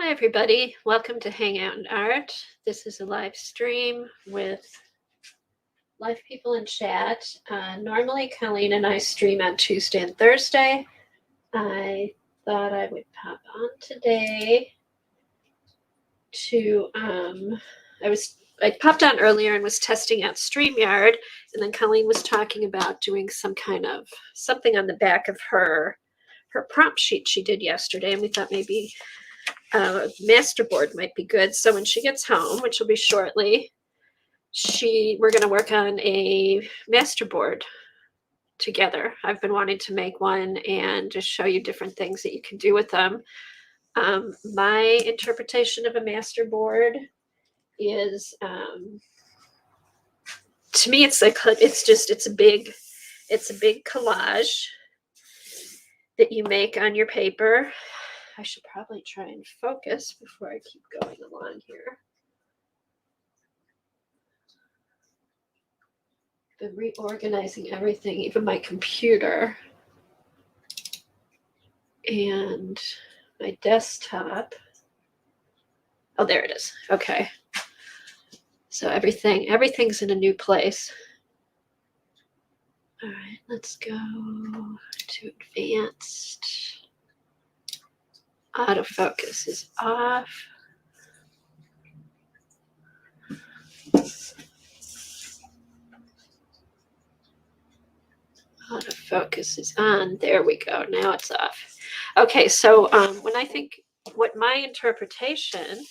Hi, everybody. Welcome to Hangout and Art. This is a live stream with live people in chat. Normally, Colleen and I stream on Tuesday and Thursday. I thought I would pop on today to, I popped on earlier and was testing out StreamYard, and then Colleen was talking about doing something on the back of her prompt sheet she did yesterday, and we thought maybe masterboard might be good. So when she gets home, which will be shortly, we're going to work on a masterboard together. I've been wanting to make one and just show you different things that you can do with them. My interpretation of a masterboard is, to me, it's a big collage that you make on your paper. I should probably try and focus before I keep going along here. Been reorganizing everything, even my computer and my desktop. Oh, there it is. Okay. So everything's in a new place. All right, let's go to advanced. Autofocus is off. Autofocus is on. There we go. Now it's off. Okay, so when I think what my interpretation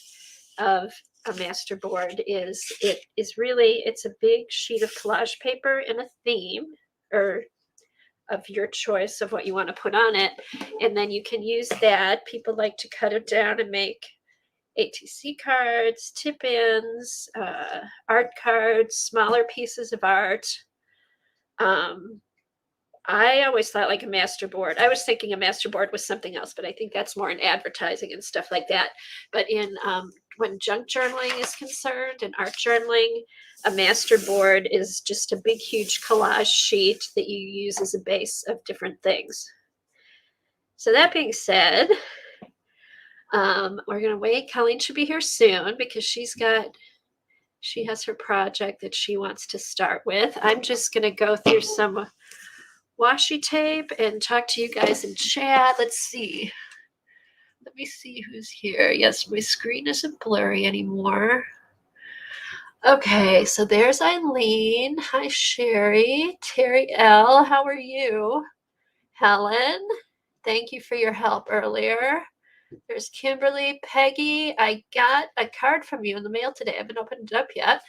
of a masterboard is, it's a big sheet of collage paper and a theme or of your choice of what you want to put on it. And then you can use that. People like to cut it down and make ATC cards, tip-ins, art cards, smaller pieces of art. I always thought like a masterboard. I was thinking a masterboard was something else, but I think that's more in advertising and stuff like that. But in when junk journaling is concerned and art journaling, a masterboard is just a big, huge collage sheet that you use as a base of different things. So that being said, we're going to wait. Colleen should be here soon because she has her project that she wants to start with. I'm just going to go through some washi tape and talk to you guys in chat. Let's see. Let me see who's here. Yes, my screen isn't blurry anymore. Okay, so there's Eileen. Hi, Sherry. Terry L., how are you? Helen, thank you for your help earlier. There's Kimberly. Peggy, I got a card from you in the mail today. I haven't opened it up yet.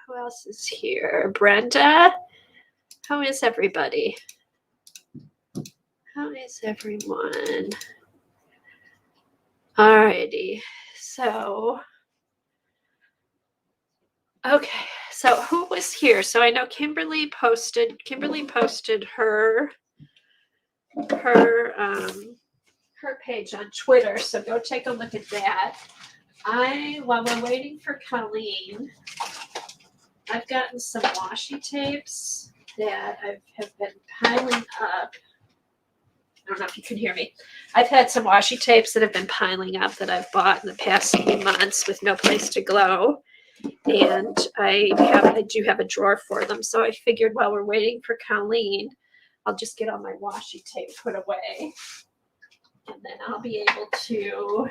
Who else is here? Brenda. How is everybody? How is everyone? Alrighty. So, okay. So who was here? So I know Kimberly posted her page on Twitter. So go take a look at that. While we're waiting for Colleen, I've gotten some washi tapes that I have been piling up. I don't know if you can hear me. I've had some washi tapes that have been piling up that I've bought in the past few months with no place to go. And I do have a drawer for them. So I figured while we're waiting for Colleen, I'll just get all my washi tape put away. And then I'll be able to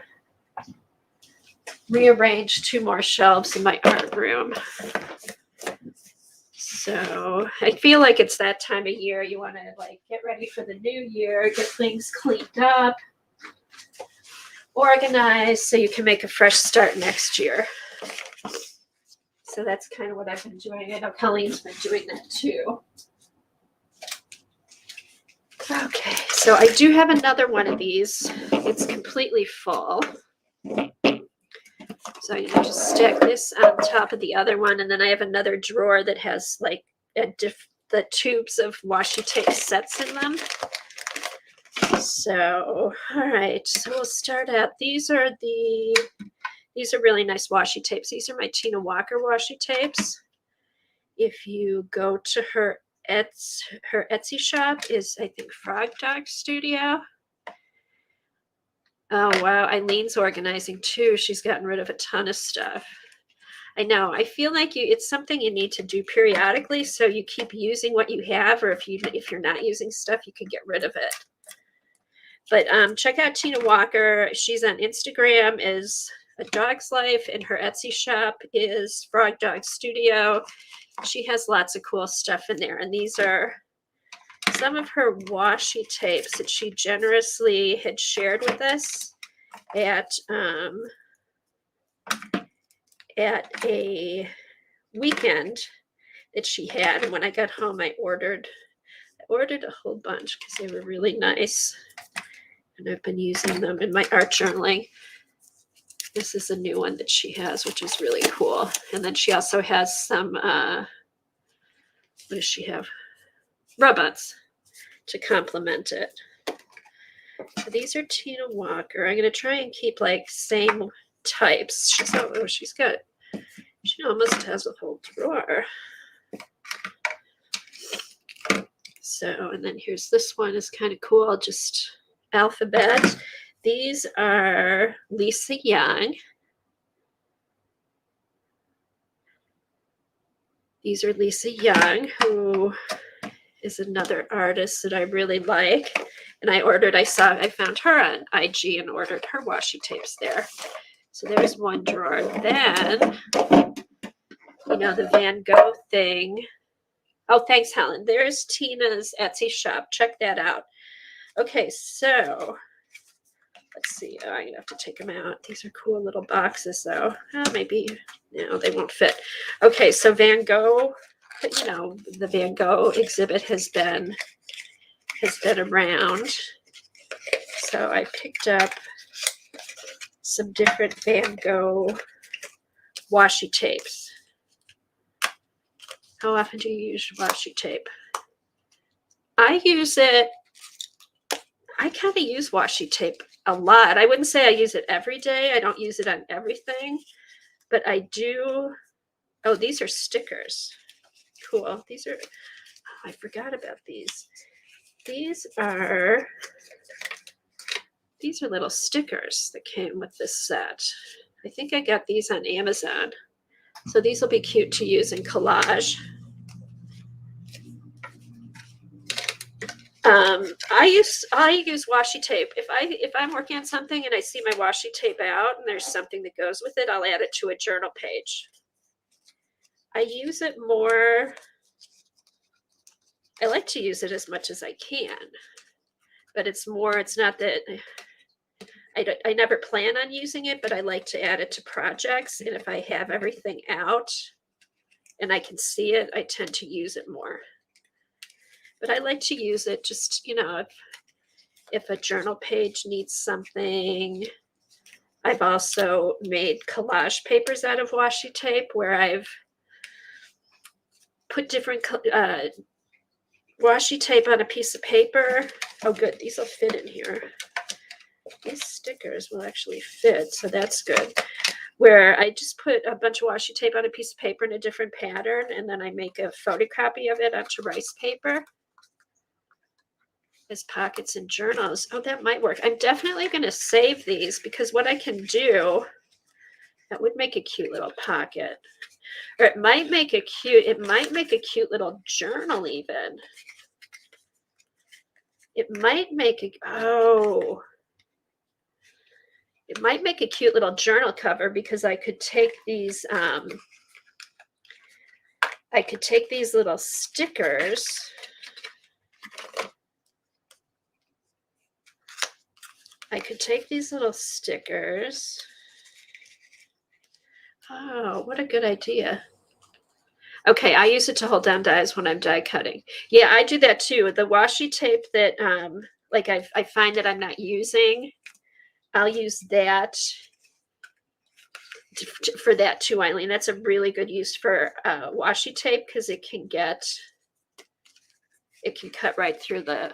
rearrange 2 more shelves in my art room. So I feel like it's that time of year. You want to get ready for the new year, get things cleaned up, organized, so you can make a fresh start next year. So that's kind of what I've been doing. I know Colleen's been doing that too. Okay, so I do have another one of these. It's completely full. So you just stick this on top of the other one, and then I have another drawer that has the tubes of washi tape sets in them. So, all right, so we'll start out. These are really nice washi tapes. These are my Tina Walker washi tapes. If you go to her Etsy shop, is I think Frog Dog Studio. Oh, wow. Eileen's organizing too. She's gotten rid of a ton of stuff. I know. I feel like it's something you need to do periodically, so you keep using what you have, or if you're not using stuff, you can get rid of it. But check out Tina Walker. She's on Instagram as A Dog's Life, and her Etsy shop is Frog Dog Studio. She has lots of cool stuff in there, and these are some of her washi tapes that she generously had shared with us at a weekend that she had. And when I got home, I ordered a whole bunch because they were really nice, and I've been using them in my art journaling. This is a new one that she has, which is really cool. And then she also has some what does she have? Rub-ons to complement it. So these are Tina Walker. I'm going to try and keep like same types. She almost has a whole drawer. So, and then here's this one is kind of cool, just alphabet. These are Lisa Young. These are Lisa Young, who is another artist that I really like. And I found her on IG and ordered her washi tapes there. So there's one drawer. Then, the Van Gogh thing. Oh, thanks, Helen. There's Tina's Etsy shop. Check that out. Okay, so let's see. Oh, I'm going to have to take them out. These are cool little boxes, though. Maybe, no, they won't fit. Okay, so Van Gogh, the Van Gogh exhibit has been around. So I picked up some different Van Gogh washi tapes. How often do you use washi tape? I kind of use washi tape a lot. I wouldn't say I use it every day. I don't use it on everything, but I do. Oh, these are stickers. Cool. I forgot about these. These are little stickers that came with this set. I think I got these on Amazon. So these will be cute to use in collage. I use washi tape. If I'm working on something and I see my washi tape out and there's something that goes with it, I'll add it to a journal page. I use it more. I like to use it as much as I can, but it's not that I never plan on using it, but I like to add it to projects. And if I have everything out and I can see it, I tend to use it more. But I like to use it just, if a journal page needs something. I've also made collage papers out of washi tape where I've put different washi tape on a piece of paper. Oh, good. These will fit in here. These stickers will actually fit, so that's good. Where I just put a bunch of washi tape on a piece of paper in a different pattern, and then I make a photocopy of it onto rice paper as pockets and journals. Oh, that might work. I'm definitely going to save these because what I can do, that would make a cute little pocket. Or it might make a cute little journal even. It might make a cute little journal cover because I could take these little stickers. Oh, what a good idea. Okay, I use it to hold down dies when I'm die cutting. Yeah, I do that too. The washi tape that I find that I'm not using, I'll use that for that too, Eileen. That's a really good use for washi tape because it can cut right through the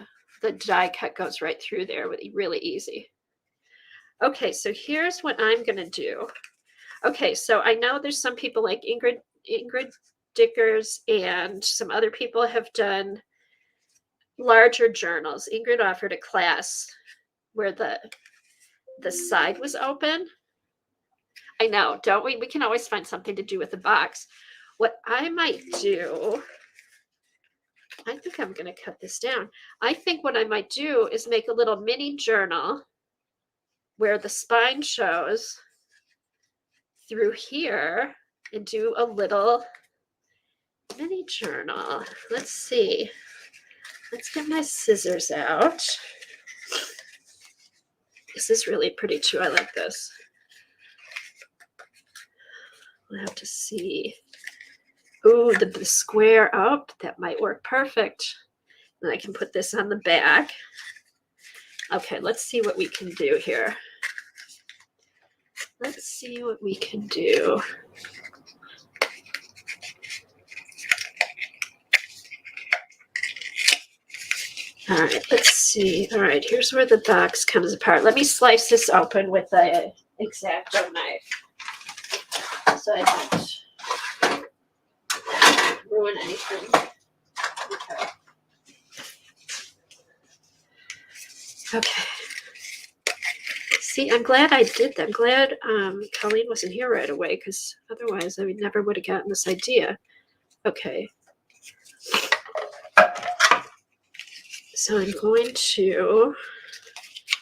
die cut goes right through there with really easy. Okay, so here's what I'm gonna do. Okay, so I know there's some people like Ingrid Dickers and some other people have done larger journals. Ingrid offered a class where the side was open. I know, don't we? We can always find something to do with the box. What I might do, I think I'm going to cut this down. I think what I might do is make a little mini journal where the spine shows through here and do a little mini journal. Let's see. Let's get my scissors out. This is really pretty too. I like this. We'll have to see. Ooh, the square up. That might work perfect. And I can put this on the back. Okay, let's see what we can do here. Let's see what we can do. All right, let's see. All right, here's where the box comes apart. Let me slice this open with the X-Acto knife so I don't ruin anything. Okay. Okay. See, I'm glad I did that. I'm glad Colleen wasn't here right away, because otherwise I never would have gotten this idea. Okay. So I'm going to,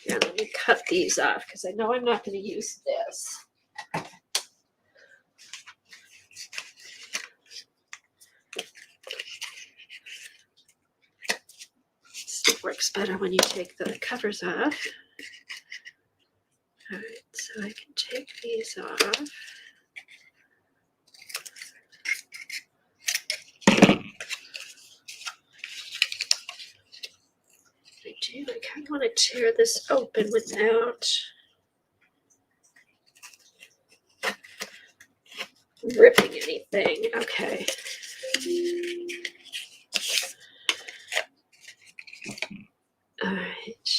yeah, let me cut these off because I know I'm not going to use this. It works better when you take the covers off. All right, so I can take these off. I kind of want to tear this open without ripping anything. Okay. All right.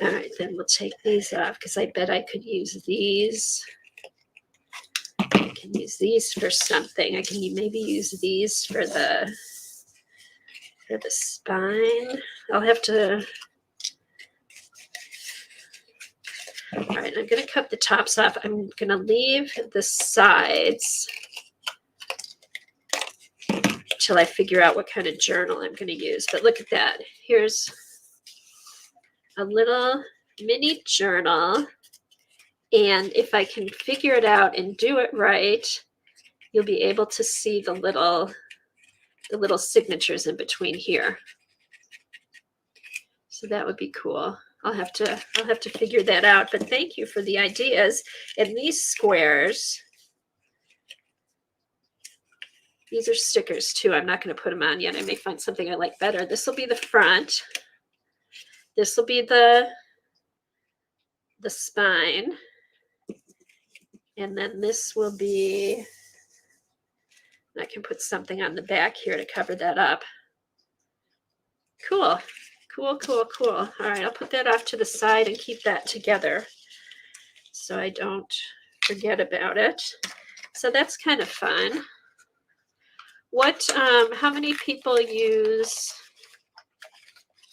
All right, then we'll take these off because I bet I could use these. I can use these for something. I can maybe use these for the spine. I'll have to. All right, I'm going to cut the tops off. I'm going to leave the sides till I figure out what kind of journal I'm going to use. But look at that. Here's a little mini journal. And if I can figure it out and do it right, you'll be able to see the little signatures in between here. So that would be cool. I'll have to figure that out. But thank you for the ideas. And these squares, these are stickers too. I'm not going to put them on yet. I may find something I like better. This will be the front. This will be the spine. And then this will be, I can put something on the back here to cover that up. Cool. Cool, cool, cool. All right, I'll put that off to the side and keep that together so I don't forget about it. So that's kind of fun. What, how many people use,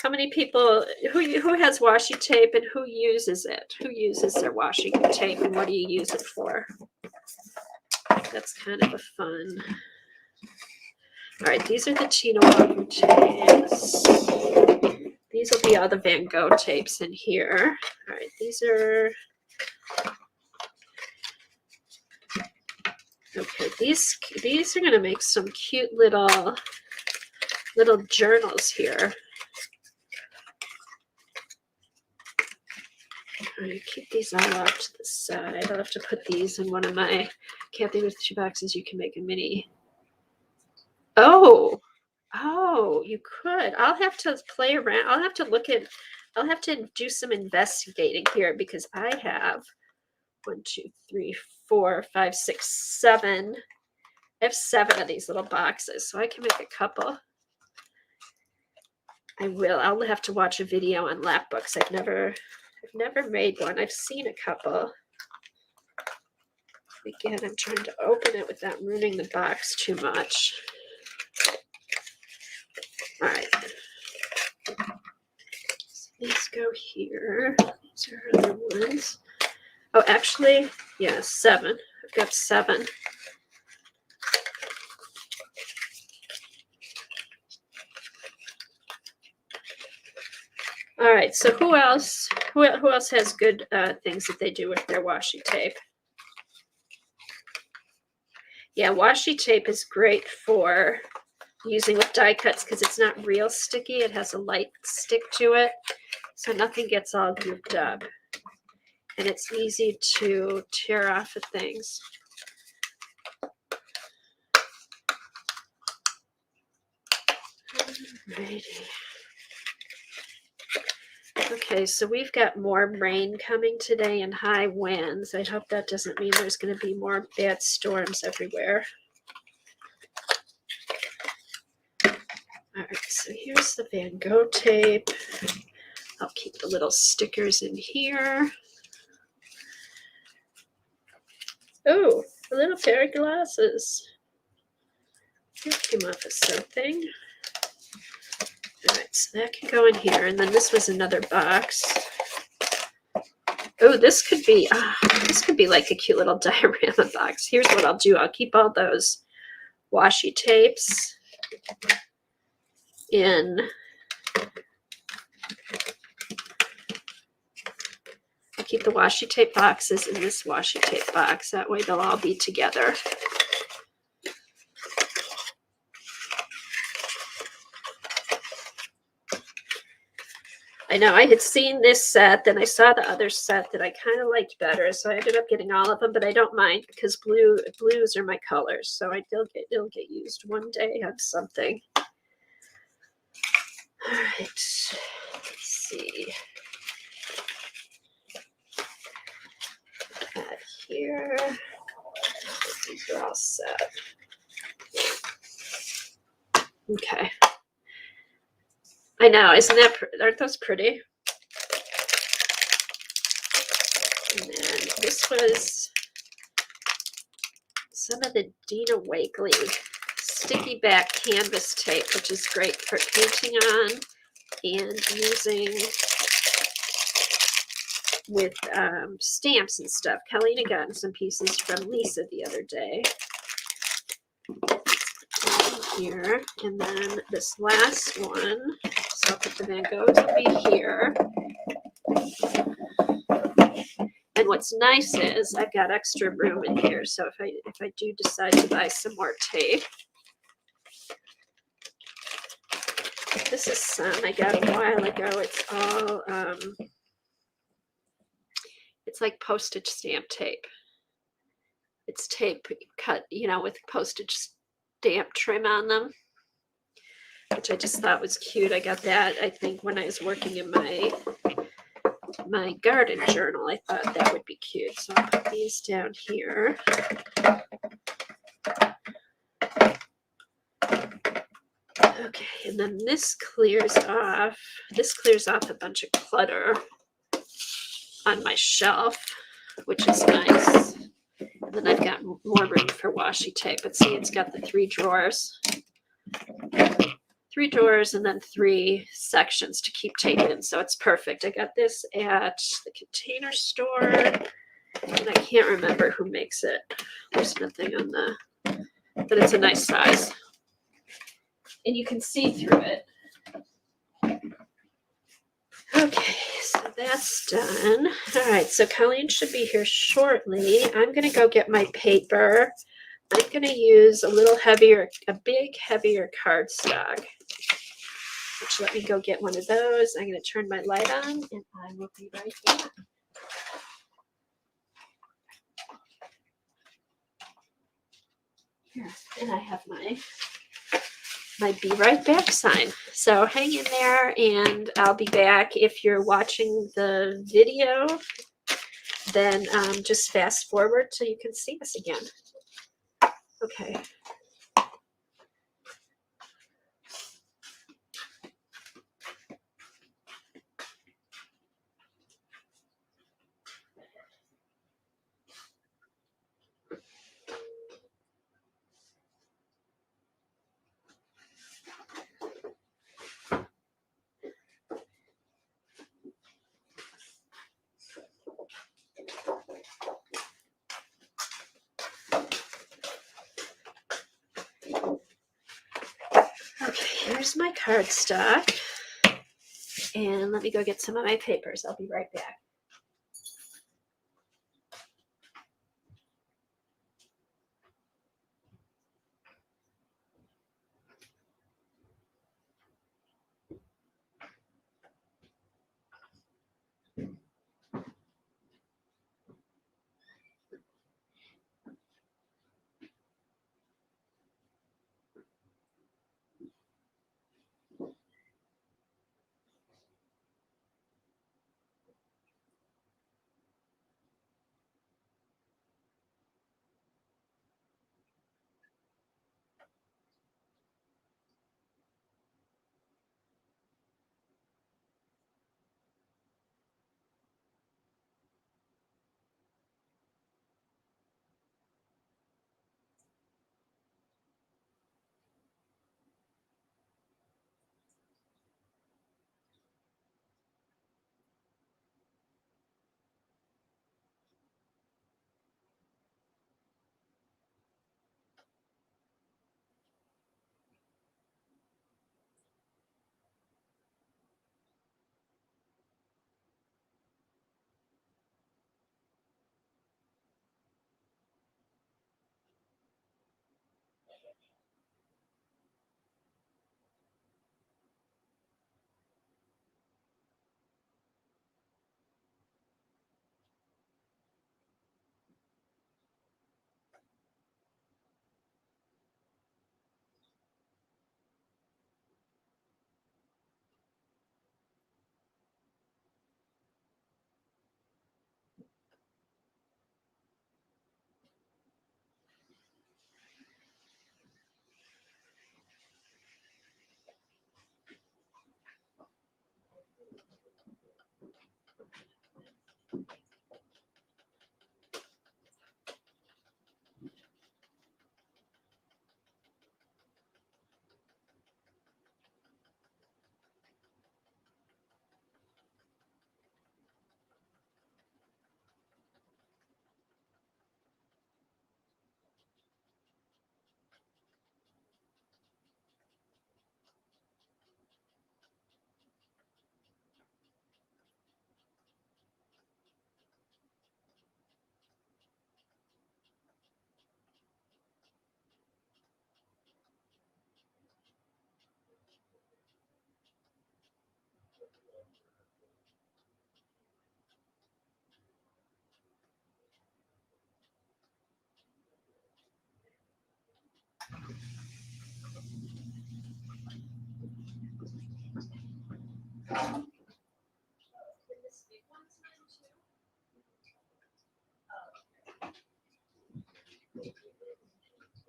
who has washi tape and who uses it? Who uses their washi tape and what do you use it for? That's kind of a fun. All right, these are the Tina Walker tapes. These will be all the Van Gogh tapes in here. All right, these are, okay, these are going to make some cute little journals here. All right, keep these all off to the side. I'll have to put these in one of my Kathy with Two Boxes. You can make a mini. Oh, you could. I'll have to play around. I'll have to do some investigating here because I have 1, 2, 3, 4, 5, 6, 7. I have 7 of these little boxes, so I can make a couple. I will. I'll have to watch a video on lap books. I've never made one. I've seen a couple. Again, I'm trying to open it without ruining the box too much. All right. These go here. These are other ones. Oh, actually, yeah, 7. I've got 7. All right, so who else? Who else has good things that they do with their washi tape? Yeah, washi tape is great for using with die cuts because it's not real sticky. It has a light stick to it, so nothing gets all gooped up. And it's easy to tear off of things. Alrighty. Okay, so we've got more rain coming today and high winds. I hope that doesn't mean there's going to be more bad storms everywhere. All right, so here's the Van Gogh tape. I'll keep the little stickers in here. Oh, a little pair of glasses. That came off of something. All right, so that can go in here. And then this was another box. Oh, this could be like a cute little diorama box. Here's what I'll do. I'll keep all those washi tapes in. I'll keep the washi tape boxes in this washi tape box. That way they'll all be together. I know I had seen this set, then I saw the other set that I kind of liked better, so I ended up getting all of them, but I don't mind because blues are my colors, so it'll get used one day on something. All right, let's see. That here. These are all set. Okay. I know, aren't those pretty? And then this was some of the Dina Wakley sticky back canvas tape, which is great for painting on and using with stamps and stuff. Kalina got some pieces from Lisa the other day. Here, and then this last one, so I'll put the Van Gogh to be here. And what's nice is I've got extra room in here, so if I do decide to buy some more tape, this is some I got a while ago. It's all it's like postage stamp tape. It's tape cut, with postage stamp trim on them, which I just thought was cute. I got that, I think, when I was working in my garden journal. I thought that would be cute. So I'll put these down here. Okay, and then this clears off a bunch of clutter on my shelf, which is nice. And then I've got more room for washi tape. But see, it's got the 3 drawers. 3 drawers and then 3 sections to keep tape in. So it's perfect. I got this at the Container Store. And I can't remember who makes it. There's nothing on but it's a nice size. And you can see through it. Okay, so that's done. All right, so Colleen should be here shortly. I'm going to go get my paper. I'm going to use a big heavier cardstock. Which, let me go get one of those. I'm going to turn my light on and I will be right back. Here, and I have my be right back sign. So hang in there and I'll be back. If you're watching the video, then just fast forward so you can see us again. Okay. here's my cardstock. And let me go get some of my papers. I'll be right back.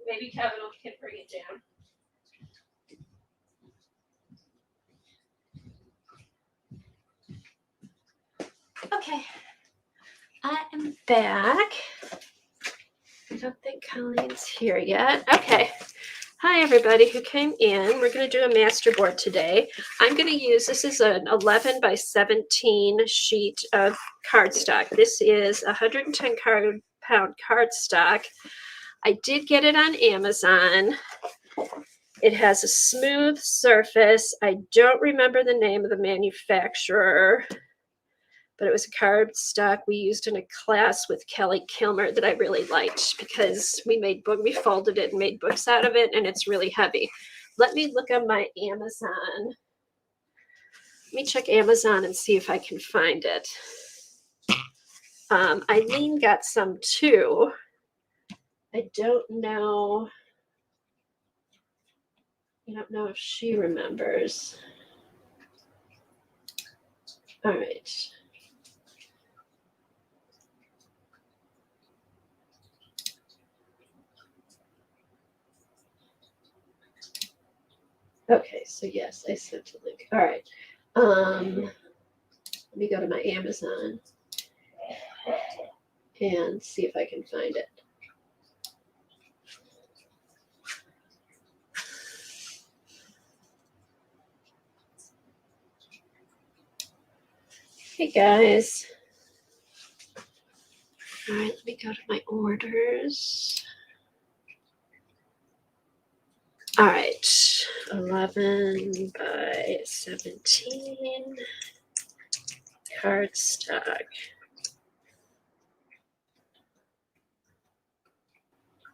Maybe Kevin can bring it down. Okay, I am back. I don't think Colleen's here yet. Okay. Hi, everybody who came in. We're going to do a master board today. I'm going to use, this is an 11 by 17 sheet of cardstock. This is 110 pound cardstock. I did get it on Amazon. It has a smooth surface. I don't remember the name of the manufacturer, but it was a cardstock we used in a class with Kelly Kilmer that I really liked because we folded it and made books out of it, and it's really heavy. Let me look on my Amazon. Let me check Amazon and see if I can find it. Eileen got some too. I don't know. I don't know if she remembers. All right. Okay, so yes, I sent a link. All right. Let me go to my Amazon and see if I can find it. Hey guys. All right, let me go to my orders. All right, 11 by 17 cardstock.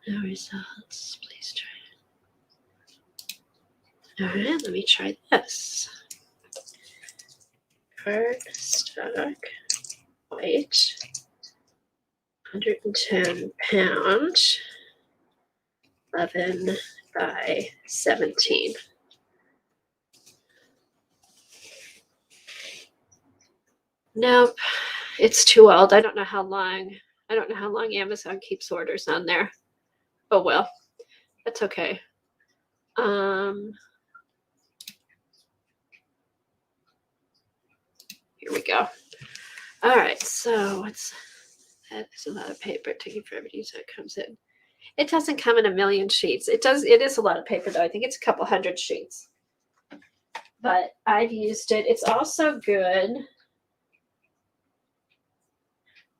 No results. Please try. All right, let me try this. Cardstock, white, 110 pound, 11 by 17. Nope, it's too old. I don't know how long Amazon keeps orders on there. Oh well, that's okay. Here we go. All right, so that's a lot of paper taking forever to use. That comes in. It doesn't come in a million sheets. It is a lot of paper though. I think it's a couple hundred sheets. But I've used it. It's also good.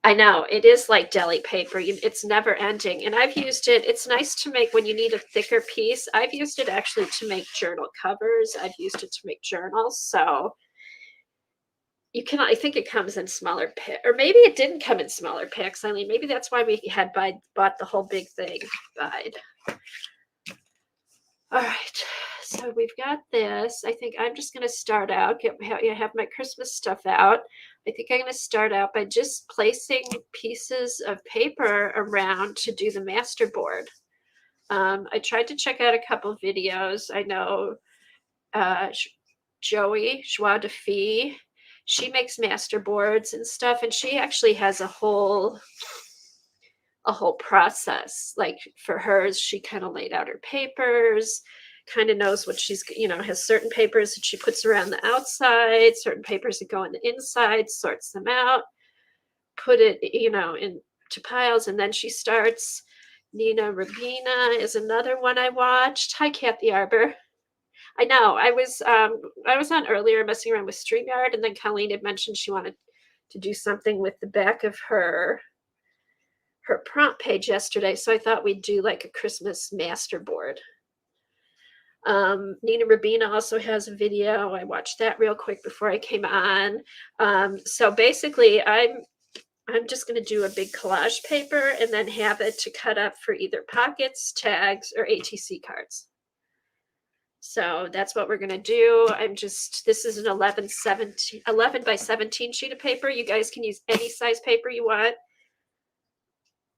I know it is like deli paper. It's never ending. And I've used it. It's nice to make when you need a thicker piece. I've used it actually to make journal covers. I've used it to make journals. So you can, I think it comes in smaller packs, or maybe it didn't come in smaller packs, Eileen. Maybe that's why we had bought the whole big thing. All right, so we've got this. I think I'm just going to start out, have my Christmas stuff out. I think I'm going to start out by just placing pieces of paper around to do the master board. I tried to check out a couple videos. I know Joey Joie de Fille, she makes master boards and stuff, and she actually has a whole process. Like for hers, she kind of laid out her papers, kind of knows what she's, has certain papers that she puts around the outside, certain papers that go on the inside, sorts them out, put it, into piles, and then she starts. Nina Rabina is another one I watched. Hi, Kathy Arbor. I know. I was on earlier messing around with StreamYard, and then Colleen had mentioned she wanted to do something with the back of her prompt page yesterday. So I thought we'd do like a Christmas master board. Nina Rabina also has a video. I watched that real quick before I came on. So basically I'm just going to do a big collage paper and then have it to cut up for either pockets, tags, or ATC cards. So that's what we're going to do. This is an 11 by 17 sheet of paper. You guys can use any size paper you want.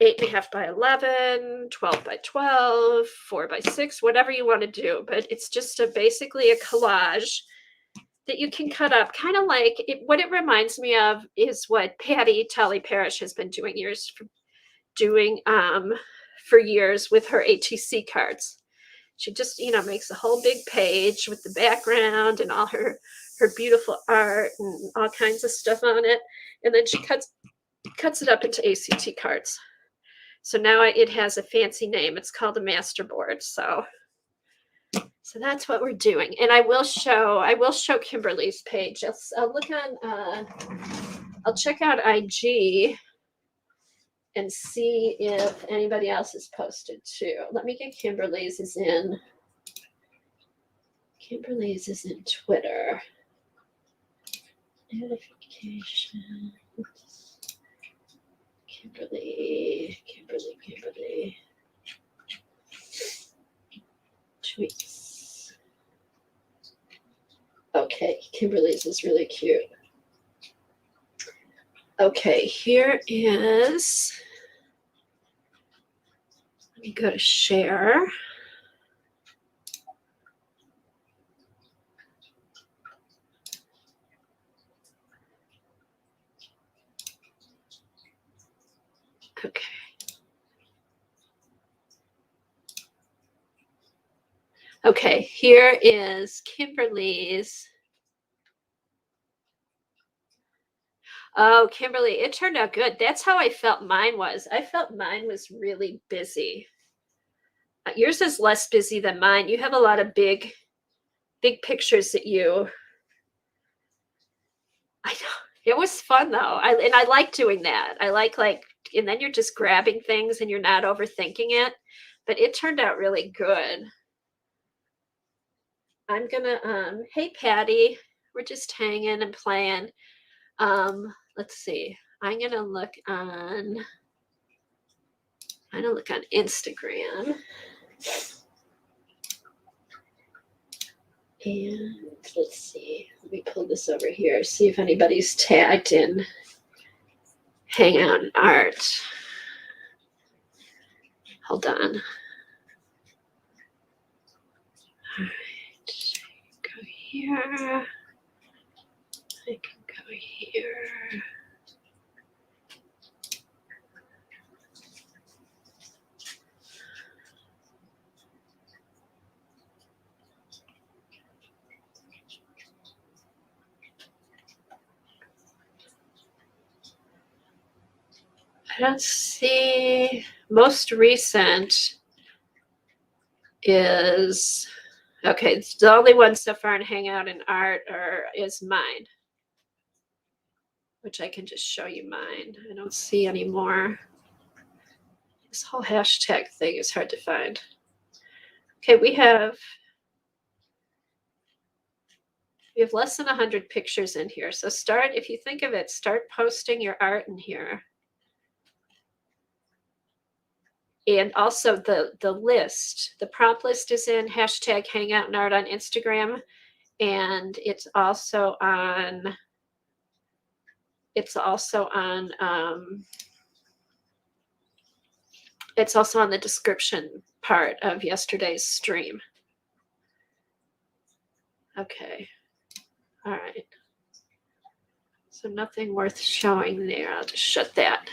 8.5 by 11, 12 by 12, 4 by 6, whatever you want to do. But it's just basically a collage that you can cut up, kind of like what it reminds me of is what Patty Tully Parrish has been doing for years with her ATC cards. She just, makes a whole big page with the background and all her beautiful art and all kinds of stuff on it. And then she cuts it up into ACT cards. So now it has a fancy name. It's called a master board. So that's what we're doing. And I will show Kimberly's page. I'll look on, I'll check out IG and see if anybody else has posted too. Let me get Kimberly's is in Twitter. Notifications. Kimberly. Tweets. Okay, Kimberly's is really cute. Okay, here is, let me go to share. Okay. Okay, here is Kimberly's. Oh, Kimberly, it turned out good. That's how I felt mine was. I felt mine was really busy. Yours is less busy than mine. You have a lot of big pictures that you. I know. It was fun though. I like doing that. I like, and then you're just grabbing things and you're not overthinking it. But it turned out really good. I'm gonna hey Patty, we're just hanging and playing. Let's see. I'm gonna look on Instagram. And let's see. Let me pull this over here. See if anybody's tagged in Hangout and Art. Hold on. All right. Go here. I can go here. I don't see. Most recent is okay. The only one so far in Hangout and Art is mine, which I can just show you mine. I don't see any more. This whole hashtag thing is hard to find. Okay, we have less than 100 pictures in here. So start, if you think of it, start posting your art in here. And also the list, the prompt list is in hashtag Hangout and Art on Instagram. And it's also on the description part of yesterday's stream. Okay. All right. So nothing worth showing there. I'll just shut that.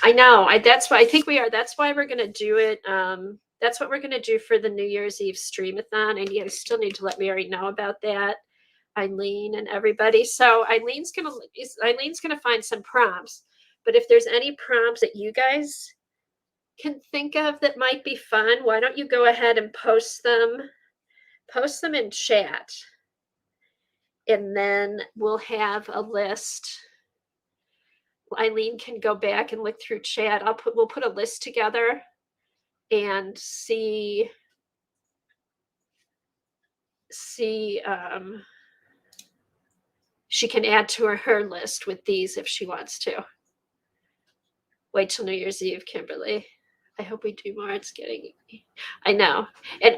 I know. That's why I think we are. That's why we're going to do it. That's what we're going to do for the New Year's Eve streamathon. And you still need to let Mary know about that, Eileen and everybody. So Eileen's going to find some prompts. But if there's any prompts that you guys can think of that might be fun, why don't you go ahead and post them in chat. And then we'll have a list. Eileen can go back and look through chat. We'll put a list together and see she can add to her list with these if she wants to. Wait till New Year's Eve, Kimberly. I hope we do more. It's getting, I know. And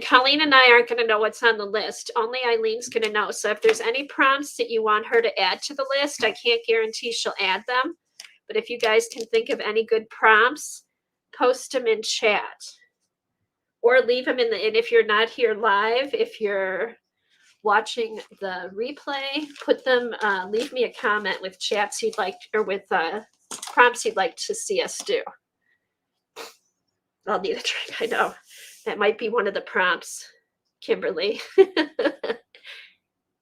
Colleen and I aren't going to know what's on the list. Only Eileen's going to know. So if there's any prompts that you want her to add to the list, I can't guarantee she'll add them. But if you guys can think of any good prompts, post them in chat. Or leave them and if you're not here live, if you're watching the replay, leave me a comment with chats you'd like, or with prompts you'd like to see us do. I'll need a drink. I know. That might be one of the prompts, Kimberly.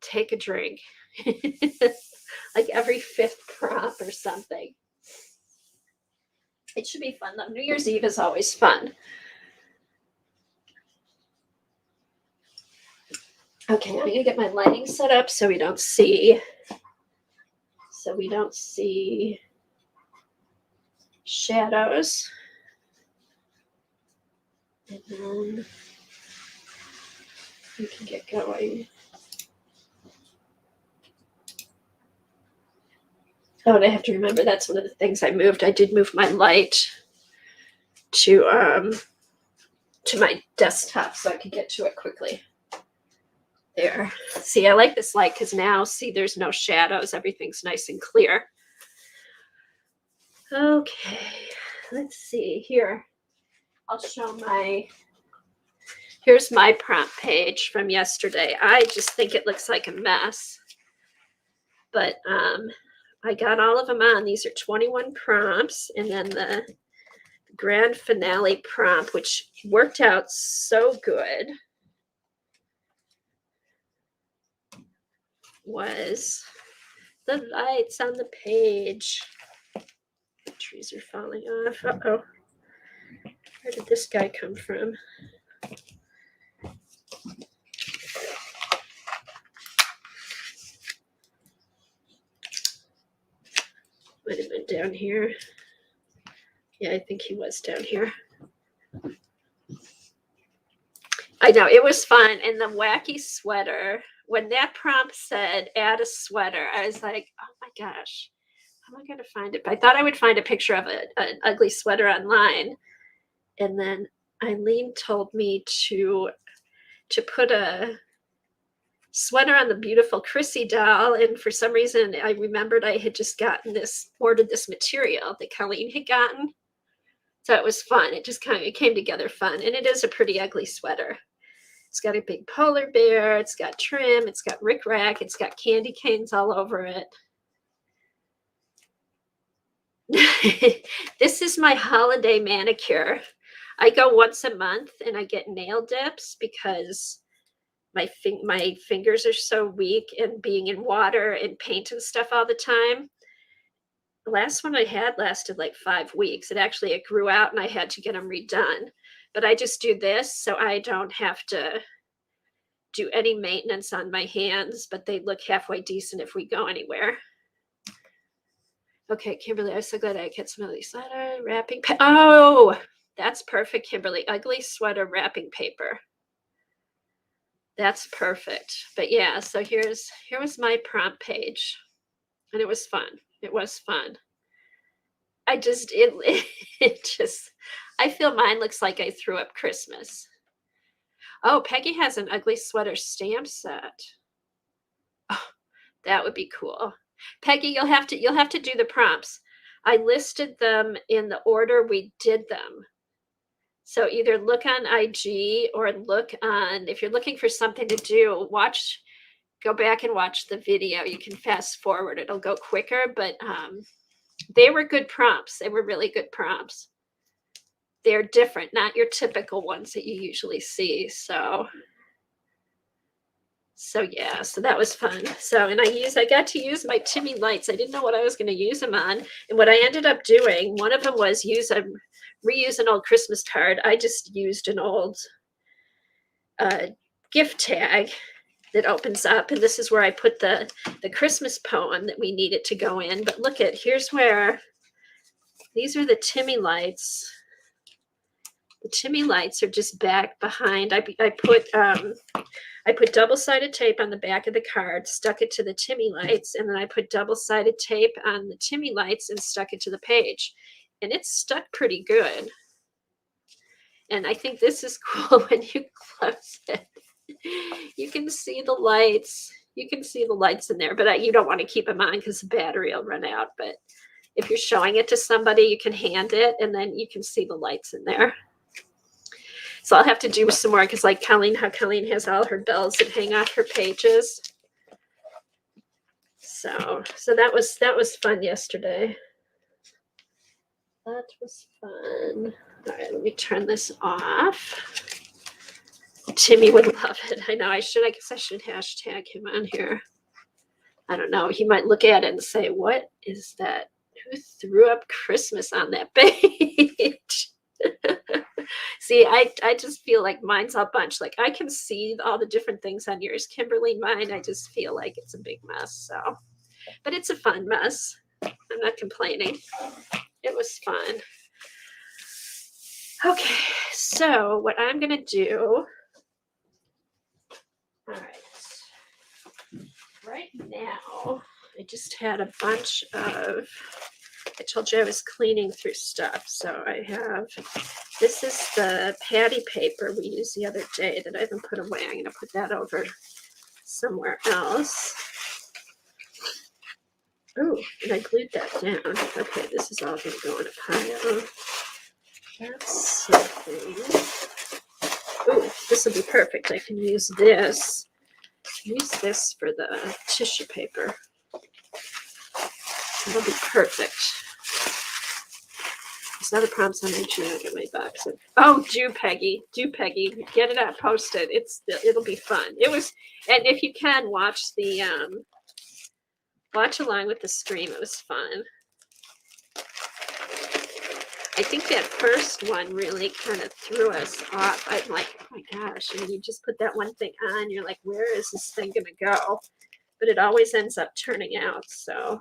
Take a drink. Like every fifth prompt or something. It should be fun though. New Year's Eve is always fun. Okay, I'm going to get my lighting set up so we don't see shadows. And then we can get going. Oh, and I have to remember that's one of the things I moved. I did move my light to my desktop so I could get to it quickly. There. See, I like this light because now, see, there's no shadows. Everything's nice and clear. Okay, let's see here. I'll show here's my prompt page from yesterday. I just think it looks like a mess. But I got all of them on. These are 21 prompts. And then the grand finale prompt, which worked out so good, was the lights on the page. The trees are falling off. Uh-oh. Where did this guy come from? Might have been down here. Yeah, I think he was down here. know, it was fun. And the wacky sweater, when that prompt said add a sweater, I was like, oh my gosh, how am I going to find it? But I thought I would find a picture of an ugly sweater online. And then Eileen told me to put a sweater on the beautiful Chrissy doll. And for some reason, I remembered I had just ordered this material that Colleen had gotten. So it was fun. It just it came together fun. And it is a pretty ugly sweater. It's got a big polar bear. It's got trim. It's got rickrack. It's got candy canes all over it. This is my holiday manicure. I go once a month and I get nail dips because my fingers are so weak and being in water and paint and stuff all the time. The last one I had lasted like 5 weeks. It grew out and I had to get them redone. But I just do this so I don't have to do any maintenance on my hands, but they look halfway decent if we go anywhere. Okay, Kimberly, I'm so glad I get some of these sweater wrapping. Oh, that's perfect, Kimberly. Ugly sweater wrapping paper. That's perfect. But yeah, so here was my prompt page, and it was fun. It was fun. I feel mine looks like I threw up Christmas. Oh, Peggy has an ugly sweater stamp set. Oh, that would be cool. Peggy, you'll have to do the prompts. I listed them in the order we did them. So either look on IG or if you're looking for something to do, go back and watch the video. You can fast forward, it'll go quicker, but they were good prompts. They were really good prompts. They're different, not your typical ones that you usually see. So yeah, so that was fun. So, and I got to use my Timmy lights. I didn't know what I was going to use them on. And what I ended up doing, one of them was reuse an old Christmas card. I just used an old gift tag that opens up. And this is where I put the Christmas poem that we needed to go in. But here's where, these are the Timmy lights. The Timmy lights are just back behind. I put double-sided tape on the back of the card, stuck it to the Timmy lights, and then I put double-sided tape on the Timmy lights and stuck it to the page. And it's stuck pretty good. And I think this is cool when you close it. You can see the lights. You can see the lights in there, but you don't want to keep them on because the battery will run out. But if you're showing it to somebody, you can hand it, and then you can see the lights in there. So I'll have to do some more because like how Colleen has all her bells that hang off her pages. So that was fun yesterday. That was fun. All right, let me turn this off. Timmy would love it. I know I guess I should hashtag him on here. I don't know. He might look at it and say, what is that? Who threw up Christmas on that page? See, I just feel like mine's a bunch. Like I can see all the different things on yours, Kimberly. Mine, I just feel like it's a big mess. So, but it's a fun mess. I'm not complaining. It was fun. Okay, so what I'm gonna do. All right now, I just had a bunch of. I told you I was cleaning through stuff. So this is the patty paper we used the other day that I haven't put away. I'm going to put that over somewhere else. Oh, and I glued that down. Okay, this is all going to go in a pile. That's something. Oh, this will be perfect. I can use this. Use this for the tissue paper. That'll be perfect. There's other prompts on IG. I'll get my box. Oh, do Peggy. Get it out, post it. It'll be fun. It was, and if you can watch watch along with the stream, it was fun. I think that first one really kind of threw us off. I'm like, oh my gosh, and you just put that one thing on, you're like, where is this thing gonna go? But it always ends up turning out, so.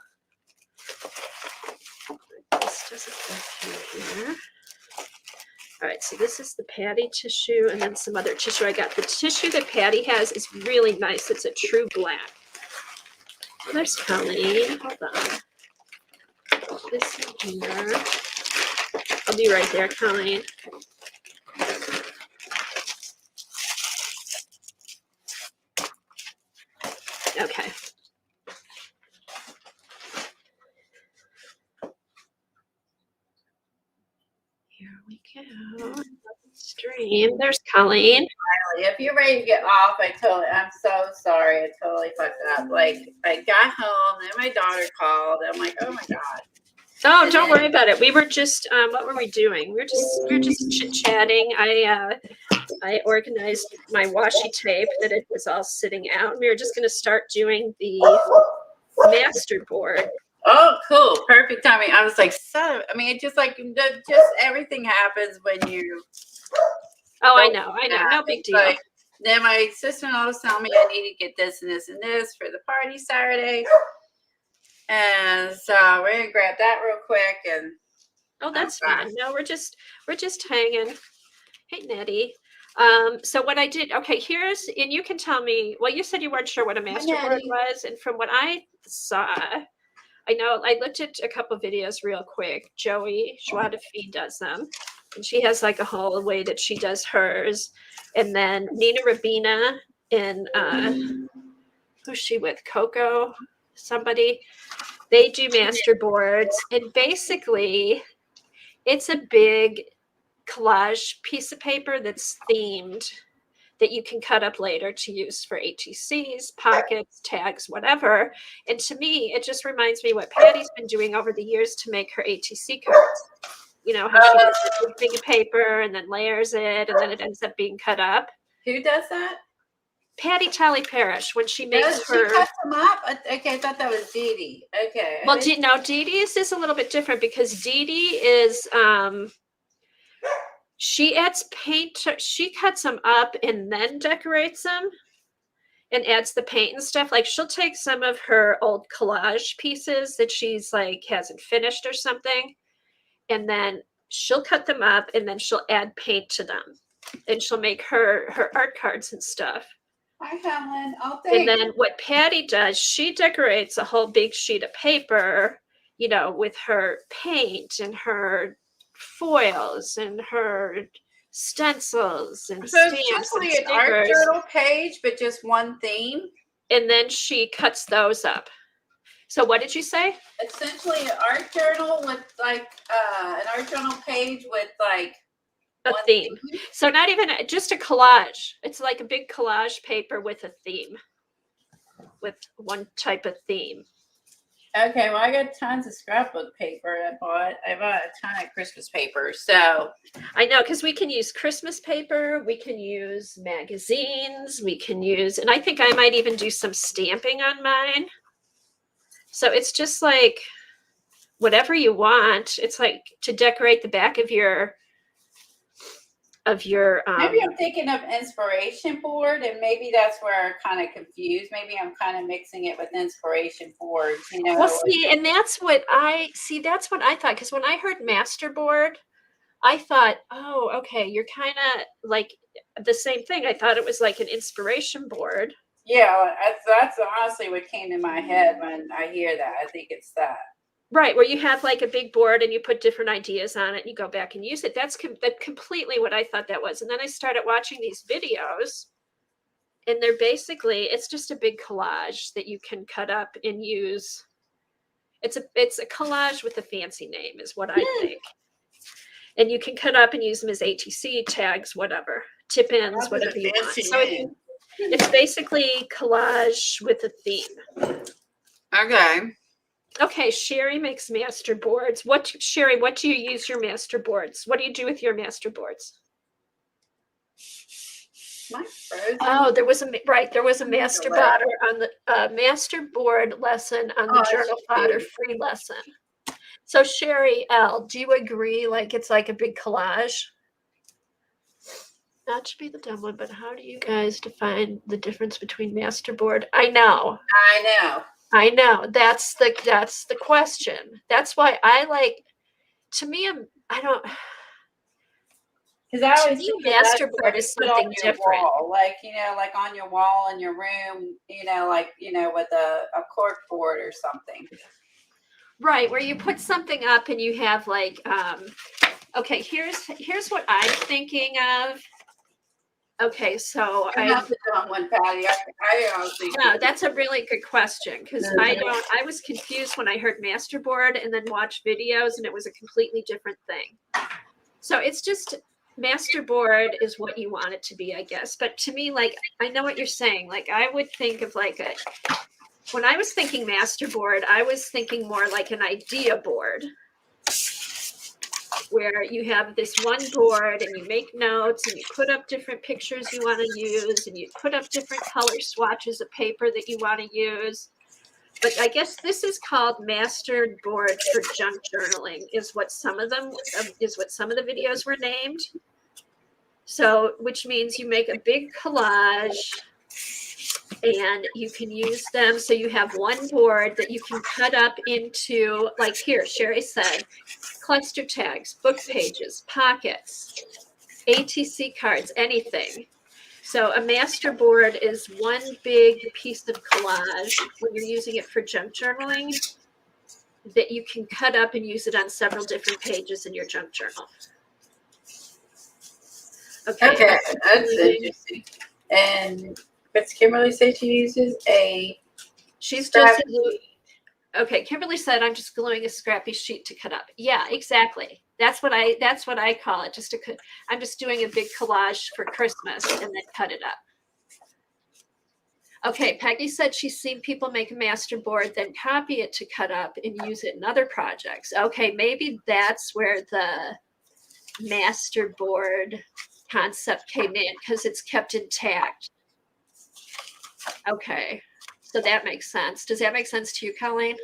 This doesn't go through here. All right, so this is the Patty tissue and then some other tissue I got. The tissue that Patty has is really nice. It's a true black. Oh, there's Colleen. Hold on. This in here. I'll be right there, Colleen. Okay. Here we go. Stream. There's Colleen. If you're ready to get off, I'm so sorry. I totally fucked up. Like, I got home, then my daughter called. I'm like, oh my God. Oh, don't worry about it. We were just, what were we doing? We were just chit-chatting. I organized my washi tape that it was all sitting out. We were just going to start doing the master board. Oh, cool. Perfect timing. I was like, it just everything happens when you. Oh, I know. No big deal. Like, then my sister-in-law was telling me I need to get this and this and this for the party Saturday. And so we're going to grab that real quick. And oh, that's fine. No, we're just hanging. Hey, Nettie. So what I did, okay, and you can tell me, well, you said you weren't sure what a masterboard was. And from what I saw, I know I looked at a couple videos real quick. Joey Joie de Fille does them. And she has like a whole way that she does hers. And then Nina Rabina and who's she with? Coco, somebody. They do master boards. And basically, it's a big collage piece of paper that's themed that you can cut up later to use for ATCs, pockets, tags, whatever. And to me, it just reminds me what Patty's been doing over the years to make her ATC cards. You know, how she does the big paper and then layers it and then it ends up being cut up. Who does that? Patty Talley Parrish, when she makes her. She cuts them up? Okay, I thought that was Dee Dee. Okay. Well, Dee Dee's is a little bit different because Dee Dee is, she adds paint, she cuts them up and then decorates them and adds the paint and stuff. Like she'll take some of her old collage pieces that she's like hasn't finished or something. And then she'll cut them up and then she'll add paint to them. And she'll make her art cards and stuff. Hi, Helen. Oh, and then what Patty does, she decorates a whole big sheet of paper, you know, with her paint and her foils and her stencils and stamps it's and just stickers. An art journal page, but just one theme. And then she cuts those up. So what did you say? Essentially an art journal with like an art journal page with like a theme. So not even just a collage. It's like a big collage paper with a theme, with one type of theme. Okay, well, I got tons of scrapbook paper I bought a ton of Christmas paper. So I know, because we can use Christmas paper, we can use magazines, we can use, and I think I might even do some stamping on mine. So it's just like whatever you want. It's like to decorate the back of your maybe I'm thinking of inspiration board, and maybe that's where I'm kind of confused. Maybe I'm kind of mixing it with inspiration board, you know. Well, see, and that's what I thought, because when I heard masterboard, I thought, oh, okay, you're kind of like the same thing. I thought it was like an inspiration board. Yeah, that's honestly what came to my head when I hear that. I think it's that. Right, where you have like a big board and you put different ideas on it and you go back and use it. That's completely what I thought that was. And then I started watching these videos, and they're basically, it's just a big collage that you can cut up and use. It's a collage with a fancy name is what I think. And you can cut up and use them as ATC tags, whatever, tip-ins, whatever you want. So it's basically collage with a theme. Okay. Okay, Sherry makes master boards. Sherry, what do you use your master boards? What do you do with your master boards? Oh, there was a master board on the master board lesson on the Journal Fodder free lesson. So Sherry L, do you agree? Like it's like a big collage? Not to be the dumb one, but how do you guys define the difference between master board? I know. That's the question. That's why I like, to me, Because I always me, think of that masterboard stuff is you put on something your different. wall, like like on your wall in your room, like with a cork board or something. Right, where you put something up and you have like, okay, here's what I'm thinking of. Okay, so You're not the dumb one, Patty. I honestly no, that's a really good question because I was confused when I heard masterboard and then watched videos and it was a completely different thing. So it's just masterboard is what you want it to be, I guess. But to me, like, I know what you're saying. Like, I would think of like when I was thinking masterboard, I was thinking more like an idea board where you have this one board and you make notes and you put up different pictures you want to use and you put up different color swatches of paper that you want to use. But I guess this is called master board for junk journaling is what some of the videos were named. So, which means you make a big collage and you can use them. So you have one board that you can cut up into, like here, Sherry said, cluster tags, book pages, pockets, ATC cards, anything. So a master board is one big piece of collage when you're using it for junk journaling that you can cut up and use it on several different pages in your junk journal. Okay, that's interesting. And what's Kimberly say she uses? She's just okay. Kimberly said, "I'm just gluing a scrappy sheet to cut up." Yeah, exactly. That's what I call it. I'm just doing a big collage for Christmas and then cut it up. Okay, Peggy said she's seen people make a master board, then copy it to cut up and use it in other projects. Okay, maybe that's where the master board concept came in because it's kept intact. Okay, so that makes sense. Does that make sense to you, Colleen?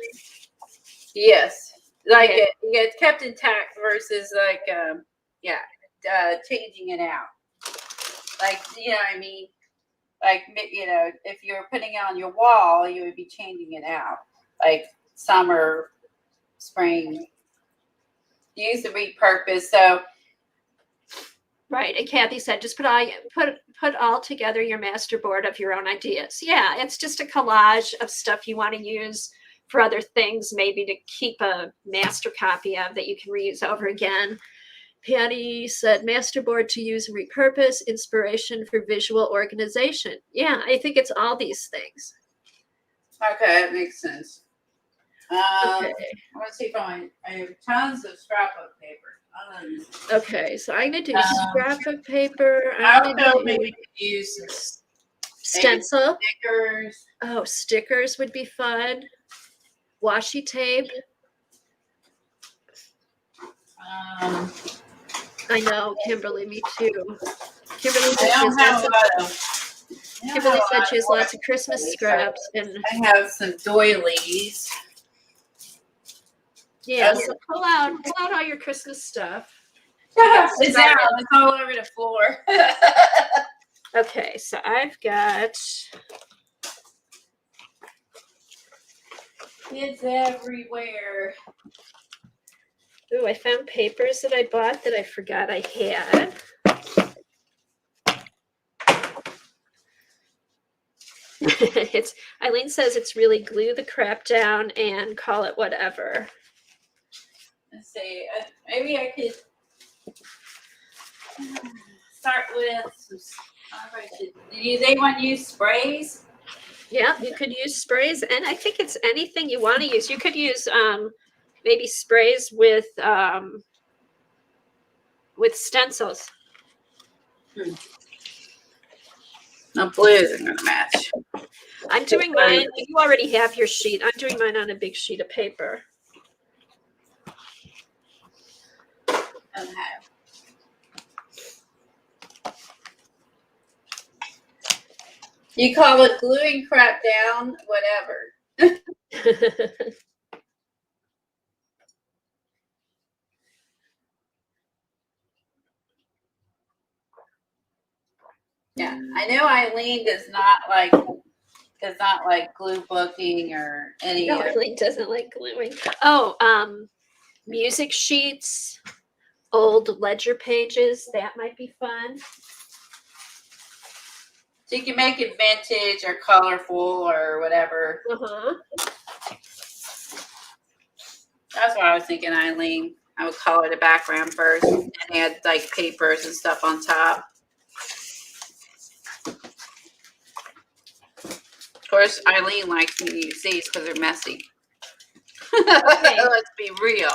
Yes, like it's kept intact versus like changing it out. Like what I mean. Like if you're putting it on your wall, you would be changing it out. Like summer, spring, use the repurpose. So right, and Kathy said, just put all together your master board of your own ideas. Yeah, it's just a collage of stuff you want to use for other things, maybe to keep a master copy of that you can reuse over again. Patty said, masterboard to use and repurpose, inspiration for visual organization. Yeah, I think it's all these things. Okay, that makes sense. Okay. I want to see if I have tons of scrapbook paper. Okay, so I'm going to do scrapbook paper. I also maybe could use stencil. Stickers. Oh, stickers would be fun. Washi tape. I know, Kimberly, me too. Kimberly said she has lots of Christmas scraps, and I have some doilies. Yeah, so pull out all your Christmas stuff. It's out. It's all over the floor. Okay, so I've got kids everywhere. Ooh, I found papers that I bought that I forgot I had. Eileen says it's really glue the crap down and call it whatever. Let's see. Maybe I could start with some. Do they want to use sprays? Yeah, you could use sprays, and I think it's anything you want to use. You could use maybe sprays with stencils. No, blue isn't going to match. I'm doing mine. You already have your sheet. I'm doing mine on a big sheet of paper. Okay. You call it gluing crap down, whatever. Yeah, I know Eileen does not like glue booking or any. No, Eileen doesn't like gluing. Oh, music sheets. old ledger pages. That might be fun. So you can make it vintage or colorful or whatever. Uh-huh. That's what I was thinking, Eileen. I would color the background first and add like papers and stuff on top. Of course, Eileen likes me to use these because they're messy. Okay. Let's be real.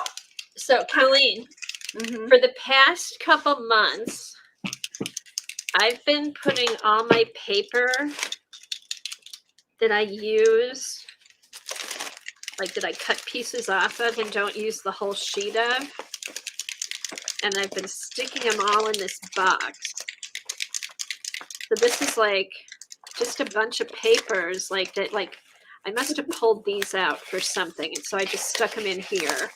So, Colleen, for the past couple months, I've been putting all my paper that I use, like that I cut pieces off of and don't use the whole sheet of, and I've been sticking them all in this box. So this is like just a bunch of papers like that, like I must have pulled these out for something, and so I just stuck them in here.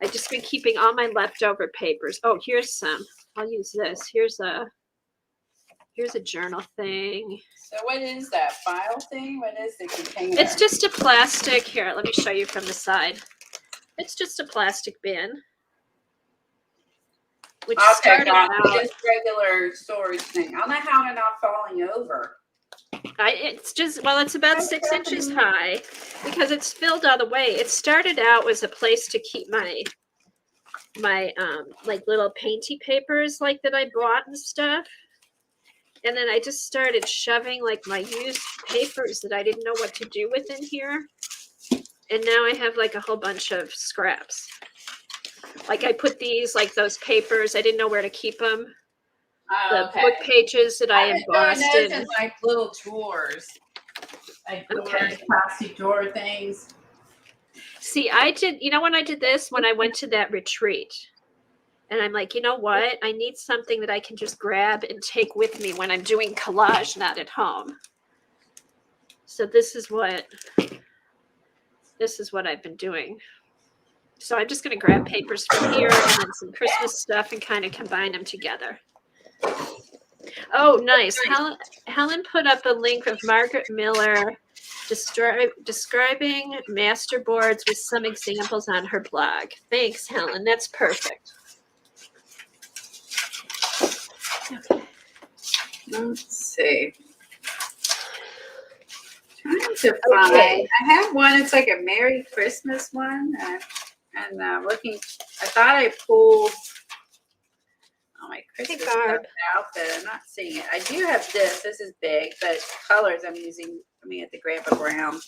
I've just been keeping all my leftover papers. Oh, here's some. I'll use this. Here's a journal thing. So what is that file thing? What is the container? It's just a plastic. Here, let me show you from the side. It's just a plastic bin. Which started out, just regular storage thing. I don't know how they're not falling over. It's just, well, it's about 6 inches high because it's filled all the way. It started out as a place to keep my like little painty papers like that I bought and stuff. And then I just started shoving like my used papers that I didn't know what to do with in here. And now I have like a whole bunch of scraps. Like I put these, like those papers, I didn't know where to keep them. The book pages that I embossed in like little drawers, like drawers, plastic drawer things. See, I did, you know, when I did this, when I went to that retreat, and I'm like, you know what? I need something that I can just grab and take with me when I'm doing collage, not at home. So this is what I've been doing. So I'm just going to grab papers from here and then some Christmas stuff and kind of combine them together. Oh, nice. Helen put up a link of Margaret Miller describing masterboards with some examples on her blog. Thanks, Helen. That's perfect. Okay. Let's see. Trying to find. Okay. I have one. It's like a Merry Christmas one, and looking. I thought I pulled all my Christmas stuff out, but I'm not seeing it. I do have this. This is big, but colors I'm using. I mean, at the Grandpa Brown.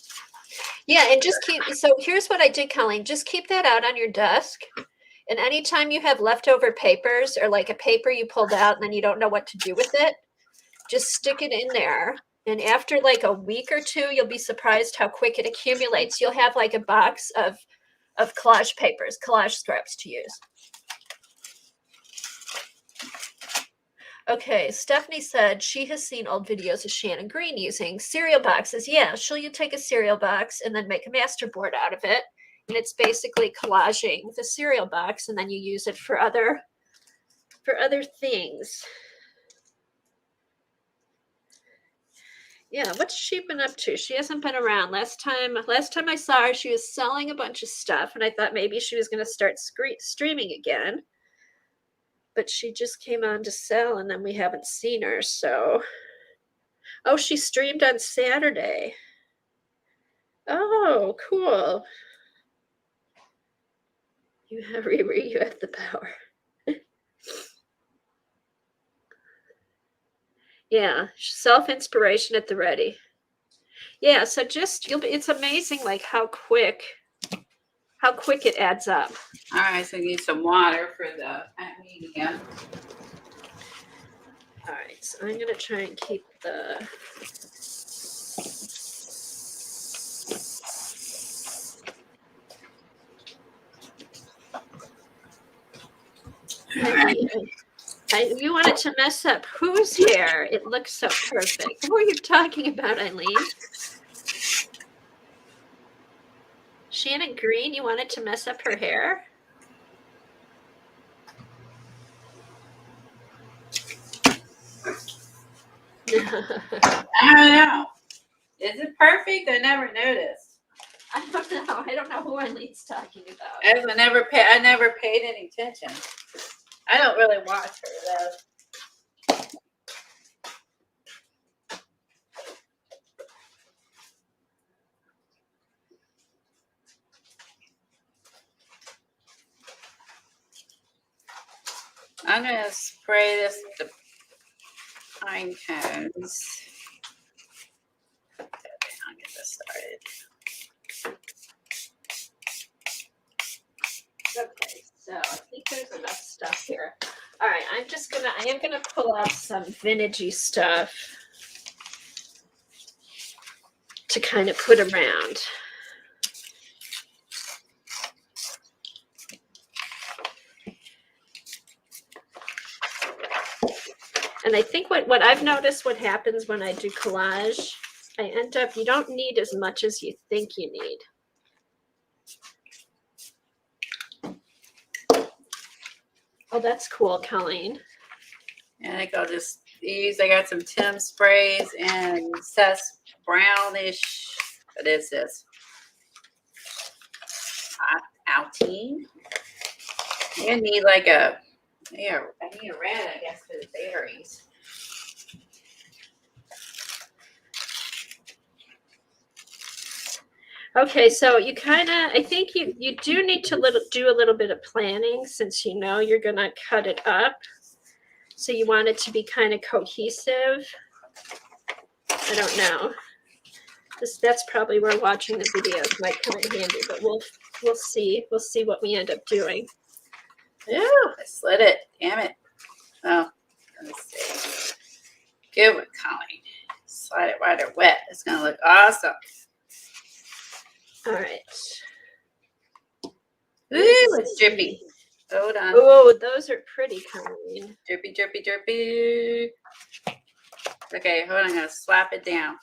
Yeah, and just keep. So here's what I did, Colleen. Just keep that out on your desk. And anytime you have leftover papers or like a paper you pulled out and then you don't know what to do with it, just stick it in there. And after like a week or two, you'll be surprised how quick it accumulates. You'll have like a box of collage papers, collage scraps to use. Okay, Stephanie said she has seen old videos of Shannon Green using cereal boxes. Yeah, she'll take a cereal box and then make a masterboard out of it. And it's basically collaging the cereal box, and then you use it for other things. Yeah, what's she been up to? She hasn't been around. Last time I saw her, she was selling a bunch of stuff, and I thought maybe she was going to start streaming again. But she just came on to sell, and then we haven't seen her. So, oh, she streamed on Saturday. Oh, cool. You have the power. Yeah, self-inspiration at the ready. Yeah, so just it's amazing like how quick it adds up. All right, so you need some water for the medium. All right, so I'm gonna try and keep the you wanted to mess up whose hair? It looks so perfect. Who are you talking about, Eileen? Shannon Green, you wanted to mess up her hair? I don't know. Is it perfect? I never noticed. I don't know. I don't know who Eileen's talking about. I never paid any attention. I don't really watch her though. I'm gonna spray this with the pine cones. Put that down, get this started. Okay, so I think there's enough stuff here. All right, I am gonna pull out some vintagey stuff to kind of put around. And I think what I've noticed what happens when I do collage, I end up, you don't need as much as you think you need. Oh, that's cool, Colleen. And I think I'll just use, I got some Tim sprays and Seth's brownish, what is this? Altine. I need like I need a red, I guess, for the berries. Okay, so you kind of, I think you do need to do a little bit of planning since you know you're going to cut it up. So you want it to be kind of cohesive. I don't know. That's probably where watching the videos might come in handy, but we'll see. We'll see what we end up doing. Yeah, I slid it. Damn it. Oh, let's see. Good one, Colleen. Slide it while they're wet. It's gonna look awesome. All right. Ooh, it's drippy. Hold on. Oh, those are pretty, Colleen. Drippy, drippy, drippy. Okay, hold on. I'm gonna slap it down.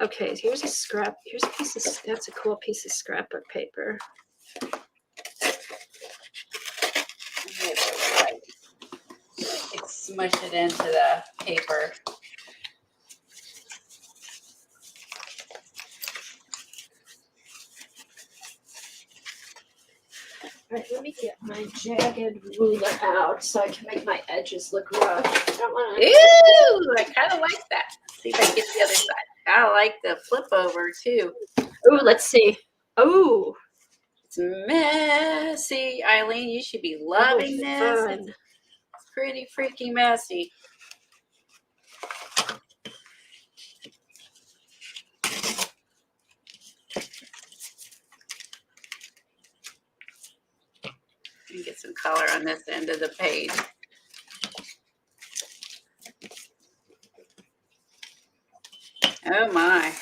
Okay, here's a scrap. Here's a piece of, that's a cool piece of scrapbook paper. Smush it into the paper. All right, let me get my jagged ruler out so I can make my edges look rough. I don't want to. Ooh, I kind of like that. Let's see if I can get the other side. I like the flip over too. Oh, let's see. Oh, it's messy. Eileen, you should be loving this. Fun. It's pretty freaking messy. And get some color on this end of the page. Oh my.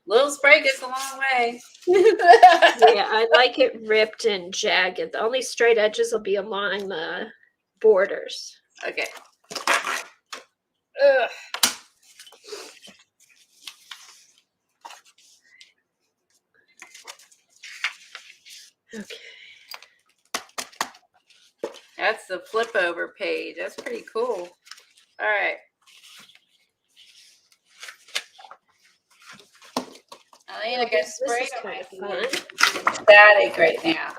Little spray gets a long way. Yeah, I like it ripped and jagged. The only straight edges will be along the borders. Okay. Ugh. Okay. That's the flip over page. That's pretty cool. All right. Eileen, I got spray This is kind of fun. static right now.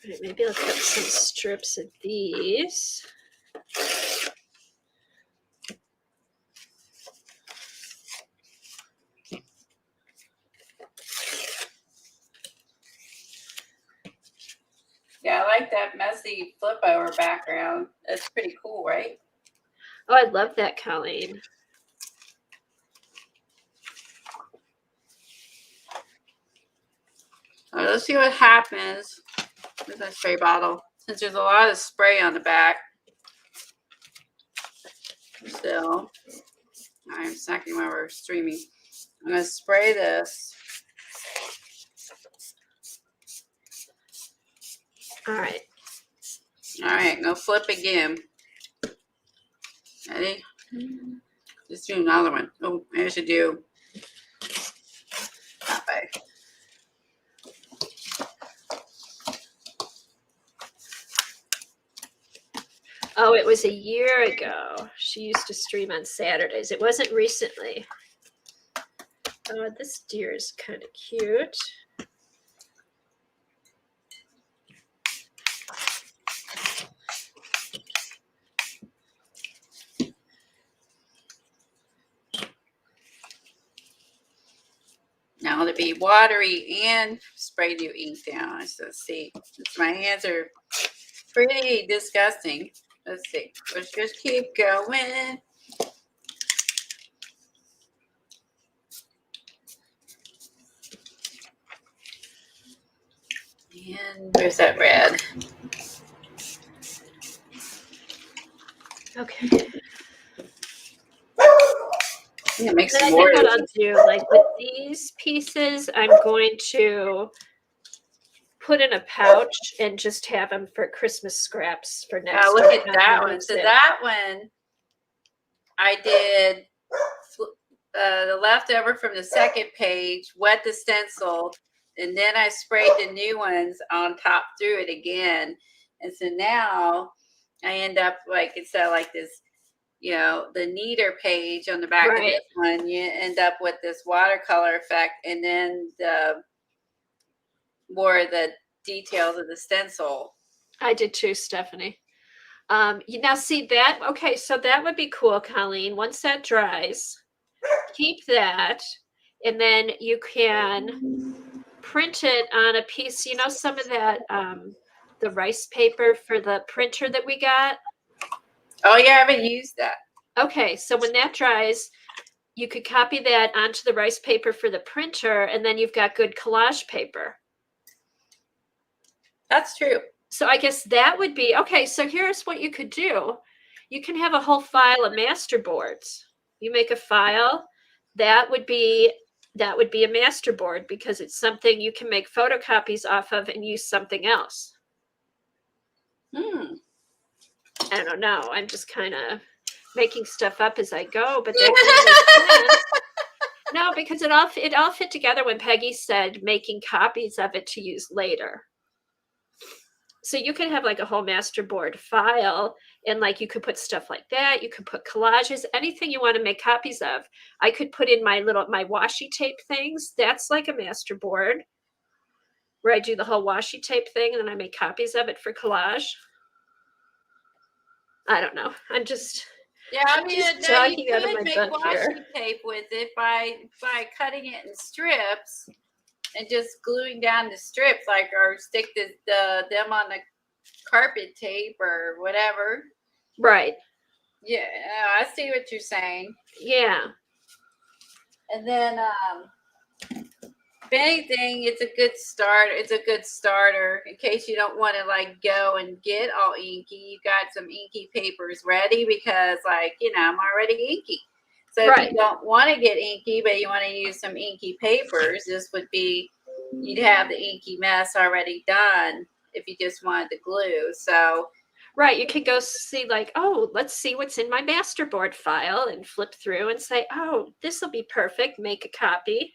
All right, maybe I'll cut some strips of these. Yeah, I like that messy flip over background. That's pretty cool, right? Oh, I love that, Colleen. All right, let's see what happens. Where's my spray bottle? Since there's a lot of spray on the back. Still, I'm snacking while we're streaming. I'm going to spray this. All right. All right, go flip again. Ready? Let's do another one. Oh, maybe I should do that way. Oh, it was a year ago. She used to stream on Saturdays. It wasn't recently. Oh, this deer is kind of cute. Now to be watery and spray new ink down. So let's see. My hands are pretty disgusting. Let's see. Let's just keep going. And where's that red? Okay. Yeah, make Then some I more. think what I'll do, like with these pieces, I'm going to put in a pouch and just have them for Christmas scraps for next Look year. at that one. So that one, I did the leftover from the second page, wet the stencil, and then I sprayed the new ones on top through it again. And so now I end up like, instead of like this, you know, the neater page on the back of this one, you end up with this watercolor effect, and then the more the details of the stencil. I did too, Stephanie. You now see that? Okay, so that would be cool, Colleen. Once that dries, keep that, and then you can print it on a piece. You know, some of that the rice paper for the printer that we got. Oh yeah, I haven't used that. Okay, so when that dries, you could copy that onto the rice paper for the printer, and then you've got good collage paper. That's true. So I guess that would be okay. So here's what you could do. You can have a whole file of master boards. You make a file that would be a master board because it's something you can make photocopies off of and use something else. I don't know. I'm just kind of making stuff up as I go, but that kind of makes sense. No, because it all fit together when Peggy said making copies of it to use later. So you could have like a whole master board file, and like you could put stuff like that. You could put collages, anything you want to make copies of. I could put in my washi tape things. That's like a master board where I do the whole washi tape thing and then I make copies of it for collage. I don't know. I'm just I mean, no, you could make washi tape with it by cutting it in strips and just gluing down the strips, like, or stick them on the carpet tape or whatever. Right. Yeah, I see what you're saying. Yeah. And then, if anything, it's a good start. It's a good starter in case you don't want to like go and get all inky. You got some inky papers ready because, like, you know, I'm already inky. So if you don't want to get inky, but you want to use some inky papers, this would be, you'd have the inky mess already done if you just wanted the glue. So right, you can go see like, oh, let's see what's in my masterboard file and flip through and say, oh, this will be perfect. Make a copy.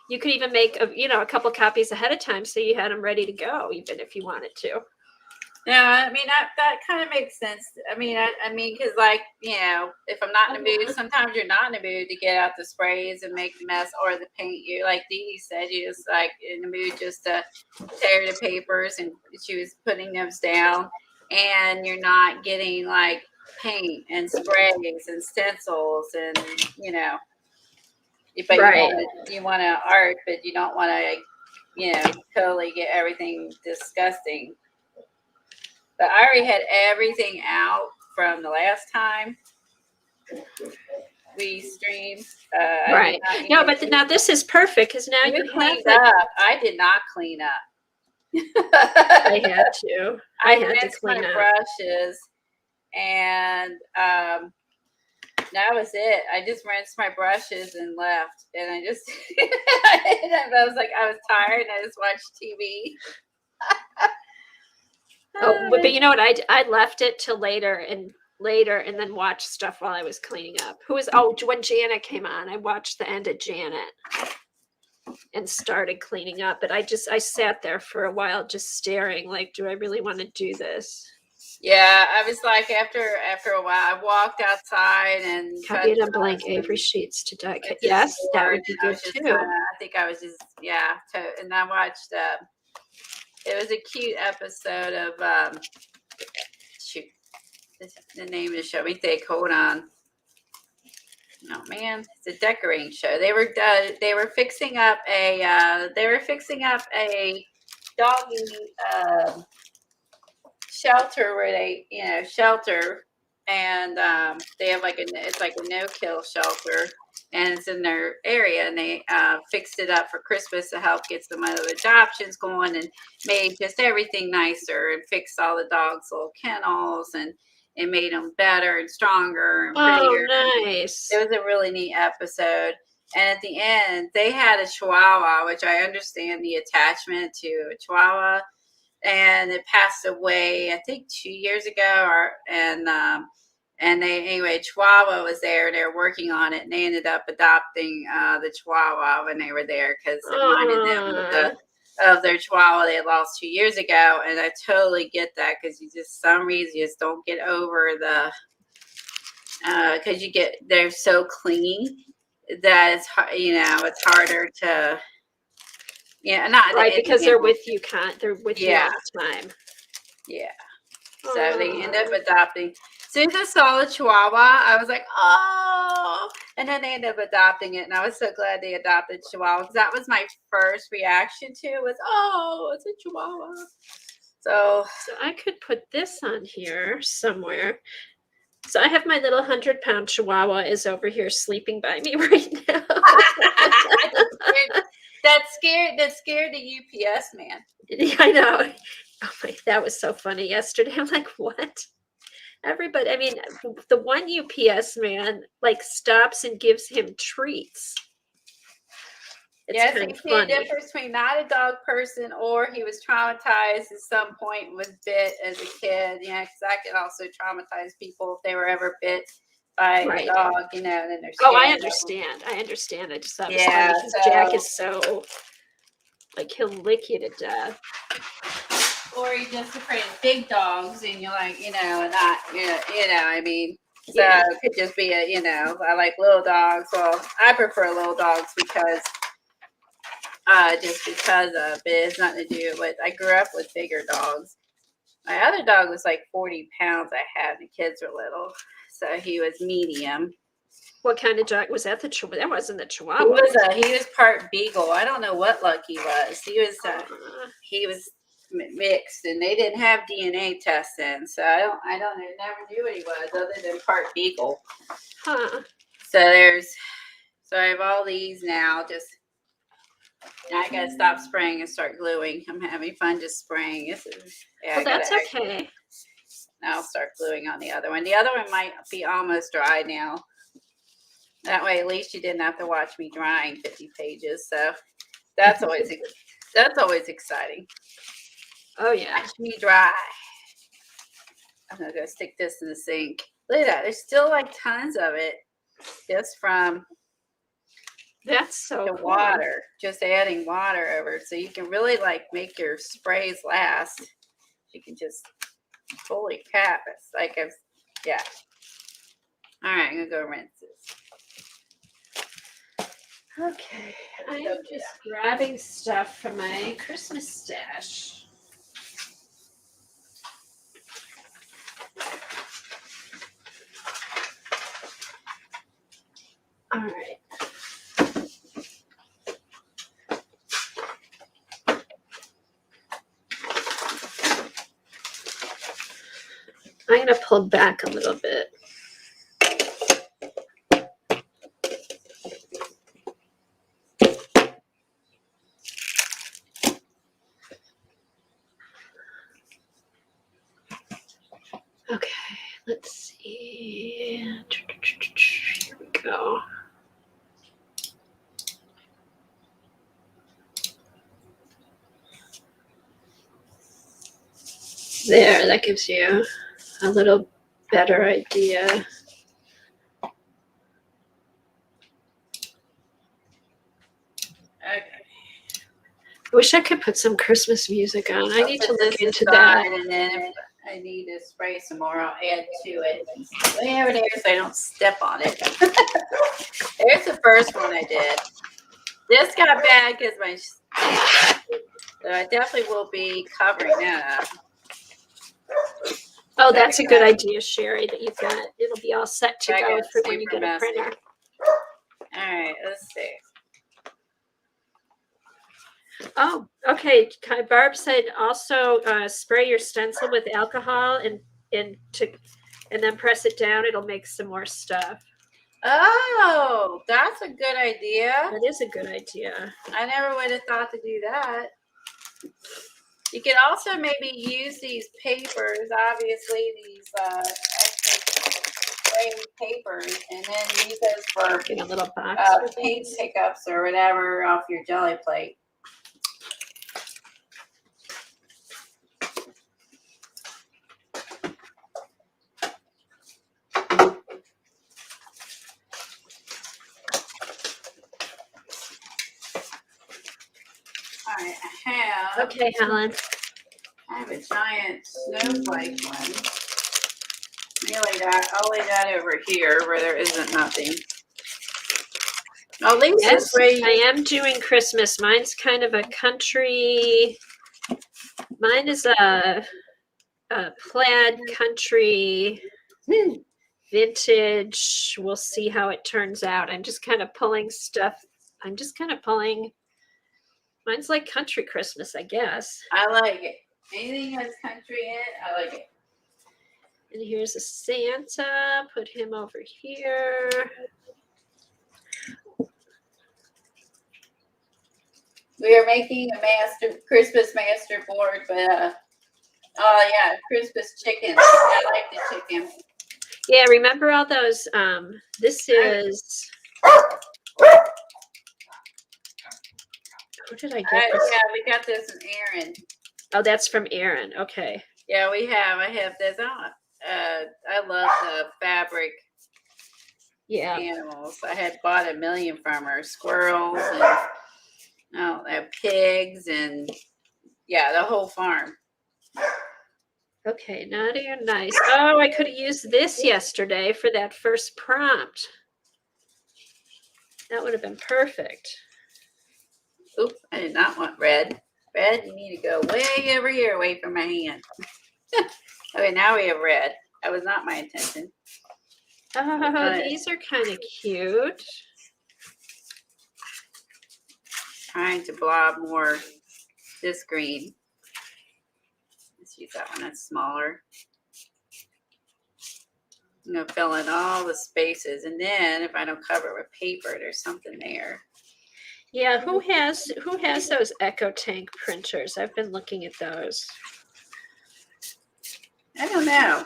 You could even make a couple copies ahead of time so you had them ready to go, even if you wanted to. Yeah, I mean that kind of makes sense. I mean, because, like, you know, if I'm not in the mood, sometimes you're not in the mood to get out the sprays and make the mess or the paint. You, like Dee said, you just like in the mood just to tear the papers, and she was putting them down, and you're not getting like paint and sprays and stencils and, you know, but you want to art, but you don't want to, you know, totally get everything disgusting. But I already had everything out from the last time we streamed. Right. No, but now this is perfect because now you cleaned up. I did not clean up. I had to. I had to clean my up brushes, and that was it. I just rinsed my brushes and left. And I just, I was like, I was tired and I just watched TV. Oh, but you know what? I left it till later and then watched stuff while I was cleaning up. When Janet came on, I watched the end of Janet and started cleaning up. But I sat there for a while just staring like, do I really want to do this? Yeah, I was like after a while, I walked outside and Copy fed it on the blank dogs Avery and sheets to die. went to the Yes, that store, would and be I good was just kind too. of. I think I was just and I watched. It was a cute episode of shoot, the name of the show. We think. Hold on. Oh man, it's a decorating show. They were fixing up a doggy shelter where they shelter, and they have it's like a no kill shelter, and it's in their area, and they fixed it up for Christmas to help get some other adoptions going, and made just everything nicer, and fixed all the dogs' little kennels, and it made them better and stronger and Oh, prettier. nice. It was a really neat episode. And at the end, they had a Chihuahua, which I understand the attachment to a Chihuahua, and it passed away, I think 2 years ago, and they anyway, Chihuahua was there. They were working on it, and they ended up adopting the Chihuahua when they were there because it reminded them of their Chihuahua they lost 2 years ago. And I totally get that because you just some reason you just don't get over the because they're so clean that it's harder to not right, that because they're with you Yeah. all the time. Yeah. So they end up adopting. As soon as I saw the Chihuahua, I was like, oh. And then they ended up adopting it. And I was so glad they adopted Chihuahua because that was my first reaction to it was, oh, it's a Chihuahua. So I could put this on here somewhere. So I have my little 100-pound Chihuahua is over here sleeping by me right now. that scared the UPS man. I know. Oh my, that was so funny yesterday. I'm like, what? Everybody, I mean, the one UPS man stops and gives him treats. Yes, you see a difference between not a dog person or he was traumatized at some point and was bit as a kid. Yeah, because that can also traumatize people if they were ever bit by a dog, and then they're scared. Oh, I understand. I just thought it was funny because Jack is so he'll lick you to death. Or you're just afraid of big dogs, and you're like, not, I mean, so it could just be I like little dogs. Well, I prefer little dogs because, just because of it. It's nothing to do with, I grew up with bigger dogs. My other dog was like 40 pounds I had, and the kids were little. So he was medium. What kind of dog was that? That wasn't the Chihuahua. He was part beagle. I don't know what luck he was. He was mixed, and they didn't have DNA testing, so I never knew what he was other than part beagle. Huh. So I have all these now. I gotta stop spraying and start gluing. I'm having fun just spraying. That's okay. Now I'll start gluing on the other one. The other one might be almost dry now. That way, at least you didn't have to watch me drying 50 pages. So that's always exciting. Oh yeah. Watch me dry. I'm gonna go stick this in the sink. Look at that. There's still tons of it, just from that's so the water. Just adding water over it, so you can really make your sprays last. You can just holy crap! It's yeah. All right, I'm gonna go rinse this. Okay, I am just grabbing stuff from my Christmas stash. All right. I'm going to pull back a little bit. Okay, let's see. Here we go. There, that gives you a little better idea. Okay. I wish I could put some Christmas music on. I need to look into that. And then I need to spray some more. I'll add to it. Lay over there so I don't step on it. There's the first one I did. This got bad because my. So I definitely will be covering that up. Oh, that's a good idea, Sherry, that you've got. It'll be all set to That go got for when you super get a messy. printer. All right, let's see. Oh, okay. Barb said also spray your stencil with alcohol and then press it down. It'll make some more stuff. Oh, that's a good idea. That is a good idea. I never would have thought to do that. You can also maybe use these papers, obviously these spray papers, and then use those for In a little box. for paint things. pickups or whatever off your jelly plate. All right, I have. Okay, Helen. I have a giant snowflake one. I'll lay that over here where there isn't nothing. At least Yes, this way. I am doing Christmas. Mine's kind of a country. Mine is a plaid country vintage. We'll see how it turns out. I'm just kind of pulling stuff. Mine's like country Christmas, I guess. I like it. Anything has country in it, I like it. And here's a Santa. Put him over here. We are making a Christmas master board, but oh yeah, Christmas chickens. I like the chicken. Yeah, remember all those? This is. Who did I get this? Yeah, we got this from Aaron. Oh, that's from Aaron. Okay. Yeah, we have. I have this on. I love the fabric Yeah. animals. I had bought a million from her. Squirrels and I have pigs and yeah, the whole farm. Okay, naughty or nice. Oh, I could have used this yesterday for that first prompt. That would have been perfect. Oop, I did not want red. Red, you need to go way over here away from my hand. Okay, now we have red. That was not my intention. Oh, these are kind of cute. Trying to blob more this green. Let's use that one. That's smaller. I'm gonna fill in all the spaces, and then if I don't cover it with paper, there's something there. Yeah, who has those EcoTank printers? I've been looking at those. I don't know.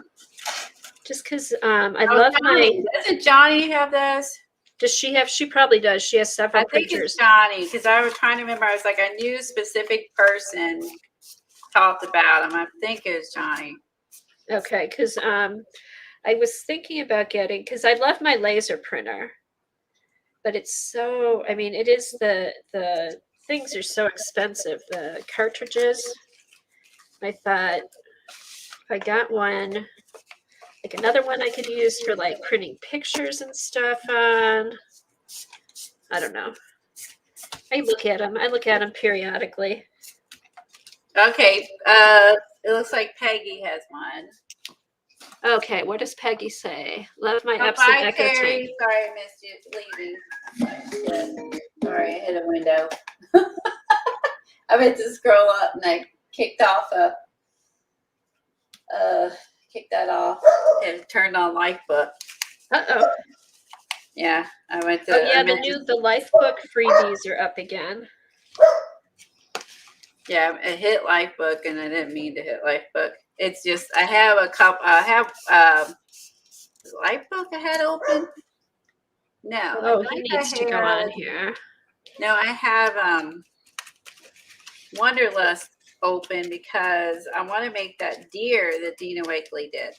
Just because I love Johnny. Doesn't Johnny have those? Does she have? She probably does. She has several I think printers. it's Johnny because I was trying to remember. I was like, I knew a specific person talked about him. I think it was Johnny. Okay, because I was thinking about getting because I love my laser printer, but it's so. I mean, it is the things are so expensive. The cartridges. I thought if I got one, like another one I could use for like printing pictures and stuff on. I don't know. I look at them periodically. Okay. It looks like Peggy has one. Okay, what does Peggy say? Love my Oh, Epson bye, EcoTank. Terry. Sorry I missed you leaving. Yeah. Sorry, I hit a window. I meant to scroll up and I kicked that off and turned on Lifebook. Uh-oh. Yeah, I went to. Oh yeah, the Lifebook freebies are up again. Yeah, I hit Lifebook and I didn't mean to hit Lifebook. It's just I have Lifebook I had open. No. Oh, he needs to go on here. No, I have Wonderlust open because I want to make that deer that Dina Wakely did.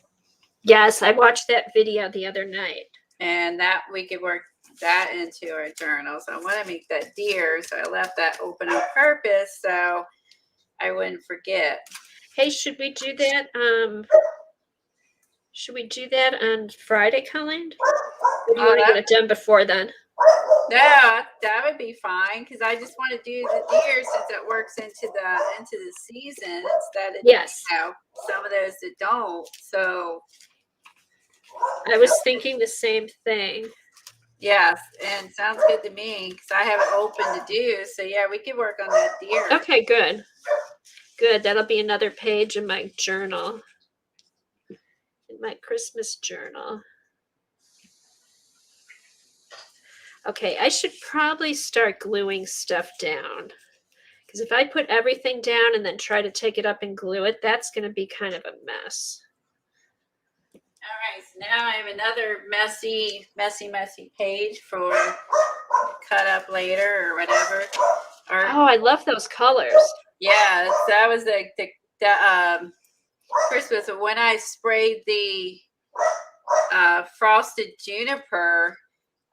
Yes, I watched that video the other night. And that we could work that into our journal. So I want to make that deer. So I left that open on purpose so I wouldn't forget. Hey, should we do that? Should we do that on Friday, Colleen? Or do you want to get it done before then? Yeah, that would be fine because I just want to do the deer since it works into the season instead of Yes. some of those that don't. So I was thinking the same thing. yes, and sounds good to me because I have it open to do. So yeah, we could work on that deer. Okay, good. Good. That'll be another page in my journal. In my Christmas journal. Okay, I should probably start gluing stuff down. Because if I put everything down and then try to take it up and glue it, that's going to be kind of a mess. All right, so now I have another messy page for cut up later or whatever. Oh, I love those colors. Yeah, that was the Christmas when I sprayed the frosted juniper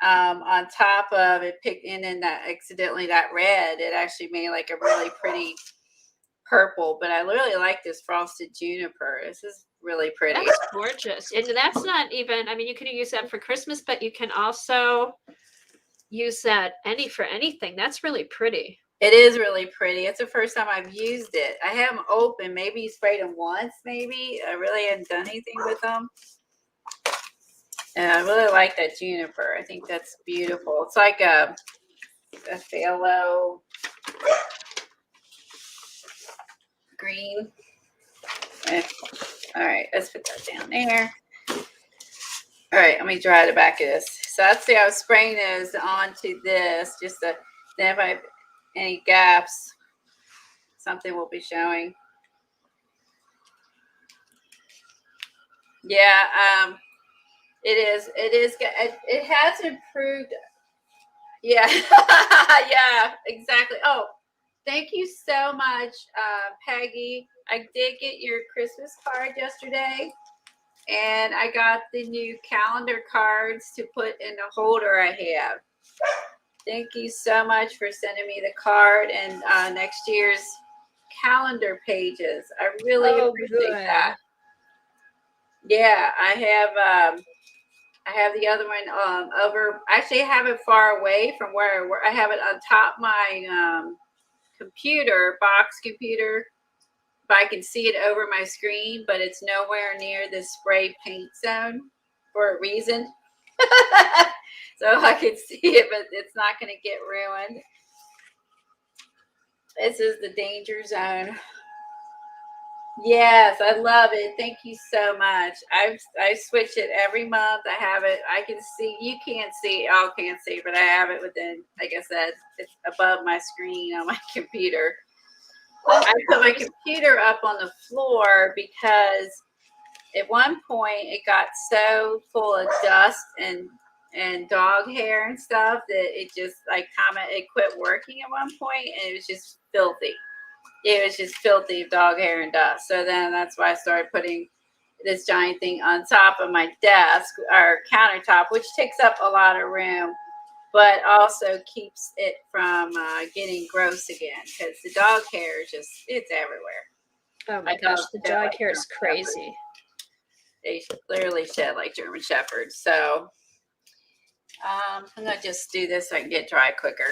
on top of it, picked in that accidentally that red. It actually made like a really pretty purple. But I really like this frosted juniper. This is really pretty. That's gorgeous. And that's not even, I mean, you can use that for Christmas, but you can also use that for anything. That's really pretty. It is really pretty. It's the first time I've used it. I have them open. Maybe you sprayed them once, maybe. I really hadn't done anything with them. And I really like that juniper. I think that's beautiful. It's like a phthalo green. All right, let's put that down there. All right, let me dry the back of this. So let's see, I was spraying those onto this, just to, then if I have any gaps, something will be showing. Yeah, it has improved. Yeah, yeah, exactly. Oh, thank you so much, Peggy. I did get your Christmas card yesterday, and I got the new calendar cards to put in the holder I have. Thank you so much for sending me the card and next year's calendar pages. I really appreciate that. Yeah, I have the other one over. Actually, I have it far away from where I have it on top of my box computer. But I can see it over my screen, but it's nowhere near the spray paint zone for a reason. So I can see it, but it's not going to get ruined. This is the danger zone. Yes, I love it. Thank you so much. I switch it every month. I have it. I can see. You can't see. All can't see, but I have it within. Like I said, it's above my screen on my computer. I put my computer up on the floor because at one point it got so full of dust and dog hair and stuff that it just it quit working at one point, and it was just filthy. It was just filthy dog hair and dust. So then that's why I started putting this giant thing on top of my desk or countertop, which takes up a lot of room, but also keeps it from getting gross again because the dog hair is it's everywhere. Oh my gosh, the dog hair is crazy. They clearly shed like German Shepherds. So I'm going to just do this so I can get dry quicker.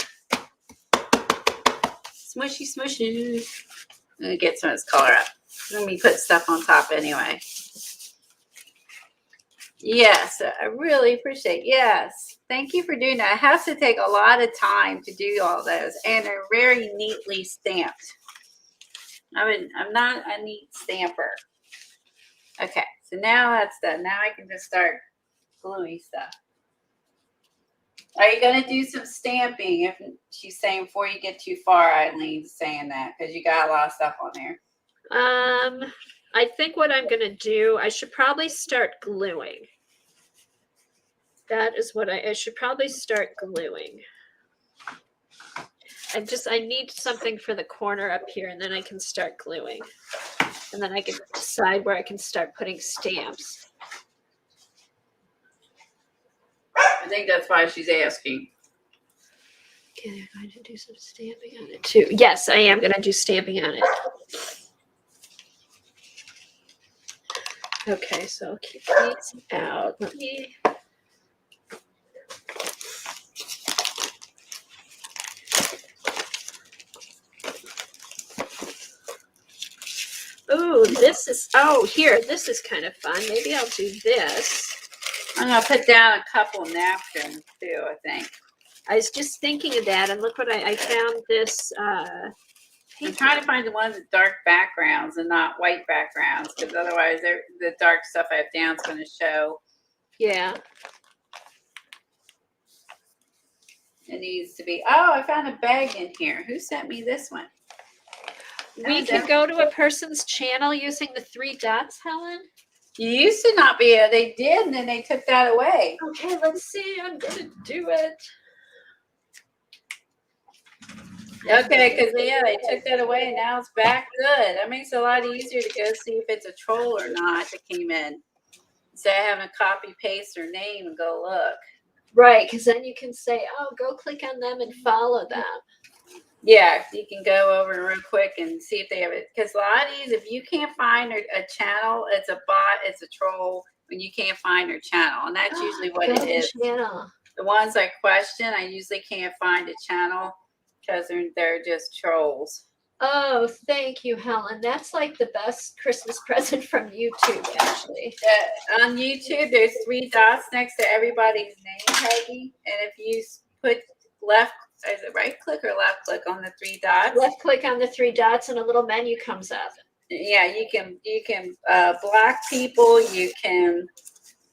Smushy, smushy. I'm going to get some of this color up. Let me put stuff on top anyway. Yes, I really appreciate it. Yes, thank you for doing that. It has to take a lot of time to do all those, and they're very neatly stamped. I'm not a neat stamper. Okay, so now that's done. Now I can just start gluing stuff. Are you going to do some stamping? If she's saying before you get too far, Eileen's saying that because you got a lot of stuff on there. I think what I'm going to do, I should probably start gluing. That is what I should probably start gluing. I need something for the corner up here, and then I can start gluing. And then I can decide where I can start putting stamps. I think that's why she's asking. Okay, I'm going to do some stamping on it too. Yes, I am going to do stamping on it. Okay, so I'll keep these out. Let me. Oh, this is, oh, here, this is kind of fun. Maybe I'll do this. I'm gonna put down a couple napkins too, I think. I was just thinking of that, and look what I found this. I'm trying to find the ones with dark backgrounds and not white backgrounds, because otherwise the dark stuff I have down is going to show. Yeah. It needs to be. Oh, I found a bag in here. Who sent me this one? We can go to a person's channel using the 3 dots, Helen. You used to not be able. They did, and then they took that away. Okay, let's see. I'm gonna do it. Okay, because they took that away, and now it's back. Good. That makes it a lot easier to go see if it's a troll or not that came in, instead of having to copy paste their name and go look. Right, because then you can say, "Oh, go click on them and follow them." Yeah, you can go over real quick and see if they have it. Because a lot of these, if you can't find a channel, it's a bot, it's a troll when you can't find their channel. And that's usually what it is. Channel. The ones I question, I usually can't find a channel because they're just trolls. Oh, thank you, Helen. That's like the best Christmas present from YouTube, actually. On YouTube, there's 3 dots next to everybody's name, Peggy. And if you put left, is it right click or left click on the 3 dots? Left click on the 3 dots and a little menu comes up. Yeah, you can block people. You can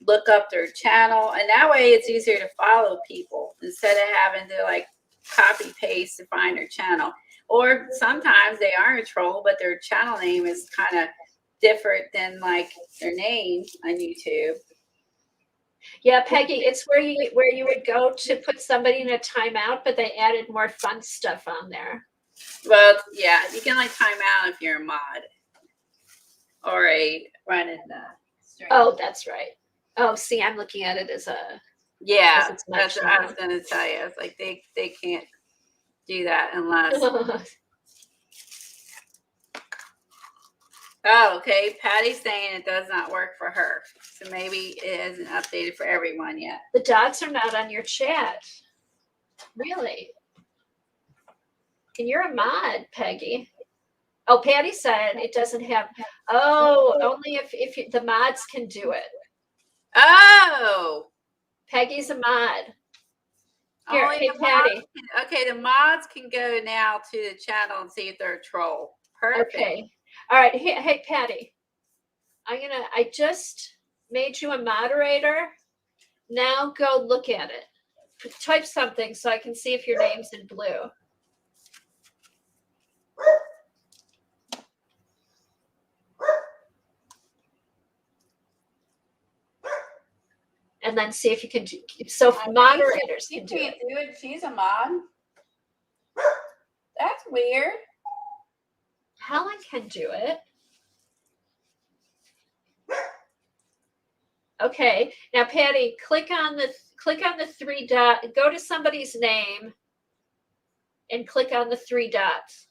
look up their channel, and that way it's easier to follow people instead of having to like copy paste to find their channel. Or sometimes they are a troll, but their channel name is kind of different than like their name on YouTube. Yeah, Peggy, it's where you would go to put somebody in a timeout, but they added more fun stuff on there. Well, yeah, you can like time out if you're a mod or a run in the stream. Oh, that's right. Oh, see, I'm looking at it as a yeah. it's That's what I was going to tell you. It's like they can't do that unless. Oh, okay. Patty's saying it does not work for her. So maybe it hasn't updated for everyone yet. The dots are not on your chat. Really? And you're a mod, Peggy. Oh, Patty said it doesn't have. Oh, only if the mods can do it. Oh. Peggy's a mod. Here, Only hey, Patty. Okay, the mods can go now to the channel and see if they're a troll. Perfect. Okay. All right. Hey, Patty. I just made you a moderator. Now go look at it. Type something so I can see if your name's in blue. And then see if you can do. So moderators can do it. Do it. She's a mod. That's weird. Helen can do it. Okay. Now, Patty, click on the 3 dots. Go to somebody's name and click on the 3 dots.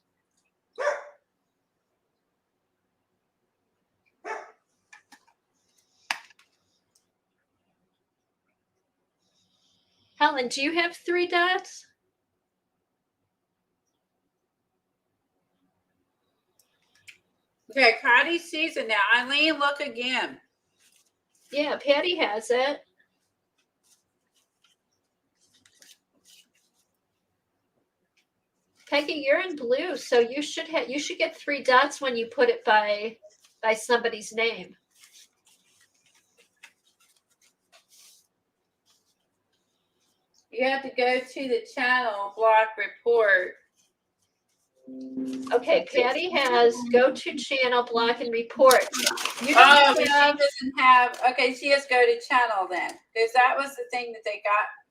Helen, do you have 3 dots? Okay, Patty sees it now. Eileen, look again. Yeah, Patty has it. Peggy, you're in blue, so you should get 3 dots when you put it by somebody's name. You have to go to the channel, block report. Okay, Patty has go to channel, block, and report. She doesn't have. Okay, she has go to channel then, because that was the thing that they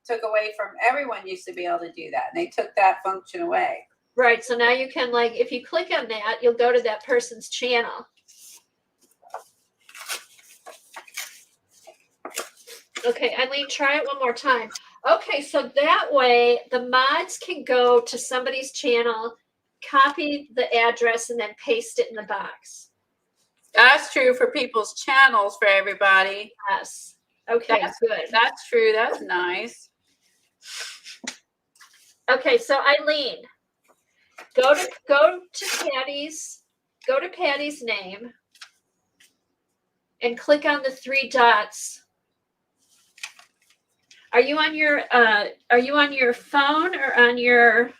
took away from everyone. Used to be able to do that, and they took that function away. Right. So now you can if you click on that, you'll go to that person's channel. Okay, Eileen, try it one more time. Okay, so that way the mods can go to somebody's channel, copy the address, and then paste it in the box. That's true for people's channels for everybody. Yes. Okay, good. That's true. That's nice. Okay, so Eileen, go to Patty's name and click on the three dots. Are you on your phone or on your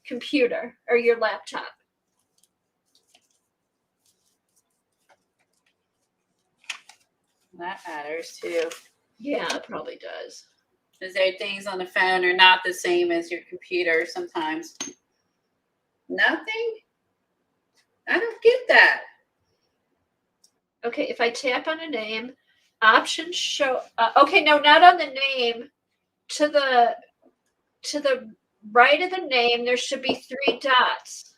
computer or your laptop? That matters too. Yeah, it probably does. Because there are things on the phone are not the same as your computer sometimes. Nothing? I don't get that. Okay, if I tap on a name, options show. Okay, no, not on the name. To the right of the name, there should be three dots.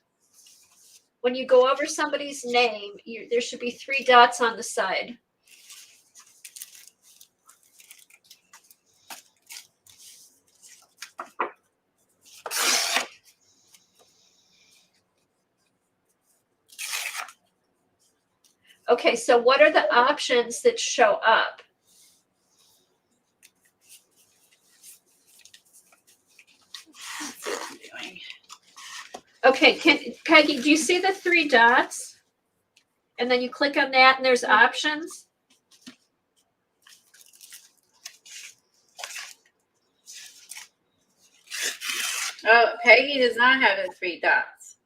When you go over somebody's name, there should be three dots on the side. Okay, so what are the options that show up? Okay, Peggy, do you see the three dots? And then you click on that and there's options. Oh, Peggy does not have the three dots.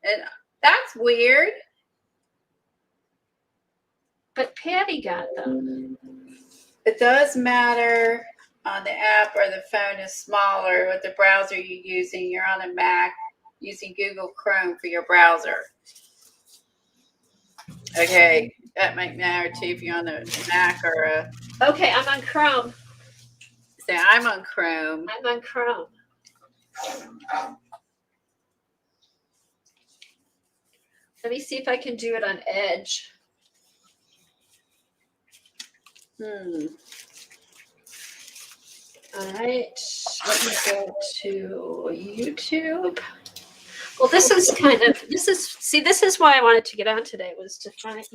And that's weird. But Patty got them. It does matter on the app or the phone is smaller with the browser you're using. You're on a Mac using Google Chrome for your browser. Okay, that might matter too if you're on a Mac or a. Okay, I'm on Chrome. Say, I'm on Chrome. I'm on Chrome. Let me see if I can do it on Edge. All right, let me go to YouTube. Well, this is why I wanted to get on today, was to find,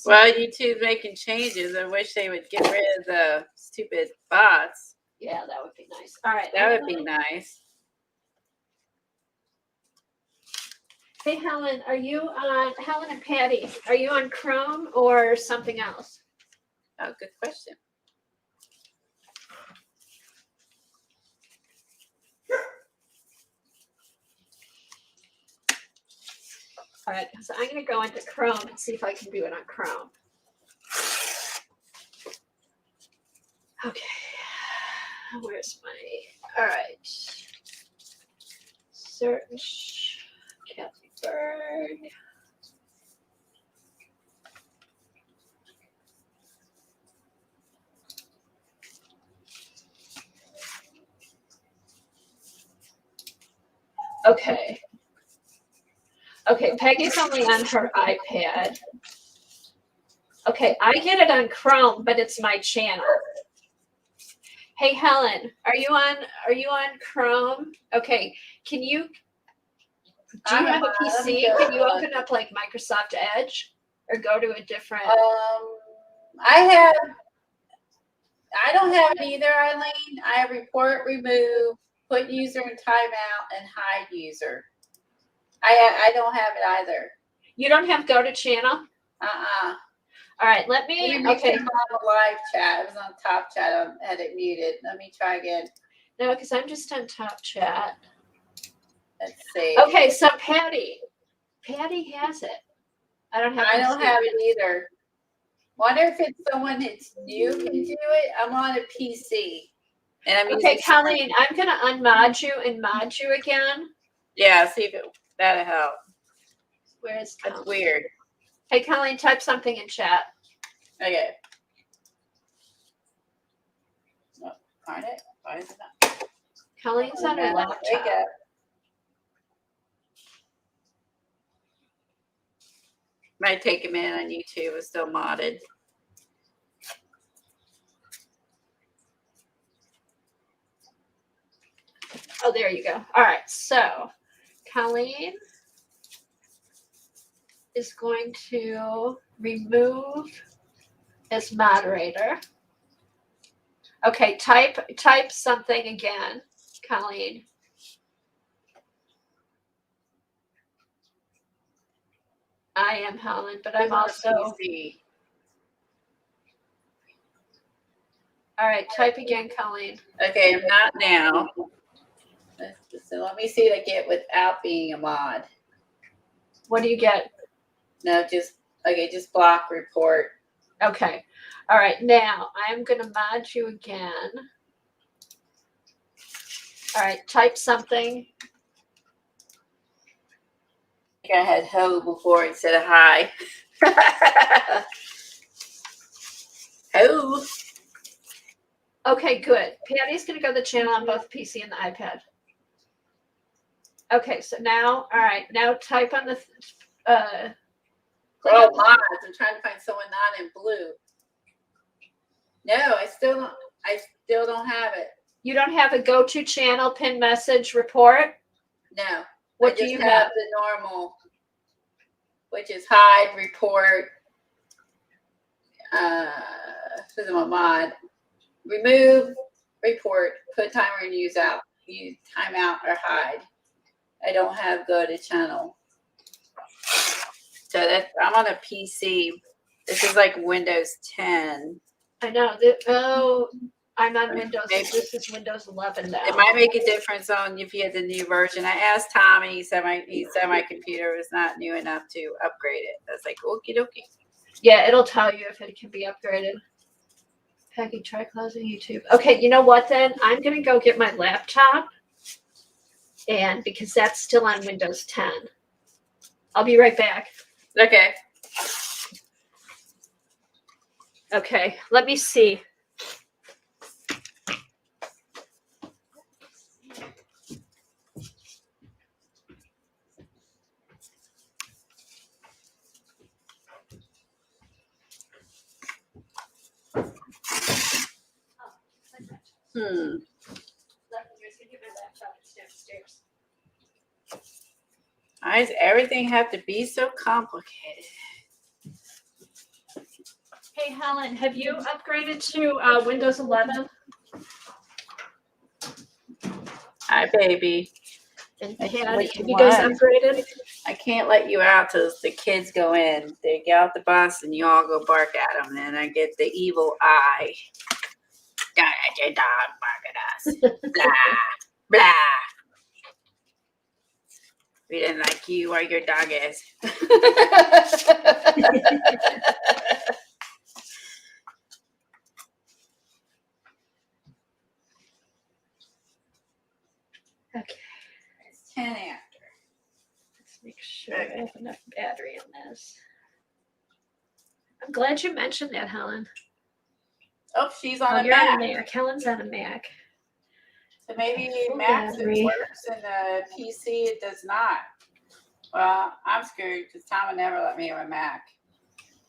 Well, YouTube's making changes. I wish they would get rid of the stupid bots. Yeah, that would be nice. All right. That would be nice. Hey, Helen, Helen and Patty, are you on Chrome or something else? Oh, good question. All right, so I'm going to go into Chrome and see if I can do it on Chrome. Okay, where's all right. Search Kathy Berg. Okay. Okay, Peggy's only on her iPad. Okay, I get it on Chrome, but it's my channel. Hey, Helen, are you on Chrome? Okay, do you have a PC? Can you open up like Microsoft Edge or go to a different? I don't have it either, Eileen. I have report, remove, put user in timeout, and hide user. I don't have it either. You don't have go to channel? All right, let me. Okay. I'm on the live chat. I was on top chat. I had it muted. Let me try again. No, because I'm just on top chat. Let's see. Okay, so Patty has it. I don't have it either. Wonder if it's someone that's new can do it. I'm on a PC. And I'm okay, Colleen, I'm gonna unmod you and mod you again. Yeah, see if that'll help. Where's That's weird. Hey, Colleen, type something in chat. Okay. Oh, darn it. Why is it not? Colleen's on her laptop. Wake up. Might take a minute on YouTube. It's still modded. Oh, there you go. All right. So, Colleen. is going to remove as moderator. Okay, type something again, Colleen. I am Helen, but I'm also. All right, type again, Colleen. Okay, I'm not now. So let me see what I get without being a mod. What do you get? No, just block report. Okay. All right, now I'm going to mod you again. All right, type something. I think I had ho before instead of hi. Ho. Okay, good. Patty's going to go to the channel on both PC and the iPad. Okay, so now, all right, now type on the. Oh, mods. I'm trying to find someone not in blue. No, I still don't have it. You don't have a go-to channel pin message report? No. What do you have? The normal, which is hide, report, this is my mod. Remove, report, put timer and use timeout or hide. I don't have go to channel. So I'm on a PC. This is like Windows 10. I know. I'm on Windows. This is Windows 11 now. It might make a difference on if you had the new version. I asked Tom, and he said my computer was not new enough to upgrade it. I was like, okie dokie. Yeah, it'll tell you if it can be upgraded. Peggy, try closing YouTube. Okay, you know what then? I'm going to go get my laptop. And because that's still on Windows 10. I'll be right back. Okay. Okay, let me see. Why does everything have to be so complicated? Hey, Helen, have you upgraded to Windows 11? Hi, baby. And Patty, have you guys upgraded? I can't let you out till the kids go in. They get out the bus and you all go bark at them. And then I get the evil eye. Your dog bark at us. Blah, blah. We didn't like you or your dog is. Okay. It's 10 after. Let's make sure I have enough battery in this. I'm glad you mentioned that, Helen. Oh, she's on a you're Mac. on a Mac. Helen's on a Mac. So maybe Mac it works and the PC it does not. Well, I'm screwed because Tom would never let me have a Mac.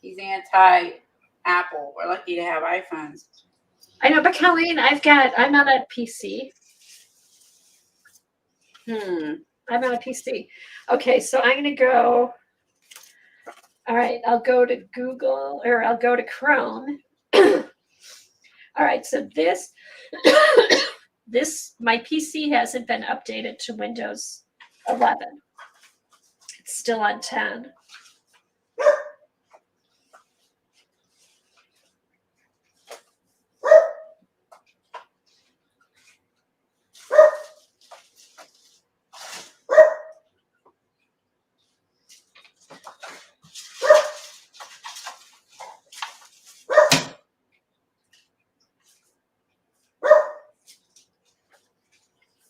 He's anti-Apple. We're lucky to have iPhones. I know, but Colleen, I'm on a PC. I'm on a PC. Okay, so I'm going to go. All right, I'll go to Google or I'll go to Chrome. All right, so this, my PC hasn't been updated to Windows 11. It's still on 10.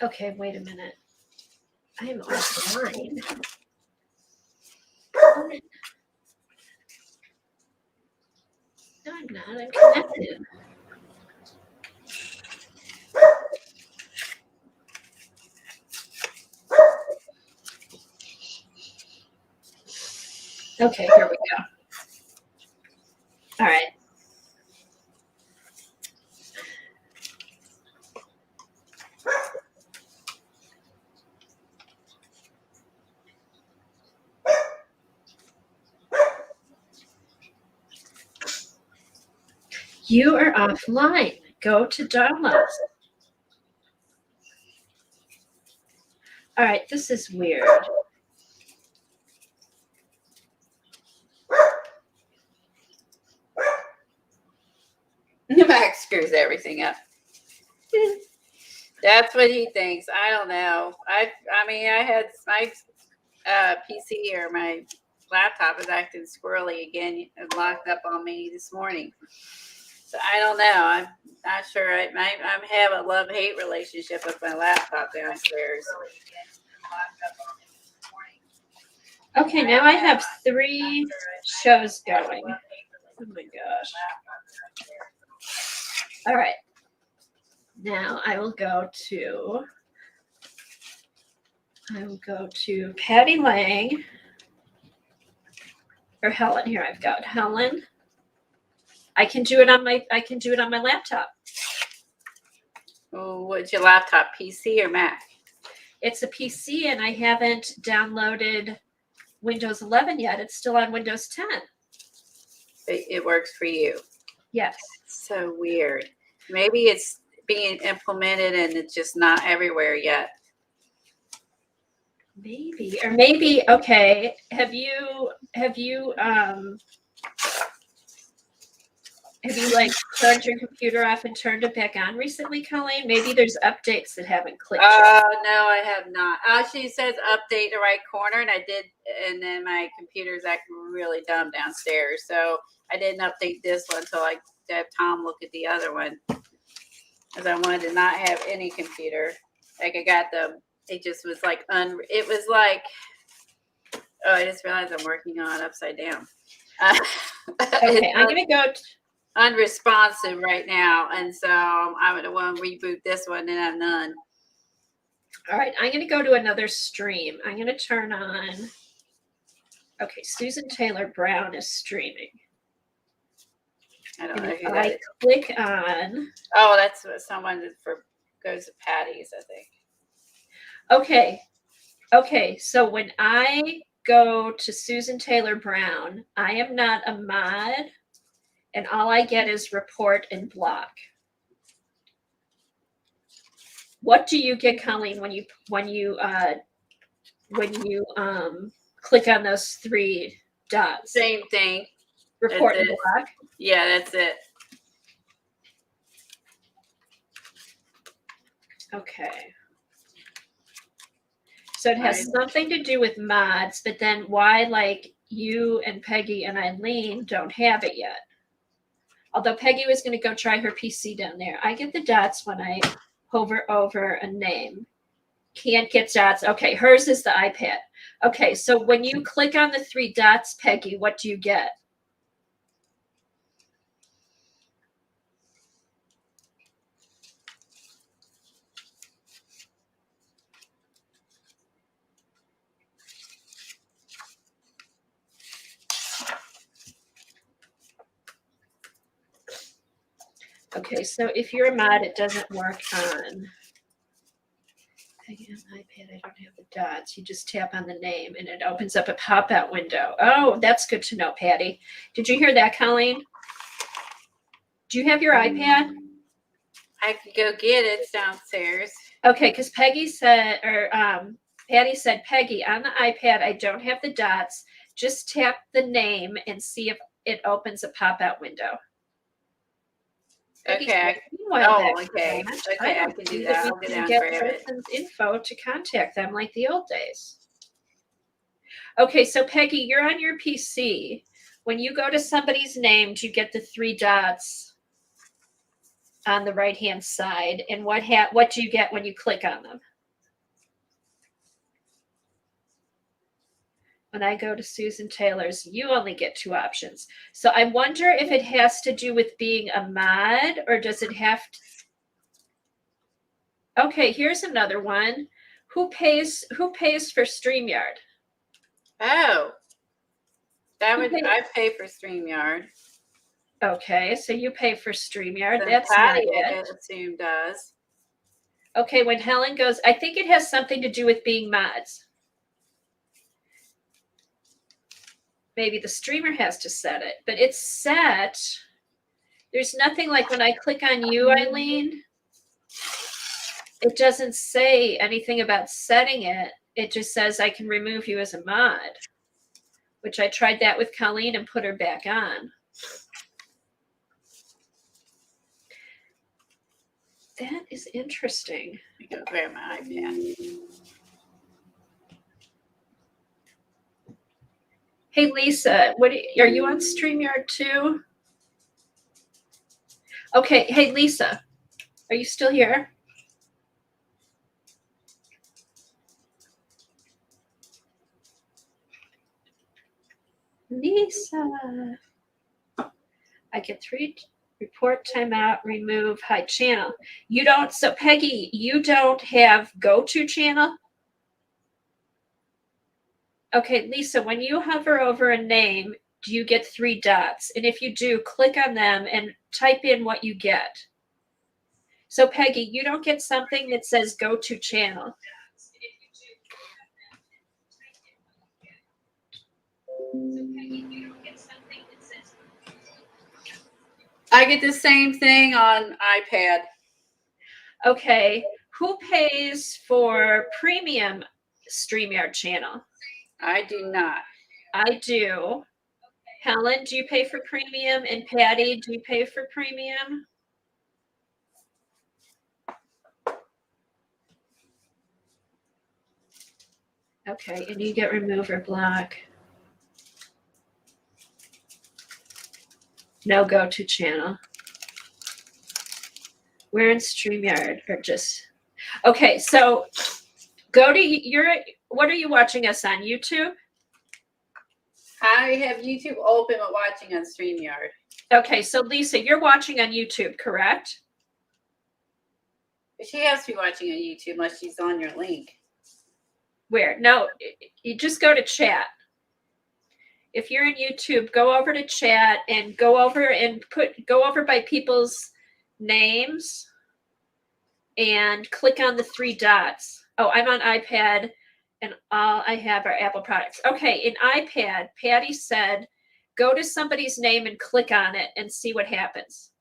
Okay, wait a minute. I am offline. No, I'm not. I'm connected. Okay, here we go. All right. You are offline. Go to downloads. All right, this is weird. Max screws everything up. That's what he thinks. I don't know. I mean, I had my PC or my laptop is acting squirrely again and locked up on me this morning. So I don't know. I'm not sure. I have a love-hate relationship with my laptop downstairs. Okay, now I have 3 shows going. Oh my gosh. All right. Now I will go to Patty Lang or Helen. Here I've got Helen. I can do it on my laptop. Oh, what's your laptop, PC or Mac? It's a PC and I haven't downloaded Windows 11 yet. It's still on Windows 10. It works for you. Yes. So weird. Maybe it's being implemented and it's just not everywhere yet. Maybe, or maybe, okay. Have you like turned your computer off and turned it back on recently, Colleen? Maybe there's updates that haven't clicked yet. No, I have not. She says update the right corner, and I did, and then my computer's acting really dumb downstairs. So I didn't update this one until I had Tom look at the other one. Because I wanted to not have any computer. Like I got it just was like, it was like, oh, I just realized I'm working on upside down. Okay, I'm going to go unresponsive right now, and so I'm gonna want to reboot this one, and I'm none. All right, I'm gonna go to another stream. I'm gonna turn on. Okay, Susan Taylor Brown is streaming. I don't know who that that is. I click on. Oh, that's what someone goes to Patty's, I think. Okay. So when I go to Susan Taylor Brown, I am not a mod. And all I get is report and block. What do you get, Colleen, when you click on those 3 dots? Same thing. Report and block. Yeah, that's it. Okay. So it has something to do with mods, but then why, like, you and Peggy and Eileen don't have it yet? Although Peggy was going to go try her PC down there. I get the dots when I hover over a name. Can't get dots. Okay, hers is the iPad. Okay, so when you click on the 3 dots, Peggy, what do you get? Okay, so if you're a mod, it doesn't work on iPad. I don't have the dots. You just tap on the name and it opens up a pop-out window. Oh, that's good to know, Patty. Did you hear that, Colleen? Do you have your iPad? I could go get it downstairs. Okay, because Peggy said, or Patty said, Peggy, on the iPad, I don't have the dots. Just tap the name and see if it opens a pop-out window. Okay. Okay, I can do that. I'll get down and grab it. Info to contact them like the old days. Okay, so Peggy, you're on your PC. When you go to somebody's name, do you get the 3 dots on the right-hand side? And what do you get when you click on them? When I go to Susan Taylor's, you only get 2 options. So I wonder if it has to do with being a mod, or does it have to? Okay, here's another one. Who pays for StreamYard? Oh, I pay for StreamYard. Okay, so you pay for StreamYard. Then That's Patty, not I it. assume, does. Okay, when Helen goes, I think it has something to do with being mods. Maybe the streamer has to set it, but it's set. There's nothing like when I click on you, Eileen, it doesn't say anything about setting it. It just says I can remove you as a mod, which I tried that with Colleen and put her back on. That is interesting. Let me go grab my iPad. Hey, Lisa, are you on StreamYard too? Okay. Hey, Lisa, are you still here? Lisa. I get 3 report timeout, remove, hide channel. You don't, so Peggy, you don't have go-to channel? Okay, Lisa, when you hover over a name, do you get 3 dots? And if you do, click on them and type in what you get. So Peggy, you don't get something that says go-to channel. I get the same thing on iPad. Okay, who pays for premium StreamYard channel? I do not. I do. Helen, do you pay for premium? And Patty, do you pay for premium? Okay, and you get remove or block. No go-to channel. We're in StreamYard or just okay, so go to what are you watching us on? YouTube? I have YouTube open but watching on StreamYard. Okay, so Lisa, you're watching on YouTube, correct? She has to be watching on YouTube unless she's on your link. Where? No, you just go to chat. If you're in YouTube, go over to chat and go over by people's names and click on the 3 dots. Oh, I'm on iPad and all I have are Apple products. Okay, in iPad, Patty said, go to somebody's name and click on it and see what happens.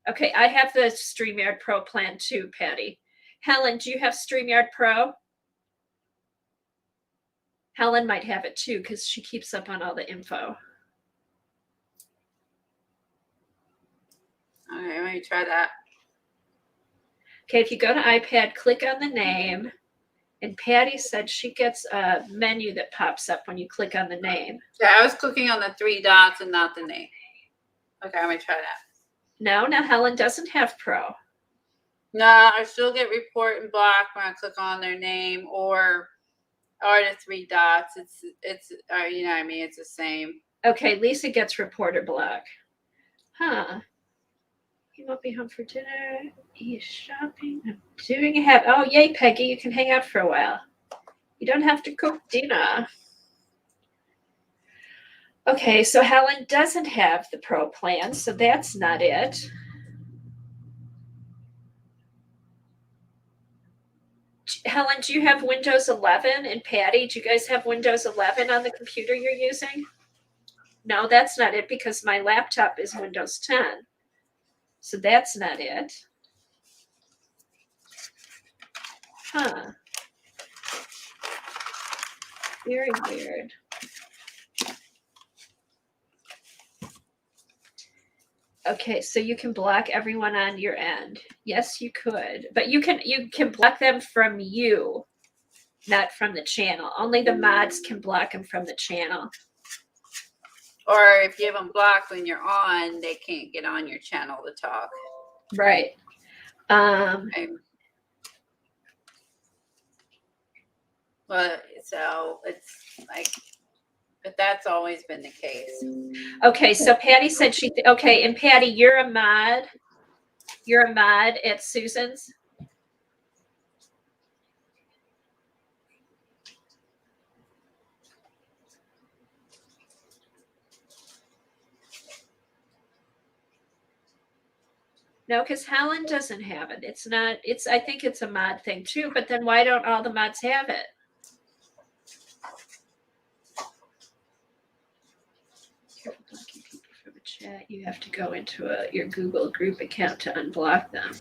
Okay, I have the StreamYard Pro plan too, Patty. Helen, do you have StreamYard Pro? Helen might have it too because she keeps up on all the info. Okay, let me try that. Okay, if you go to iPad, click on the name. And Patty said she gets a menu that pops up when you click on the name. Yeah, I was clicking on the 3 dots and not the name. Okay, I'm going to try that. No, now Helen doesn't have Pro. No, I still get report and block when I click on their name or the 3 dots. It's you know what I mean? It's the same. Okay, Lisa gets report or block. Huh. You won't be home for dinner. He's shopping. I'm doing a oh, yay, Peggy. You can hang out for a while. You don't have to cook dinner. Okay, so Helen doesn't have the Pro plan, so that's not it. Helen, do you have Windows 11? And Patty, do you guys have Windows 11 on the computer you're using? No, that's not it because my laptop is Windows 10. So that's not it. Huh. Very weird. Okay, so you can block everyone on your end. Yes, you could. But you can block them from you, not from the channel. Only the mods can block them from the channel. Or if you have them blocked when you're on, they can't get on your channel to talk. Right. Okay. But so it's like, but that's always been the case. Okay, so Patty said okay, and Patty, you're a mod. You're a mod at Susan's. No, because Helen doesn't have it. It's not, I think it's a mod thing too, but then why don't all the mods have it? Careful blocking people from the chat. that, you have to go into your Google group account to unblock them.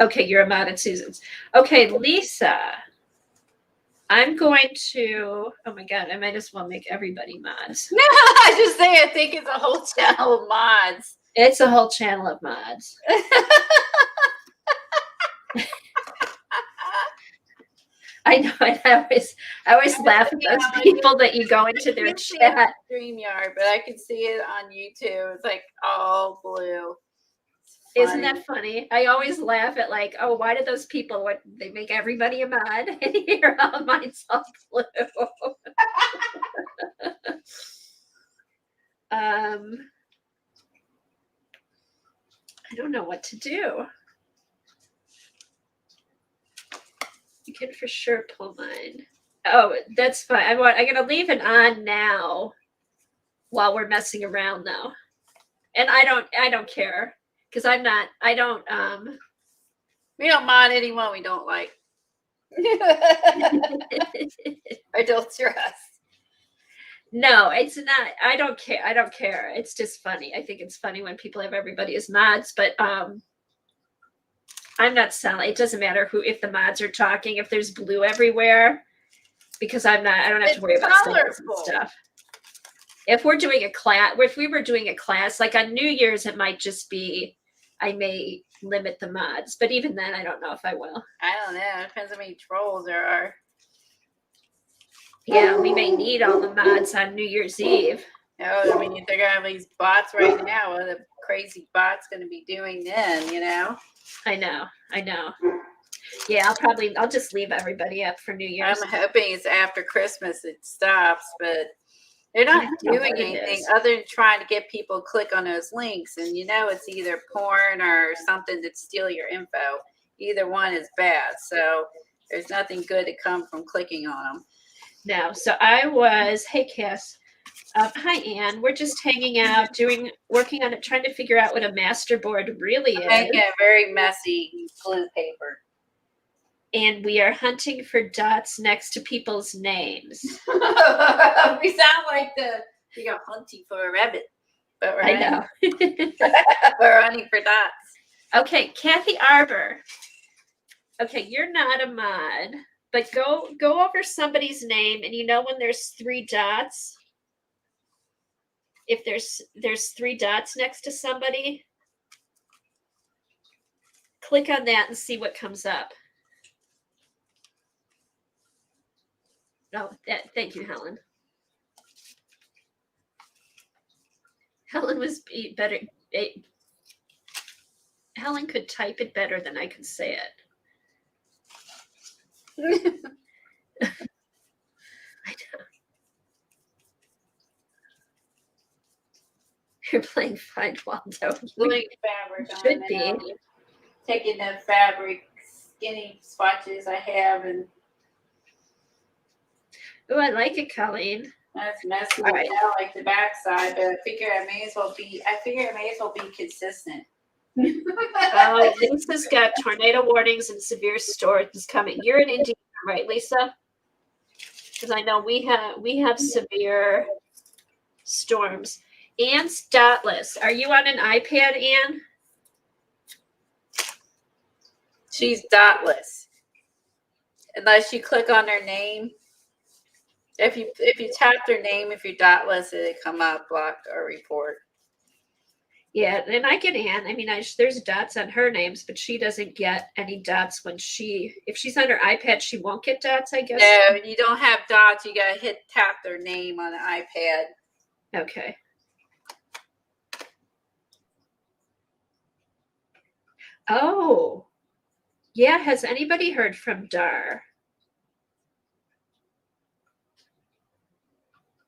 Okay, you're a mod at Susan's. Okay, Lisa. I'm going to, oh my God, I might as well make everybody mods. No, I just say I think it's a whole channel of mods. It's a whole channel of mods. I know, and I always laugh at those people that you go into their chat. StreamYard, but I can see it on YouTube. It's like all blue. Isn't that funny? I always laugh at like, oh, why do those people, what, they make everybody a mod and here all mine's all blue. I don't know what to do. You can for sure pull mine. Oh, that's fine. I'm gonna leave it on now while we're messing around though. And I don't care. Because we don't mod anyone we don't like. I don't trust. No, it's not. I don't care. I don't care. It's just funny. I think it's funny when people have everybody as mods, but I'm not selling. It doesn't matter if the mods are talking, if there's blue everywhere, because I don't have to worry about symbols and stuff. If we're doing a class, if we were doing a class, like on New Year's, it might just be, I may limit the mods, but even then, I don't know if I will. I don't know. It depends how many trolls there are. Yeah, we may need all the mods on New Year's Eve. Oh, I mean, they're gonna have these bots right now. What are the crazy bots gonna be doing then? You know. I know. Yeah, I'll just leave everybody up for New Year's. I'm hoping it's after Christmas it stops, but they're not doing anything other than trying to get people to click on those links. And it's either porn or something that steal your info. Either one is bad. So there's nothing good to come from clicking on them. No. So hey, Cass. Hi, Anne. We're just hanging out, working on it, trying to figure out what a master board really is. Making a very messy glue paper. And we are hunting for dots next to people's names. We sound like we are hunting for a rabbit. But I know. We're hunting for dots. Okay, Kathy Arbor. Okay, you're not a mod, but go over somebody's name, and when there's 3 dots. If there's 3 dots next to somebody, click on that and see what comes up. Oh, thank you, Helen. Helen was better. Helen could type it better than I could say it. I know. You're playing Find Waldo. Gluing fabric on should be. Taking the fabric skinny swatches I have and. Oh, I like it, Colleen. That's messy. Right. I like the backside, but I figure it may as well be consistent. Oh, Lisa's got tornado warnings and severe storms coming. You're in Indiana, right, Lisa? Because I know we have severe storms. Anne's dotless. Are you on an iPad, Anne? She's dotless. Unless you click on her name. If you tap their name, if you're dotless, it'll come up, block or report. Yeah, and I get Anne. I mean, there's dots on her names, but she doesn't get any dots if she's on her iPad, she won't get dots, I guess. No, you don't have dots. You gotta tap their name on the iPad. Okay. Oh, yeah. Has anybody heard from Dar?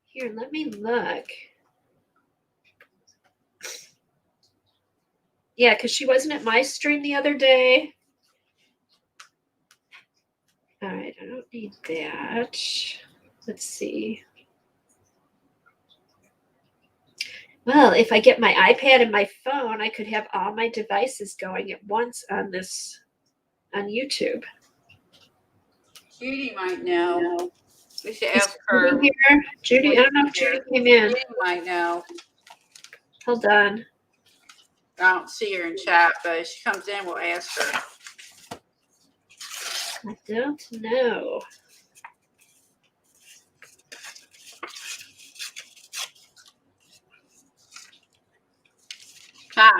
Here, let me look. Yeah, because she wasn't at my stream the other day. All right, I don't need that. Let's see. Well, if I get my iPad and my phone, I could have all my devices going at once on YouTube. Judy might know. We should Is ask her. Judy here? Judy, I don't know if Judy came in. Judy might know. Hold on. I don't see her in chat, but if she comes in, we'll ask her. I don't know.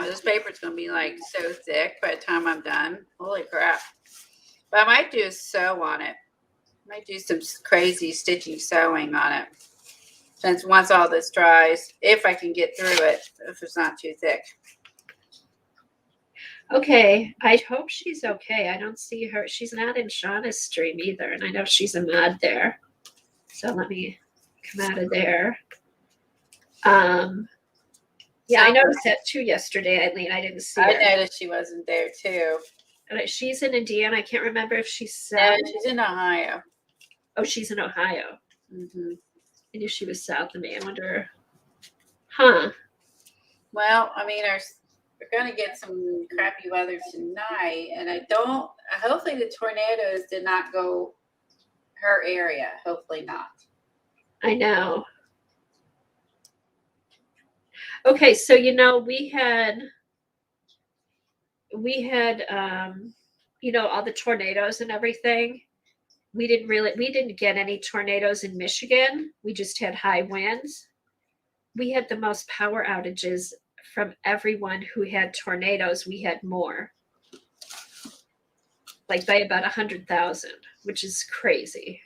This paper's gonna be like so thick by the time I'm done. Holy crap! But I might do a sew on it. Might do some crazy stitching sewing on it. Since once all this dries, if I can get through it, if it's not too thick. Okay, I hope she's okay. I don't see her. She's not in Shauna's stream either, and I know she's a mod there. So let me come out of there. Yeah, I noticed that too yesterday, Eileen. I didn't see her. I noticed she wasn't there too. She's in Indiana. I can't remember if she's south. No, she's in Ohio. Oh, she's in Ohio. Mm-hmm. I knew she was south of me. I wonder. Huh. Well, I mean, we're going to get some crappy weather tonight, and hopefully the tornadoes did not go her area. Hopefully not. I know. Okay, so we had all the tornadoes and everything. We didn't get any tornadoes in Michigan. We just had high winds. We had the most power outages from everyone who had tornadoes. We had more, like by about 100,000, which is crazy.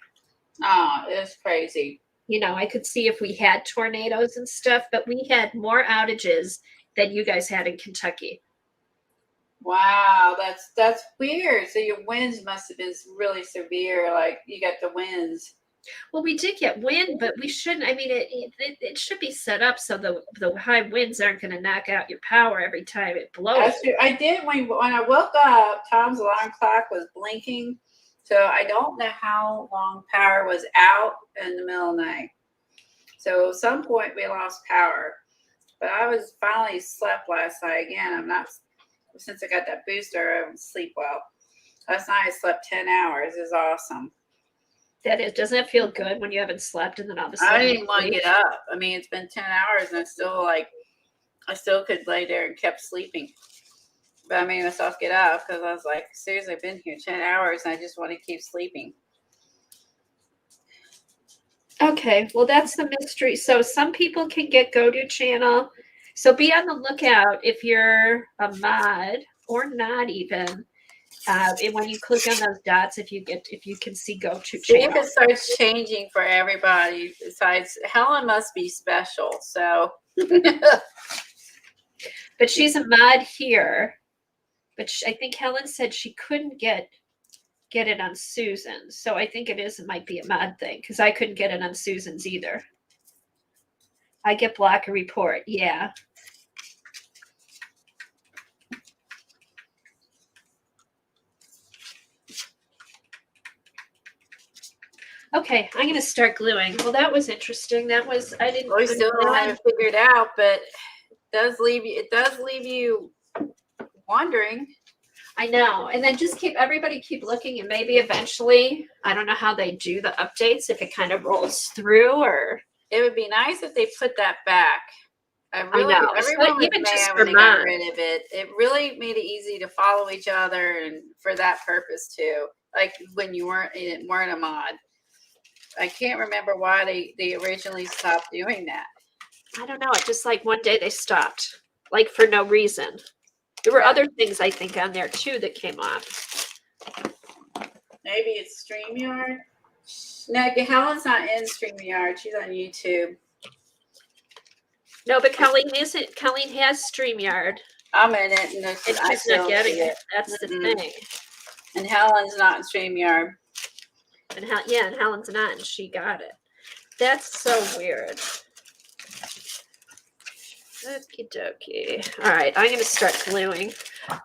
Oh, it's crazy. I could see if we had tornadoes and stuff, but we had more outages than you guys had in Kentucky. Wow, that's weird. So your winds must have been really severe. Like you got the winds. Well, we did get wind, but we shouldn't. I mean, it should be set up so the high winds aren't going to knock out your power every time it blows. I did when I woke up. Tom's alarm clock was blinking, so I don't know how long power was out in the middle of the night. So at some point we lost power, but I was finally slept last night. Again, I'm not. Since I got that booster, I don't sleep well. Last night I slept 10 hours. It was awesome. Doesn't it feel good when you haven't slept and then all of a sudden I didn't want to get up. I mean, it's been 10 hours and I still could lay there and kept sleeping. But I made myself get up because I was like, seriously, I've been here 10 hours and I just want to keep sleeping. Okay, well, that's the mystery. So some people can get GoTo channel. So be on the lookout if you're a mod or not even. And when you click on those dots, if you can see GoTo channel. It starts changing for everybody. Besides, Helen must be special. So, but she's a mod here. But I think Helen said she couldn't get it on Susan. So I think it might be a mod thing because I couldn't get it on Susan's either. I get block a report. Yeah. Okay, I'm gonna start gluing. Well, that was interesting. I didn't. We still don't have it figured out, but it does leave you wondering. I know, and then everybody keep looking, and maybe eventually, I don't know how they do the updates if it kind of rolls through, or it would be nice if they put that back. I know. Everyone was mad when they got rid of it. It really made it easy to follow each other, and for that purpose too. Like when you weren't a mod. I can't remember why they originally stopped doing that. I don't know. It's just like one day they stopped, like for no reason. There were other things I think on there too that came off. Maybe it's StreamYard. No, Helen's not in StreamYard. She's on YouTube. No, but Colleen isn't. Colleen has StreamYard. I'm in it, and she's not getting it. That's the thing. And Helen's not in StreamYard. And Helen's not, and she got it. That's so weird. Okie dokie. All right, I'm gonna start gluing.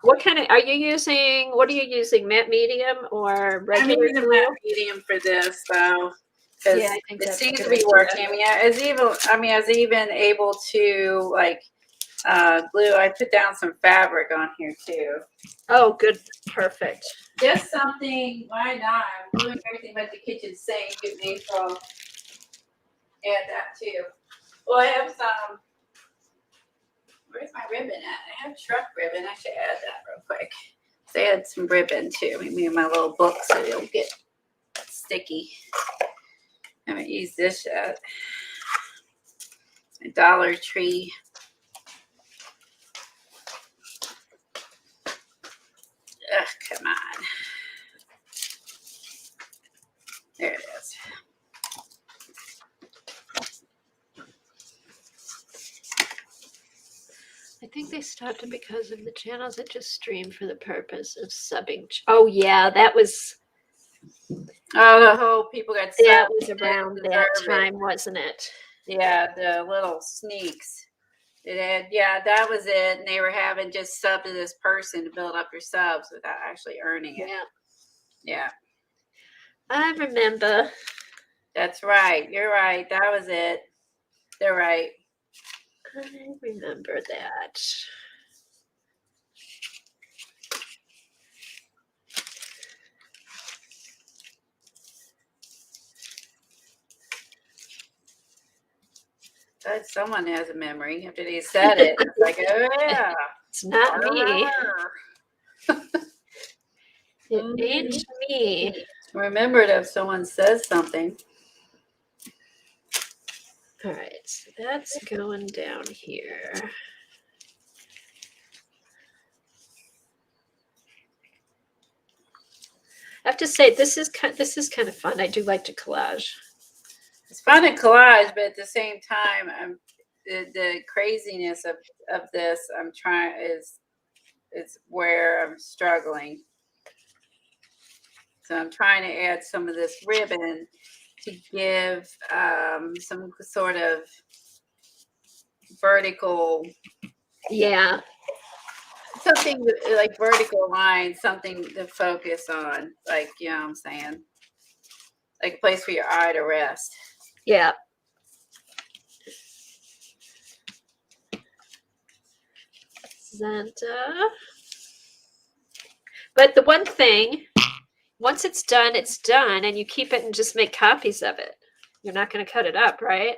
What are you using? Matte medium or regular? I'm using matte medium for this, though. Yeah, I think it seems to be working. I mean, I was even able to glue. I put down some fabric on here too. Oh, good. Perfect. Just something. Why not? I'm doing everything but the kitchen sink. You may as well add that too. Well, I have some. Where's my ribbon at? I have truck ribbon. I should add that real quick. So I had some ribbon too. Maybe in my little book so it don't get sticky. I haven't used this yet. A Dollar Tree. Ugh, come on. There it is. I think they stopped it because of the channels that just stream for the purpose of subbing. Oh yeah, that was Oh, the whole people got that subbed. was around that time, wasn't it? Yeah, the little sneaks. It had, yeah, that was it. And they were having just sub to this person to build up your subs without actually earning it. Yeah. Yeah, I remember. that's right. You're right. That was it. They're right. I remember that. But someone has a memory after they said it. It's like, oh yeah. It's not me. Arr. It ain't me. Remembered if someone says something. All right, so that's going down here. I have to say this is kind of fun. I do like to collage. It's fun to collage, but at the same time, the craziness of this I'm trying is where I'm struggling. So I'm trying to add some of this ribbon to give some sort of vertical, Yeah. something like vertical lines, something to focus on, like, you know what I'm saying? Like a place for your eye to rest. Yeah. Santa. But the one thing, once it's done, and you keep it and just make copies of it. You're not going to cut it up, right?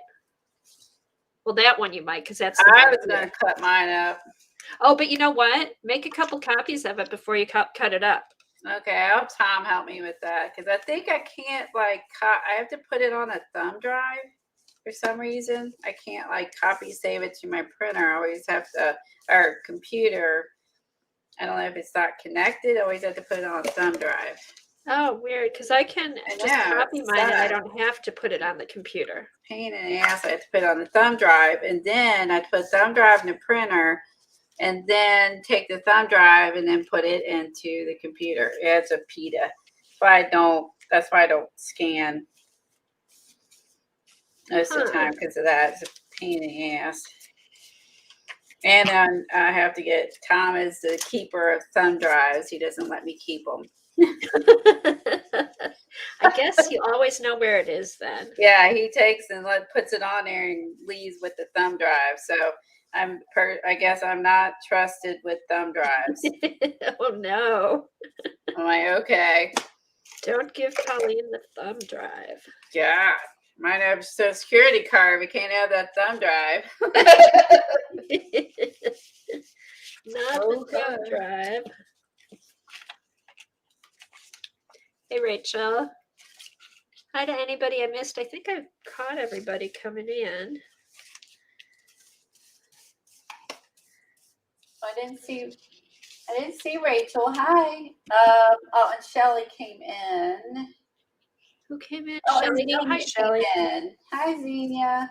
Well, that one you might, because that's the I one was going to cut mine up. Oh, but you know what? Make a couple copies of it before you cut it up. Okay, I'll have Tom help me with that because I think I can't I have to put it on a thumb drive for some reason. I can't copy save it to my printer. I always have to, or computer. I don't know if it's not connected. I always have to put it on a thumb drive. Oh, weird, because I can just copy mine and I don't have to put it on the computer. Pain in the ass. I have to put it on the thumb drive, and then I put thumb drive in the printer, and then take the thumb drive and then put it into the computer. It's a PETA. That's why I don't scan most of the time because of that. It's a pain in the ass. And I have to get Tom as the keeper of thumb drives. He doesn't let me keep them. I guess you always know where it is then. Yeah, he takes and puts it on there and leaves with the thumb drive. So I guess I'm not trusted with thumb drives. Oh no. I'm like, okay. Don't give Colleen the thumb drive. Yeah. Might have a Social Security card. We can't have that thumb drive. Not the thumb drive. Hey, Rachel. Hi to anybody I missed. I think I've caught everybody coming in. I didn't see Rachel. Hi. And Shelly came in. Who came in? Oh, Shelly. Xenia Hi, Shelly. Hi, Xenia.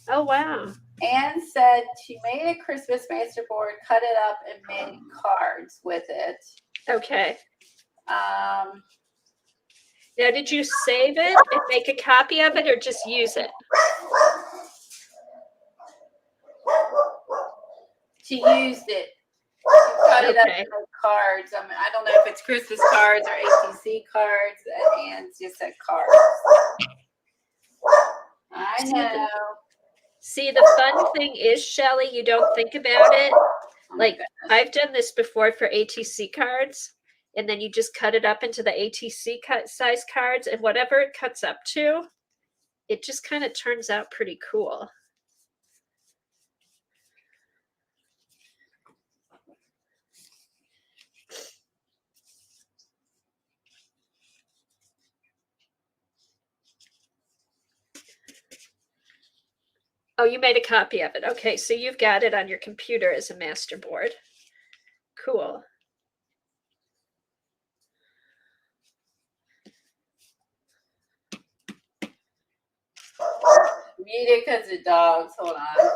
Oh, wow. Anne said she made a Christmas master board, cut it up, and made cards with it. Okay. Now, did you save it and make a copy of it or just use it? She used it. She cut it up into cards. I don't know if it's Christmas cards or ATC cards. And Anne's just said cards. I know. See, the fun thing is, Shelly, you don't think about it. Oh my Like, goodness. I've done this before for ATC cards, and then you just cut it up into the ATC cut size cards, and whatever it cuts up to, it just kind of turns out pretty cool. Oh, you made a copy of it. Okay, so you've got it on your computer as a master board. Cool. Muted because of dogs. Hold on.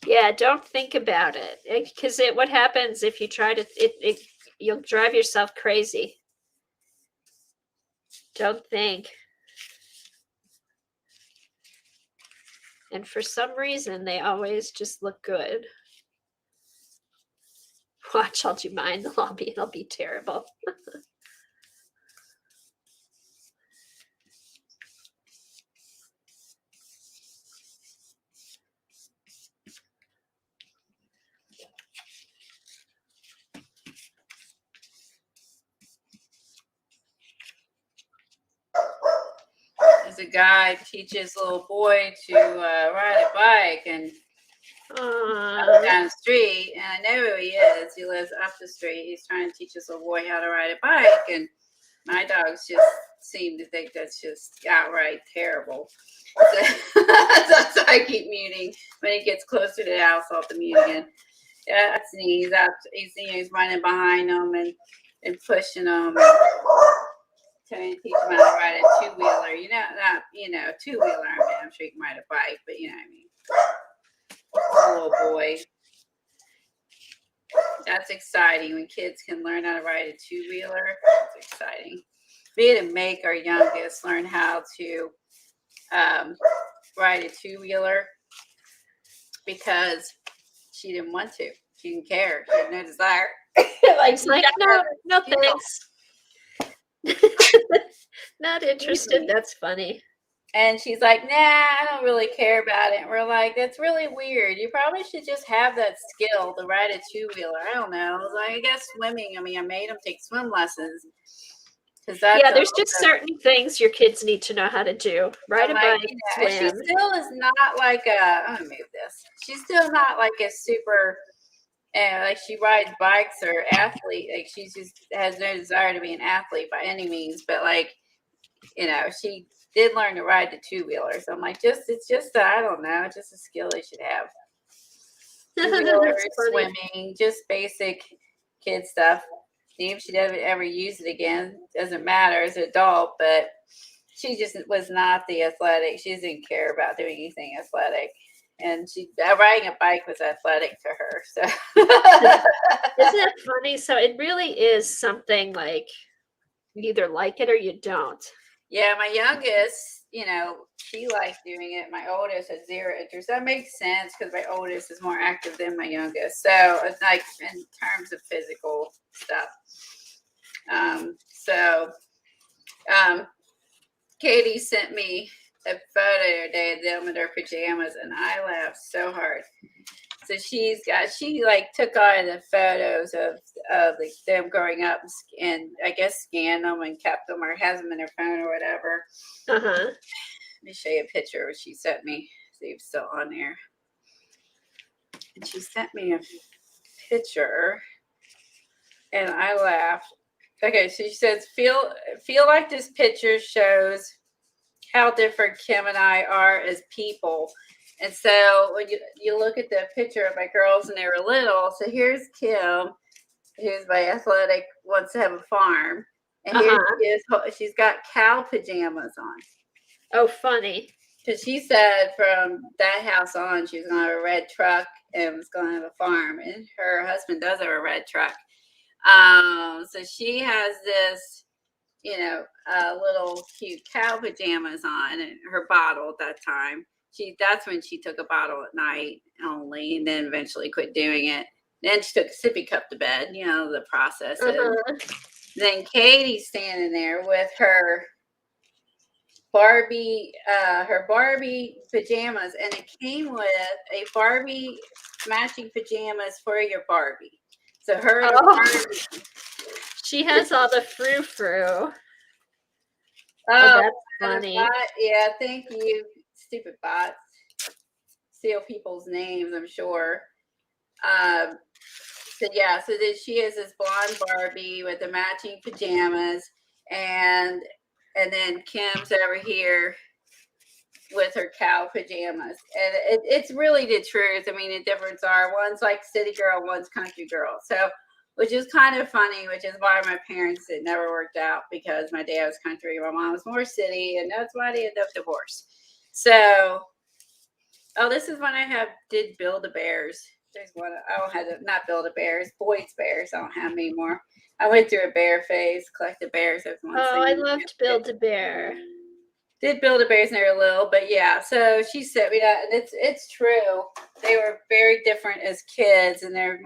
Yeah, don't think about it, because what happens if you try to you'll drive yourself crazy. Don't think. And for some reason, they always just look good. Watch, I'll do mine. It'll be terrible. There's a guy teaches little boy to ride a bike and down the street, and I know who he is. He lives up the street. He's trying to teach this little boy how to ride a bike, and my dogs just seem to think that's just outright terrible. So I keep muting. When he gets closer to the house, I'll have to mute again. Yeah, that's neat. He's running behind them and pushing them. Trying to teach him how to ride a two-wheeler. Two-wheeler. I mean, I'm sure he can ride a bike, but you know what I mean. Little boy. That's exciting when kids can learn how to ride a two-wheeler. That's exciting. We had to make our youngest learn how to ride a two-wheeler because she didn't want to. She didn't care. She had no desire. No thanks. Not interested. That's funny. And she's like, nah, I don't really care about it. And we're like, that's really weird. You probably should just have that skill to ride a two-wheeler. I don't know. I guess swimming. I mean, I made them take swim lessons. There's just certain things your kids need to know how to do. Ride a bike, swim. She still is not like I'm gonna move this. She's still not like a super, like she rides bikes or athlete. Like she just has no desire to be an athlete by any means. But like, she did learn to ride the two-wheeler. So I'm like, it's just I don't know, just a skill they should have. Two-wheeler, swimming, just basic kid stuff. See if she doesn't ever use it again. Doesn't matter as an adult, but she just was not the athletic. She didn't care about doing anything athletic. And riding a bike was athletic to her. So isn't it funny? So it really is something like you either like it or you don't. Yeah, my youngest, she likes doing it. My oldest has zero interest. That makes sense because my oldest is more active than my youngest. So it's like in terms of physical stuff. Katie sent me a photo today of them in their pajamas, and I laughed so hard. So she took all the photos of them growing up and I guess scanned them and kept them or has them in her phone or whatever. Uh-huh. Let me show you a picture of what she sent me. See if it's still on there. And she sent me a picture and I laughed. Okay, so she says, feel like this picture shows how different Kim and I are as people. And so when you look at the picture of my girls and they were little, so here's Kim, who's my athletic, wants to have a farm. And here she is, she's got cow pajamas on. Oh, funny. Because she said from that house on, she was going to have a red truck and was going to have a farm. And her husband does have a red truck. So she has this little cute cow pajamas on and her bottle at that time. That's when she took a bottle at night only, and then eventually quit doing it. Then she took a sippy cup to bed, the processes. Then Katie's standing there with her Barbie pajamas, and it came with a Barbie matching pajamas for your Barbie. So her and Barbie. She has all the frou-frou. Oh, that's funny. Yeah, thank you, stupid bots. Steal people's names, I'm sure. So then she has this blonde Barbie with the matching pajamas, and then Kim's over here with her cow pajamas, and it's really the truth. I mean, the difference are one's like city girl, one's country girl. So, which is kind of funny, which is why my parents, it never worked out, because my dad was country, my mom was more city, and that's why they ended up divorced. So, this is when I did Build-A-Bears. There's one. I don't have not Build-A-Bears, Boyd's Bears. I don't have them anymore. I went through a bear phase, collected bears. I loved Build-A-Bear. Did Build-A-Bears when they were little, but yeah. So she sent me that, and it's true. They were very different as kids, and they're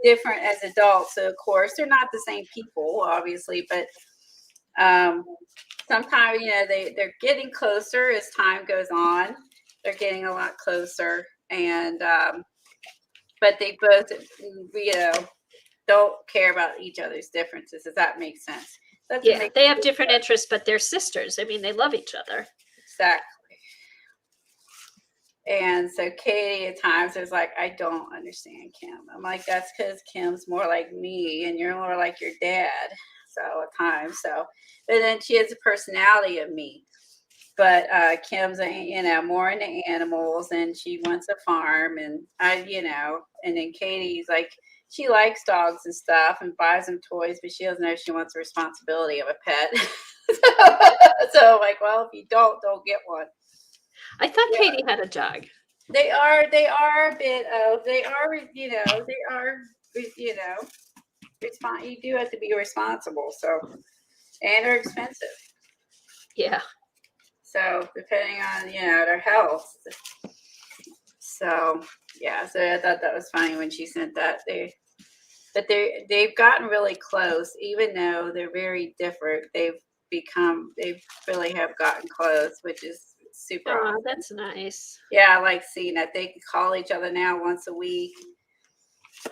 different as adults. So of course they're not the same people, obviously, but sometimes they're getting closer as time goes on. They're getting a lot closer, and but they both don't care about each other's differences. Does that make sense? They have different interests, but they're sisters. I mean, they love each other. Exactly. And so Katie at times is like, I don't understand Kim. I'm like, that's because Kim's more like me and you're more like your dad. So at times, but then she has the personality of me. But Kim's, more into animals, and she wants a farm, and and then Katie's like, she likes dogs and stuff and buys them toys, but she doesn't know she wants the responsibility of a pet. So I'm like, well, if you don't get one. I thought Katie had a dog. They are a bit of, you do have to be responsible. So, and they're expensive. Yeah. So depending on, their health. So, yeah, so I thought that was funny when she sent that. They've gotten really close, even though they're very different. They really have gotten close, which is super awesome. That's nice. Yeah, I like seeing that. They can call each other now once a week,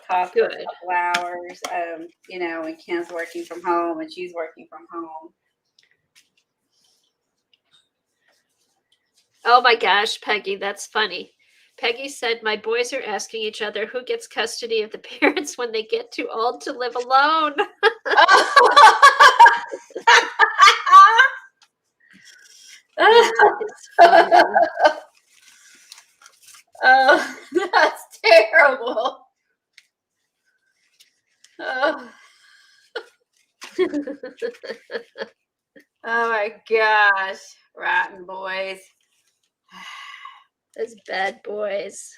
talk for a couple hours, when Kim's working from home and she's working from home. Oh my gosh, Peggy, that's funny. Peggy said, my boys are asking each other who gets custody of the parents when they get too old to live alone. Oh, that's terrible. Oh. Oh my gosh, rotten boys. Those bad boys.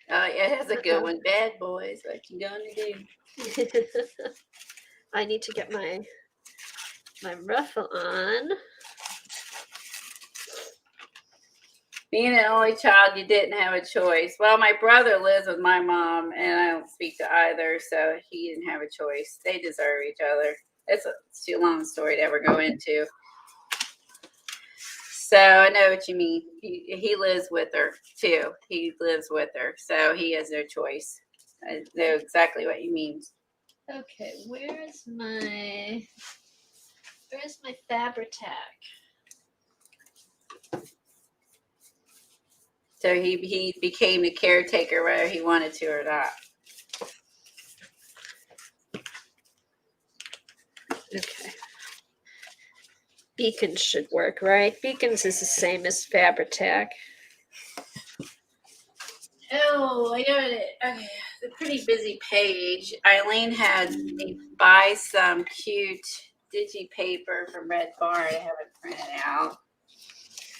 Oh yeah, that's a good one. Bad boys, what you gonna do? I need to get my ruffle on. Being an only child, you didn't have a choice. Well, my brother lives with my mom, and I don't speak to either, so he didn't have a choice. They deserve each other. It's too long a story to ever go into. So I know what you mean. He lives with her, too. He lives with her, so he has no choice. I know exactly what you mean. Okay, where's my Fabri-Tac? So he became the caretaker whether he wanted to or not. Okay. Beacons should work, right? Beacons is the same as Fabri-Tac. Oh, I got it. Okay, it's a pretty busy page. Eileen had me buy some cute digi paper from Red Barn. I have it printed out.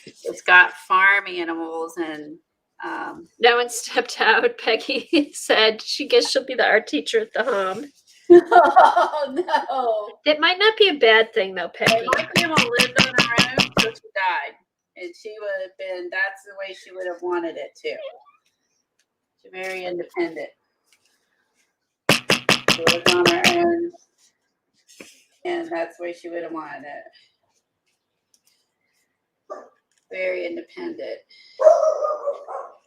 It's got farm animals and No one stepped out. Peggy said she guess she'll be the art teacher at the home. Oh no. It might not be a bad thing though, Peggy. My grandma lived on her own until she died. And she would have been, that's the way she would have wanted it too. She's very independent. She was on her own. And that's the way she would have wanted it. Very independent.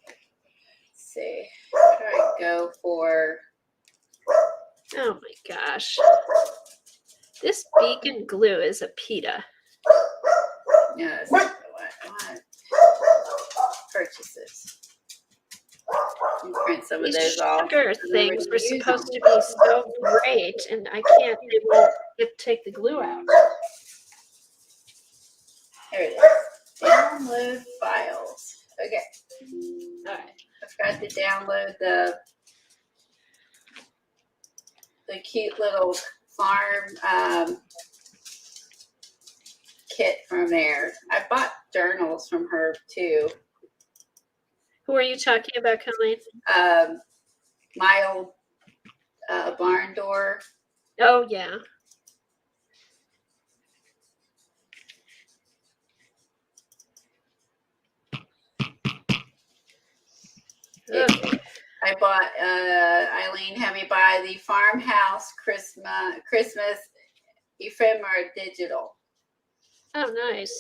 Let's see. Try to go for. Oh my gosh. This beacon glue is a pita. Yes. What I want. Purchases. You print some of These those off. sugar things were supposed to be so great, and I can't. It won't take the glue out. There it is. Download files. Okay. All right. I've got to download the cute little farm kit from there. I bought journals from her too. Who are you talking about, Colleen? My old barn door. Oh yeah. I bought Eileen had me buy the Farmhouse Christmas ephemera digital. Oh, nice.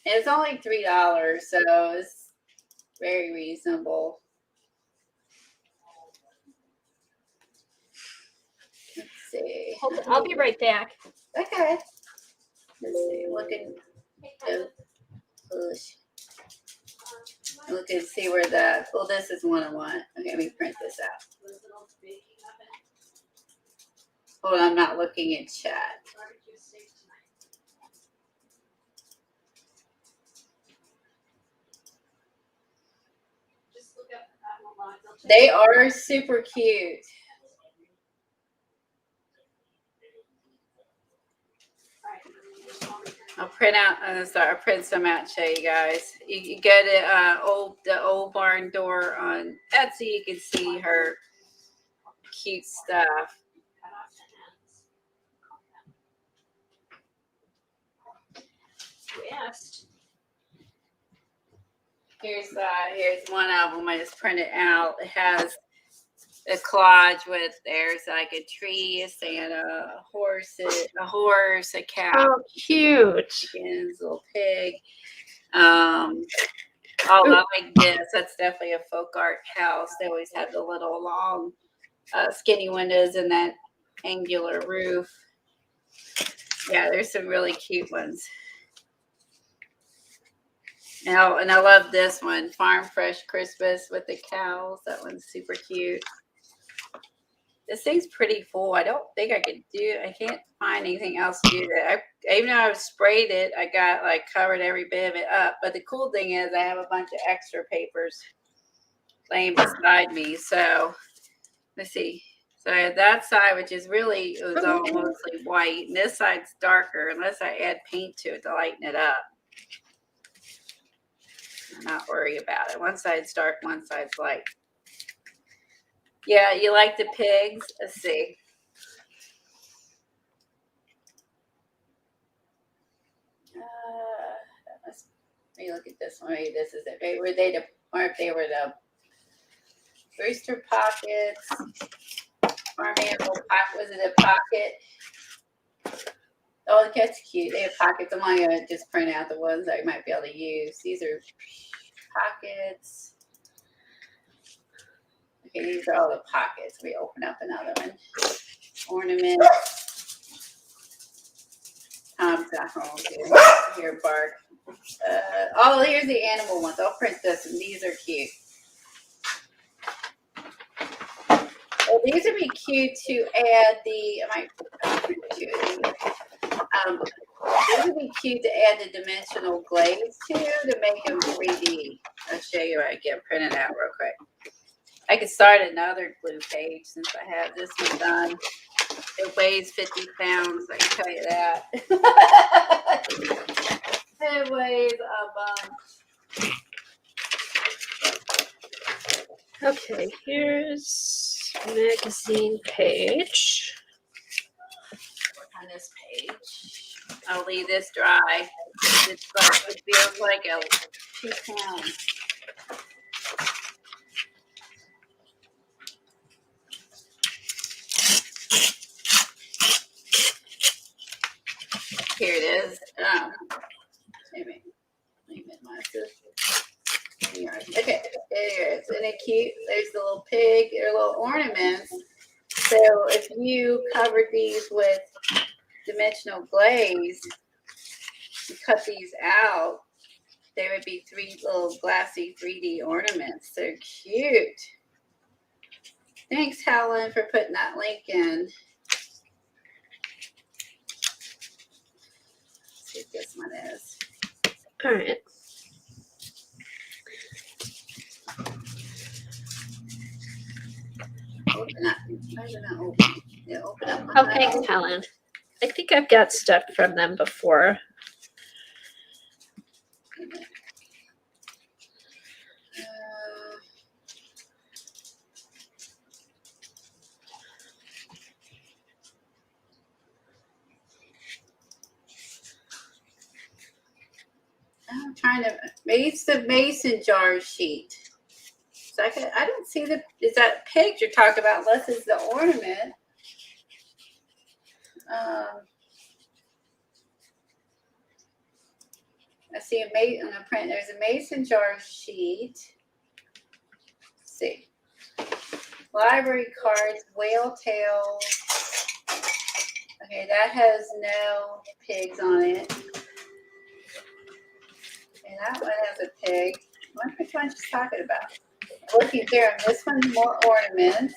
And it's only $3, so it's very reasonable. Let's see. Hold on, I'll be right back. Okay. Let's see. Looking. Look and see where the. Well, this is one I want. Okay, let me print this out. Hold on, I'm not looking at chat. They are super cute. I'll print out. I'll print some out. Show you guys. You go to the old barn door on Etsy. You can see her cute stuff. Yes. Here's one of them I just printed out. It has a collage with there's like a tree, a Santa, a horse, a cow. Oh, cute. Chickens, a little pig. I like this. That's definitely a folk art house. They always have the little long, skinny windows and that angular roof. Yeah, there's some really cute ones. Now, and I love this one, Farm Fresh Christmas with the cows. That one's super cute. This thing's pretty full. I don't think I can't find anything else to do that. Even though I've sprayed it, I got like covered every bit of it up. But the cool thing is I have a bunch of extra papers laying beside me. So let's see. So I have that side, which is really, it was all mostly white. And this side's darker unless I add paint to it to lighten it up. I'm not worried about it. One side's dark, one side's light. Yeah, you like the pigs? Let's see. Let me look at this one. Maybe this is it. Maybe were they the rooster pockets? Farm animal pocket. Was it a pocket? Oh, that's cute. They have pockets. I'm not going to just print out the ones I might be able to use. These are pockets. Okay, these are all the pockets. We open up another one. Ornament. Tom's not home. Here, bark. Here's the animal ones. I'll print this, and these are cute. Well, these would be cute to add the. These would be cute to add the dimensional glaze to make them 3D. I'll show you what I get printed out real quick. I could start another glue page since I have this one done. It weighs 50 pounds, I can tell you that. It weighs a bunch. Okay, here's magazine page. Work on this page. I'll leave this dry. It feels like a 2 pounds. Here it is. Maybe leave it in my system. Okay, there it is. Isn't it cute? There's the little pig, their little ornaments. So if you covered these with dimensional glaze, you cut these out, there would be 3 little glassy 3D ornaments. They're cute. Thanks, Helen, for putting that link in. Let's see what this one is. All right. Open up. Why is it not open? Yeah, open up. Oh, thanks, Helen. I think I've got stuff from them before. I'm trying to. It's the mason jar sheet. So I don't see the. Is that pig you're talking about? Unless it's the ornament. I see a mason. I'm gonna print. There's a mason jar sheet. Let's see. Library cards, whale tail. Okay, that has no pigs on it. And that one has a pig. I wonder which one she's talking about. Looking there, this one's more ornaments.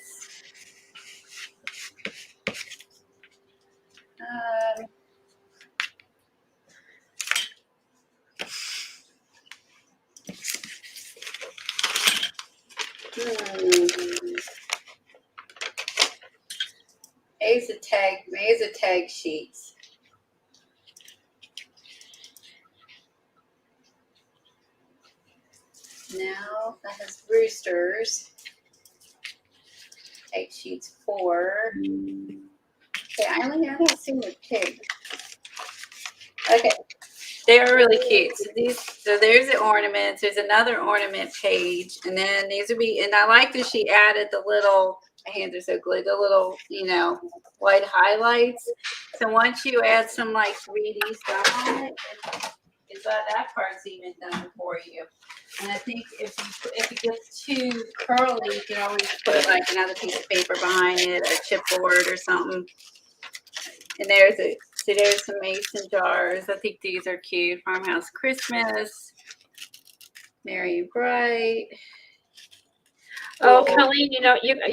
Here's a tag sheets. Now that has roosters. Tag sheets 4. Okay, I don't see the pig. Okay, they are really cute. So there's the ornaments. There's another ornament page, and then these would be. And I like that she added the little. My hands are so glued. The little, white highlights. So once you add some like 3D stuff on it, is that part's even done for you. And I think if it gets too curly, you can always put like another piece of paper behind it, or chipboard or something. And there's some mason jars. I think these are cute. Farmhouse Christmas, Merry and Bright. Oh, Colleen,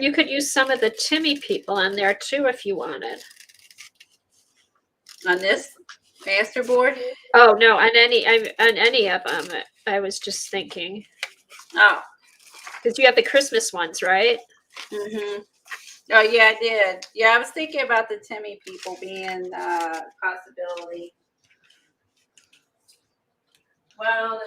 you could use some of the Timmy people on there too if you wanted. On this masterboard? Oh no, on any of them. I was just thinking. Oh, because you have the Christmas ones, right? Mm-hmm. Oh yeah, I did. Yeah, I was thinking about the Timmy people being a possibility. Well,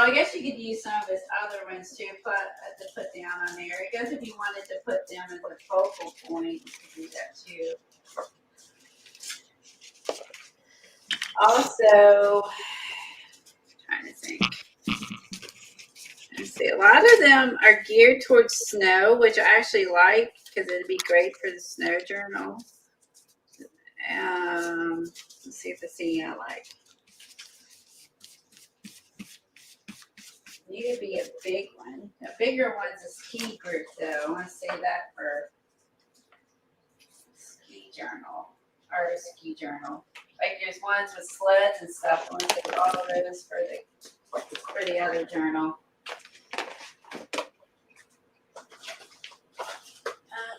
I guess you could use some of his other ones too, to put down on there. I guess if you wanted to put them as a focal point, you could do that too. Also, trying to think. Let's see, a lot of them are geared towards snow, which I actually like because it'd be great for the snow journal. Let's see if there's any I like. Need to be a big one. A bigger one's a ski group, though. I want to say that for ski journal or a ski journal. Like there's ones with sleds and stuff. I want to take all of those for the other journal.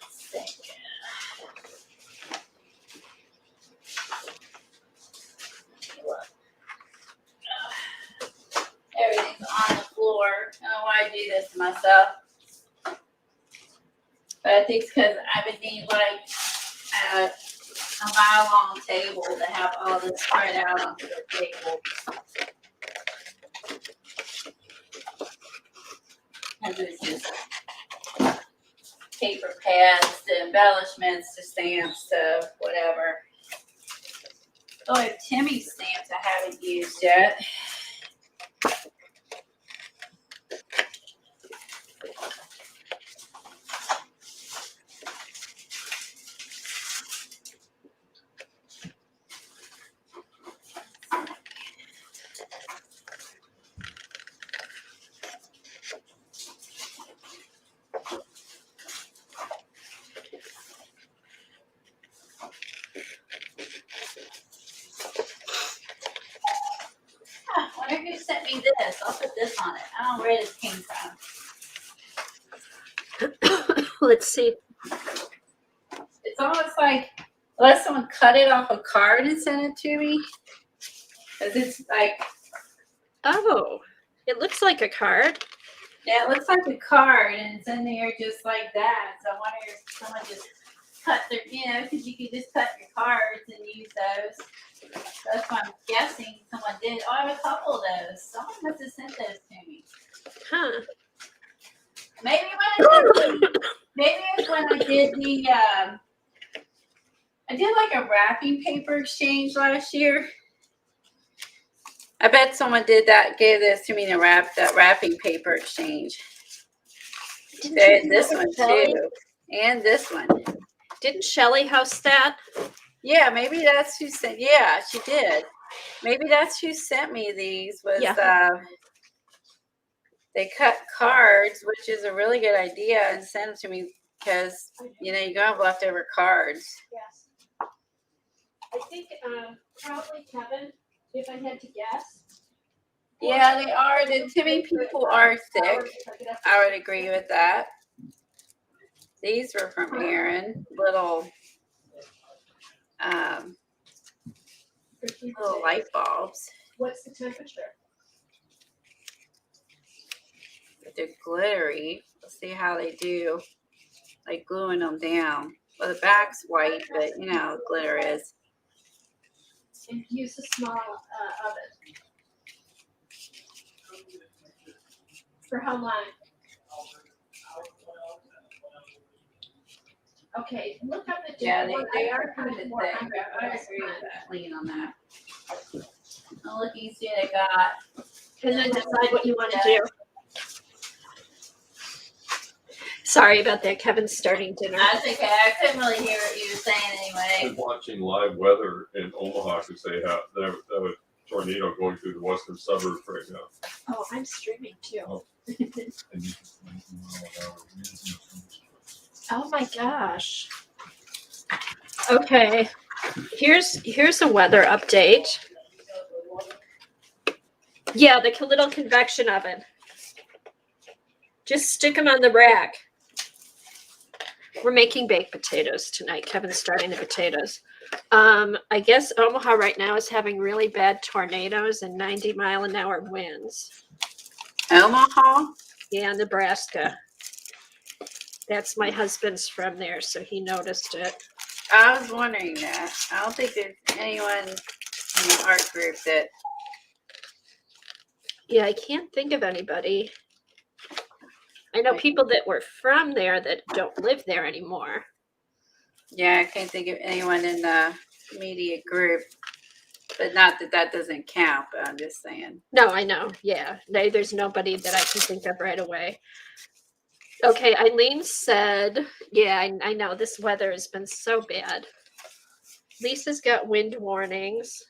Let's think. Everything's on the floor. I don't know why I do this to myself. But I think it's because I would need like a mile long table to have all this spread out onto the table. Because it's just paper pads, the embellishments, the stamps, the whatever. Oh, I have Timmy's stamps I haven't used yet. I wonder who sent me this. I'll put this on it. I don't know where this came from. Let's see. It's almost like unless someone cut it off a card and sent it to me. Because it's like, Oh, it looks like a card. yeah, it looks like a card and it's in there just like that. So I wonder if someone just cut their, because you could just cut your cards and use those. That's what I'm guessing someone did. Oh, I have a couple of those. Someone must have sent those to me. Huh. Maybe when I did maybe it was when I did the, I did like a wrapping paper exchange last year. I bet someone did that, gave this to me to that wrapping paper exchange. Didn't There's you this do one it, Shelley? too. And this one. Didn't Shelly house that? Yeah, maybe that's who sent. Yeah, she did. Maybe that's who sent me these. Was they cut cards, which is a really good idea, and sent them to me because you don't have leftover cards. Yes. I think probably Kevin, if I had to guess. Yeah, they are. The Timmy people are thick. I would agree with that. These were from Aaron. Little light bulbs. What's the temperature? They're glittery. Let's see how they do. Like gluing them down. Well, the back's white, but glitter is. And use a small oven. For how long? Okay, look up the Yeah, different they one. are kind of thick. 400, I agree with that. Lean on that. I'll look and see what I got. And then decide what you want to do. Sorry about that. Kevin's starting dinner. That's okay. I couldn't really hear what you were saying I've anyway. been watching live weather in Omaha because they have a tornado going through the western suburbs right now. Oh, I'm streaming too. Oh. Oh my gosh. Okay. Here's a weather update. Yeah, the little convection oven. Just stick them on the rack. We're making baked potatoes tonight. Kevin's starting the potatoes. I guess Omaha right now is having really bad tornadoes and 90-mile-an-hour winds. Omaha? Yeah, Nebraska. That's my husband's from there, so he noticed it. I was wondering that. I don't think there's anyone in the art group that. Yeah, I can't think of anybody. I know people that were from there that don't live there anymore. Yeah, I can't think of anyone in the immediate group. But not that doesn't count, but I'm just saying. No, I know. Yeah. There's nobody that I can think of right away. Okay, Eileen said, yeah, I know this weather has been so bad. Lisa's got wind warnings.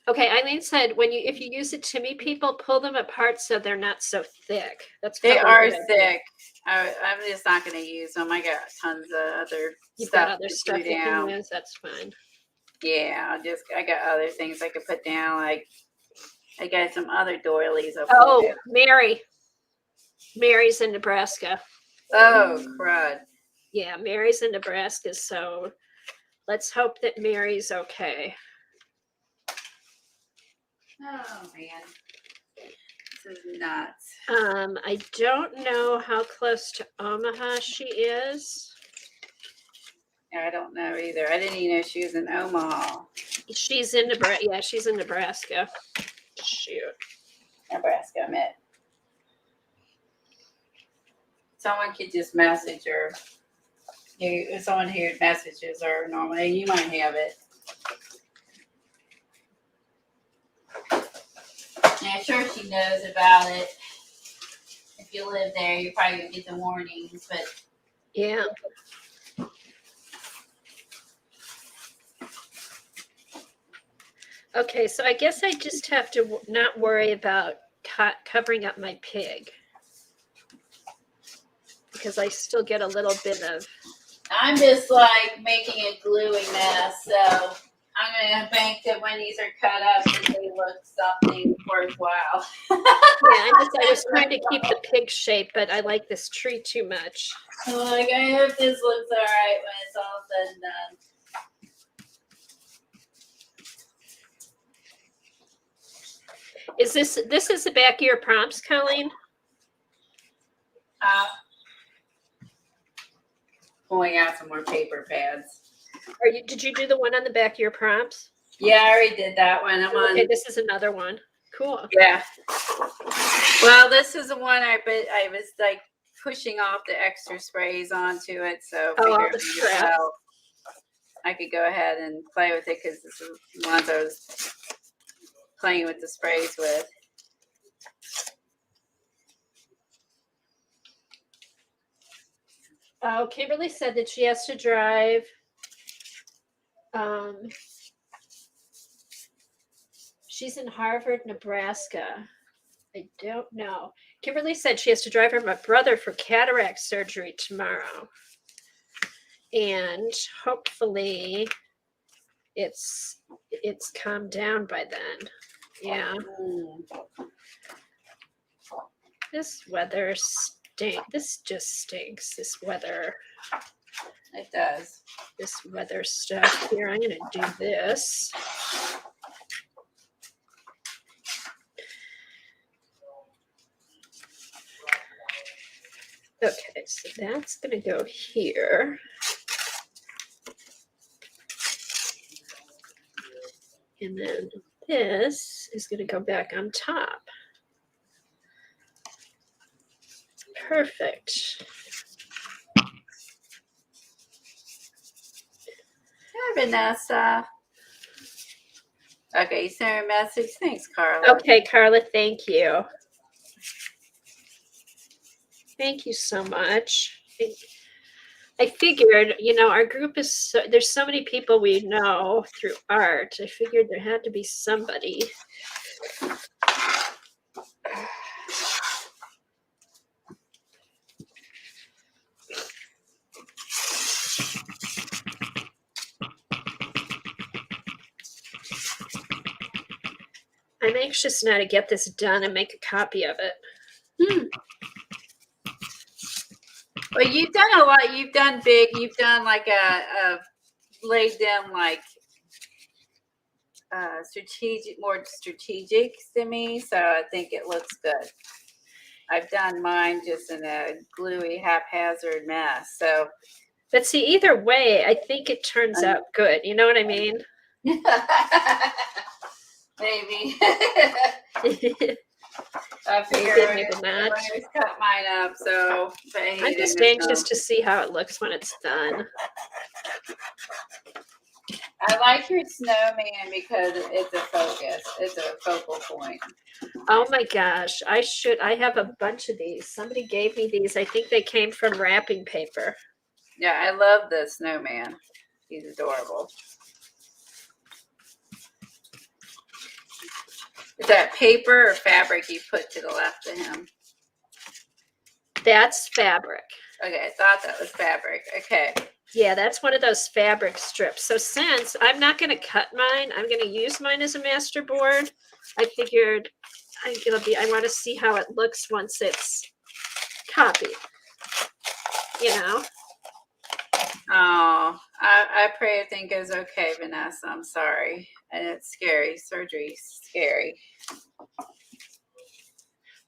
Okay, Eileen said if you use it Timmy people, pull them apart so they're not so thick. They probably are a good idea. thick. I'm just not going to use them. I got tons of other You've stuff got other to stuff do you down. can use. That's fine. Yeah, I got other things I could put down. Like I got some other doilies. Oh, Mary's in Nebraska. Oh, crud. Yeah, Mary's in Nebraska, so let's hope that Mary's okay. Oh man, this is nuts. I don't know how close to Omaha she is. Yeah, I don't know either. I didn't even know she was in Omaha. She's in Nebraska. Yeah, she's in Nebraska. Shoot. Nebraska, I meant. Someone could just message her. Someone who messages her normally, you might have it. Yeah, sure she knows about it. If you live there, you probably gonna get the warnings, but Yeah. Okay, so I guess I just have to not worry about covering up my pig because I still get a little bit of. I'm just like making a gluey mess, so I'm gonna bank that when these are cut up that they look something worthwhile. Yeah, I was trying to keep the pig shape, but I like this tree too much. Like, I hope this looks alright when it's all said and done. Is this is the back of your prompts, Colleen? Pulling out some more paper pads. Did you do the one on the back of your prompts? Yeah, I already did that one. I'm on. Okay, this is another one. Cool. Yeah. Well, this is the one I was like pushing off the extra sprays onto it, so Oh, all figured the scraps. I could go ahead and play with it because this is the ones I was playing with the sprays with. Oh, Kimberly said that she has to drive. She's in Harvard, Nebraska. I don't know. Kimberly said she has to drive her brother for cataract surgery tomorrow. And hopefully it's calmed down by then. Yeah. This weather stinks. This just stinks. This weather. It does. This weather stuff here. I'm going to do this. Okay, so that's going to go here. And then this is going to go back on top. Perfect. Hi, Vanessa. Okay, you sent her a message. Thanks, Carla. Okay, Carla, thank you. Thank you so much. I figured, our group is there's so many people we know through art. I figured there had to be somebody. I'm anxious now to get this done and make a copy of it. Well, you've done a lot. You've done big. You've done like a laid them like more strategic to me. So I think it looks good. I've done mine just in a gluey, haphazard mess. So, but see, either way, I think it turns out good. You know what I mean? Maybe. I Maybe, figured maybe not. I always cut mine up, so I'm just anxious to see how it looks when it's done. I like your snowman because it's a focus. It's a focal point. Oh my gosh, I have a bunch of these. Somebody gave me these. I think they came from wrapping paper. Yeah, I love the snowman. He's adorable. Is that paper or fabric you put to the left of him? That's fabric. Okay, I thought that was fabric. Okay. Yeah, that's one of those fabric strips. So since I'm not going to cut mine, I'm going to use mine as a master board. I figured I want to see how it looks once it's copied. Oh, I pray everything goes okay, Vanessa. I'm sorry. And it's scary. Surgery's scary.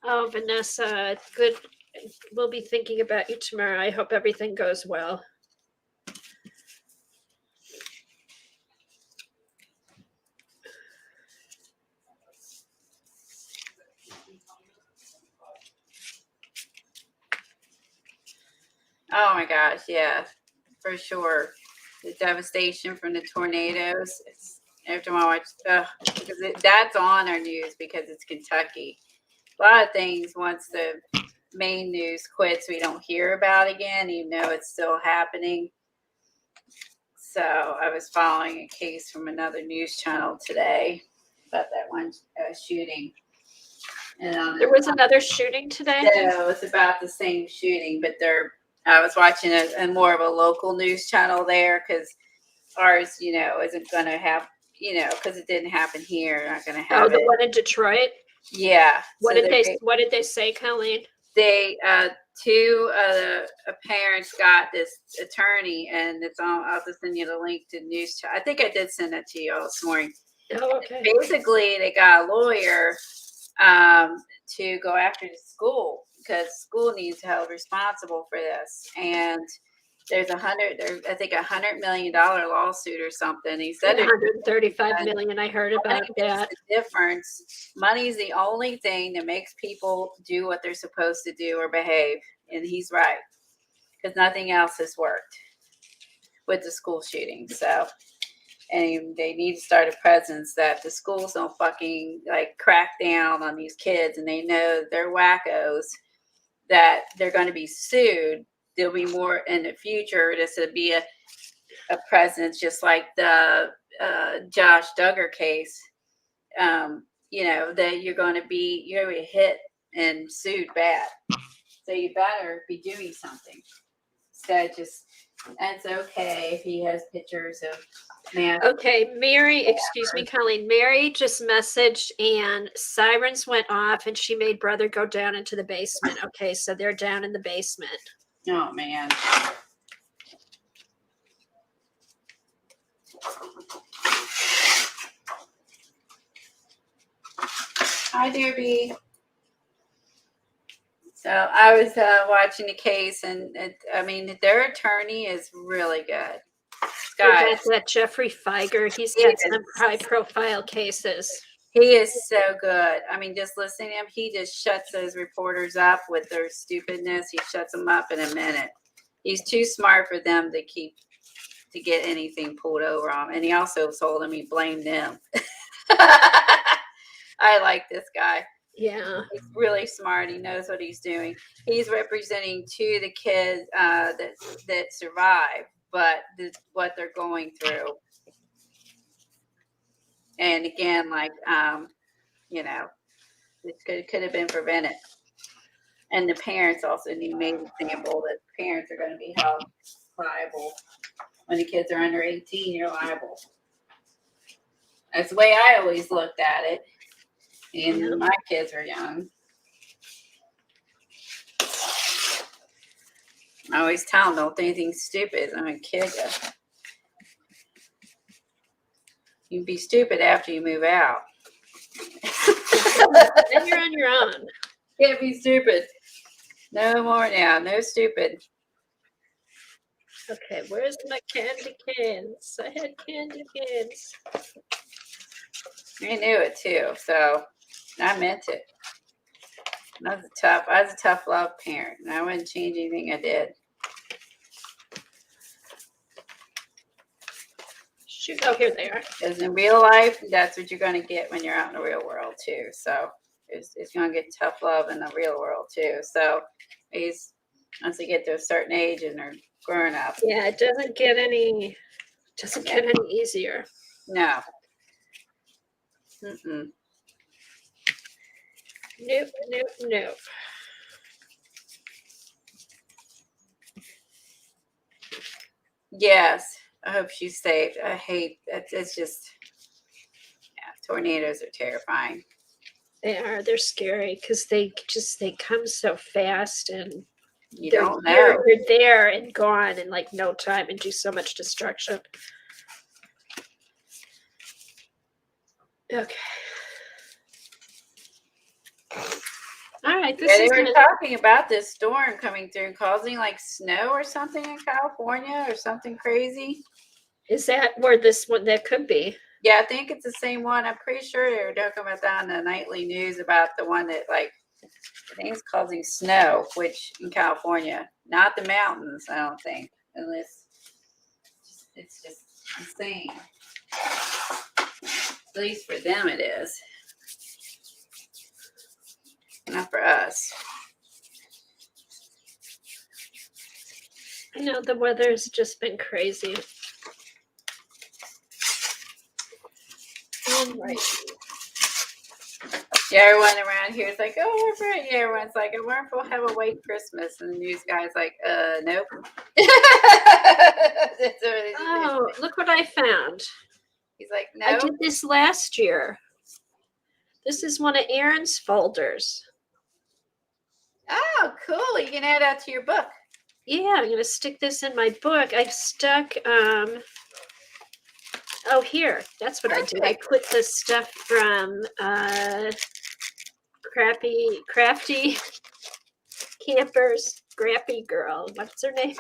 Oh, Vanessa, good. We'll be thinking about you tomorrow. I hope everything goes well. Oh my gosh, yeah, for sure. The devastation from the tornadoes. It's every time I watch, because that's on our news because it's Kentucky. A lot of things once the main news quits, we don't hear about again, even though it's still happening. So I was following a case from another news channel today about that one shooting. And There was another shooting today. no, it's about the same shooting, but I was watching a more of a local news channel there because ours, isn't going to have, because it didn't happen here. Not going to Oh, have the it. one in Detroit. Yeah. What did they say, Colleen? They two parents got this attorney, and it's on. I'll just send you the link to the news. I think I did send that to you all this morning. Oh, okay. Basically, they got a lawyer to go after the school because school needs to held responsible for this. And there's I think $100 million lawsuit or something. He said 135 million. I heard about that. The difference. Money is the only thing that makes people do what they're supposed to do or behave. And he's right because nothing else has worked with the school shooting. So. And they need to start a presence that the schools don't fucking crack down on these kids, and they know they're wackos, that they're going to be sued. There'll be more in the future. This would be a presence, just like the Josh Duggar case. That you're going to be hit and sued bad. So you better be doing something. Instead, just it's okay if he has pictures of. Okay, Mary, excuse me, Colleen. Mary just messaged and sirens went off and she made brother go down into the basement. Okay, so they're down in the basement. Oh, man. Hi, Debbie. So I was watching the case, and their attorney is really good. Guys, that Jeffrey Feiger, he's got some high-profile cases. He is so good. Just listening to him, he just shuts those reporters up with their stupidness. He shuts them up in a minute. He's too smart for them to get anything pulled over on him. And he also told them he blamed them. I like this guy. Yeah. He's really smart. He knows what he's doing. He's representing to the kids that survive, but what they're going through. And again, it could have been prevented. And the parents also need to make an example that parents are going to be held liable. When the kids are under 18, you're liable. That's the way I always looked at it. And my kids were young. I always tell them, don't do anything stupid. I'm a kid. You can be stupid after you move out. Then you're on your own. Can't be stupid. No more now. No stupid. Okay, where's my candy cans? I had candy cans. I knew it too, so I meant it. I was a tough love parent, and I wouldn't change anything I did. Shoot, oh, here they are. Because in real life, that's what you're going to get when you're out in the real world too. So it's going to get tough love in the real world too. So once they get to a certain age and they're growing up. Yeah, it doesn't get any easier. No. Mm-mm. Nope. Yes. I hope she's safe. I hate that. It's just, tornadoes are terrifying. They're scary because they come so fast and you don't know. They're there and gone in no time and do so much destruction. Okay. All right. They were talking about this storm coming through and causing snow or something in California or something crazy. Is that where this one that could be? Yeah, I think it's the same one. I'm pretty sure they were talking about that on the nightly news about the one that I think it's causing snow, which in California, not the mountains, I don't think, unless it's just insane. At least for them it is. Not for us. I know the weather's just been crazy. Alright. Yeah, everyone around here is like, oh, we're pretty. Everyone's like, I wonder if we'll have a white Christmas. And the news guy's like, nope. Oh, look what I found. He's like, I no. did this last year. This is one of Aaron's folders. Oh, cool. You can add that to your book. Yeah, I'm gonna stick this in my book. I've stuck oh here, that's what I do. I put the stuff from crafty campers, Scrappy Girl. What's her name?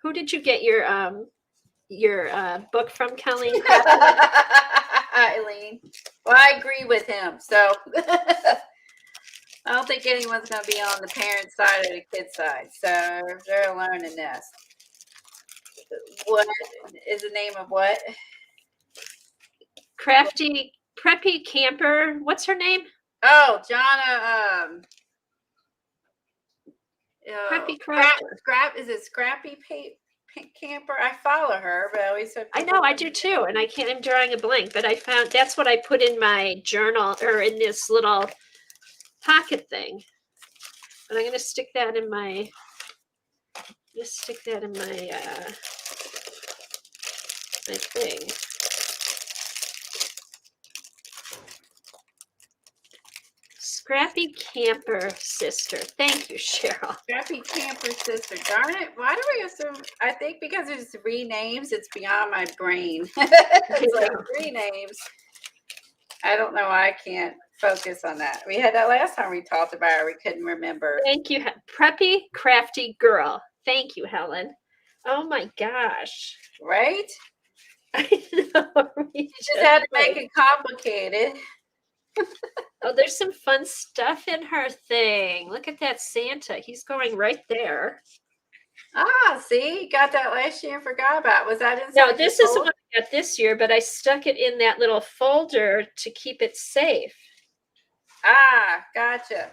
Who did you get your book from, Colleen? Eileen. Well, I agree with him. So I don't think anyone's going to be on the parent side or the kid side. So they're alone in this. What is the name of what? Crafty Preppy Camper. What's her name? Oh, Jonna. Preppy Crafter. Is it Scrappy Camper? I follow her, but I always have. I know, I do too, and I can't. I'm drawing a blank, but I found that's what I put in my journal or in this little pocket thing. But I'm gonna stick that in my. Just stick that in my my thing. Scrappy Camper Sister. Thank you, Cheryl. Scrappy Camper Sister. Darn it. Why do we assume? I think because there's 3 names, it's beyond my brain. It's like 3 names. I don't know why I can't focus on that. We had that last time we talked about it. We couldn't remember. Thank you, Preppy Crafty Girl. Thank you, Helen. Oh my gosh. Right? I know. You just had to make it complicated. Oh, there's some fun stuff in her thing. Look at that Santa. He's going right there. Ah, see, you got that last year and forgot about. Was that inside? No, this is the one I got this year, but I stuck it in that little folder to keep it safe. Ah, gotcha.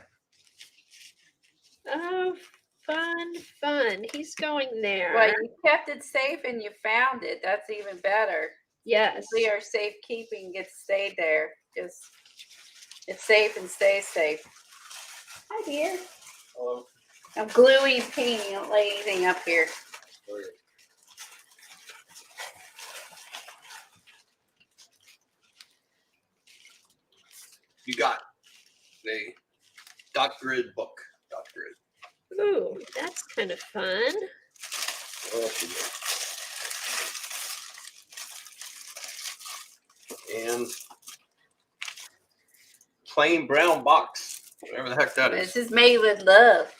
Oh, fun. He's going there. Well, you kept it safe and you found it. That's even better. Yes. We are safekeeping gets stayed there. Just it's safe and stays safe. Hi, dear. Hello. I'm gluey painting. Don't lay anything up here. You got a dot grid book. Dot grid. Ooh, that's kind of fun. What else you got? And plain brown box, whatever the heck that This is. is made with love.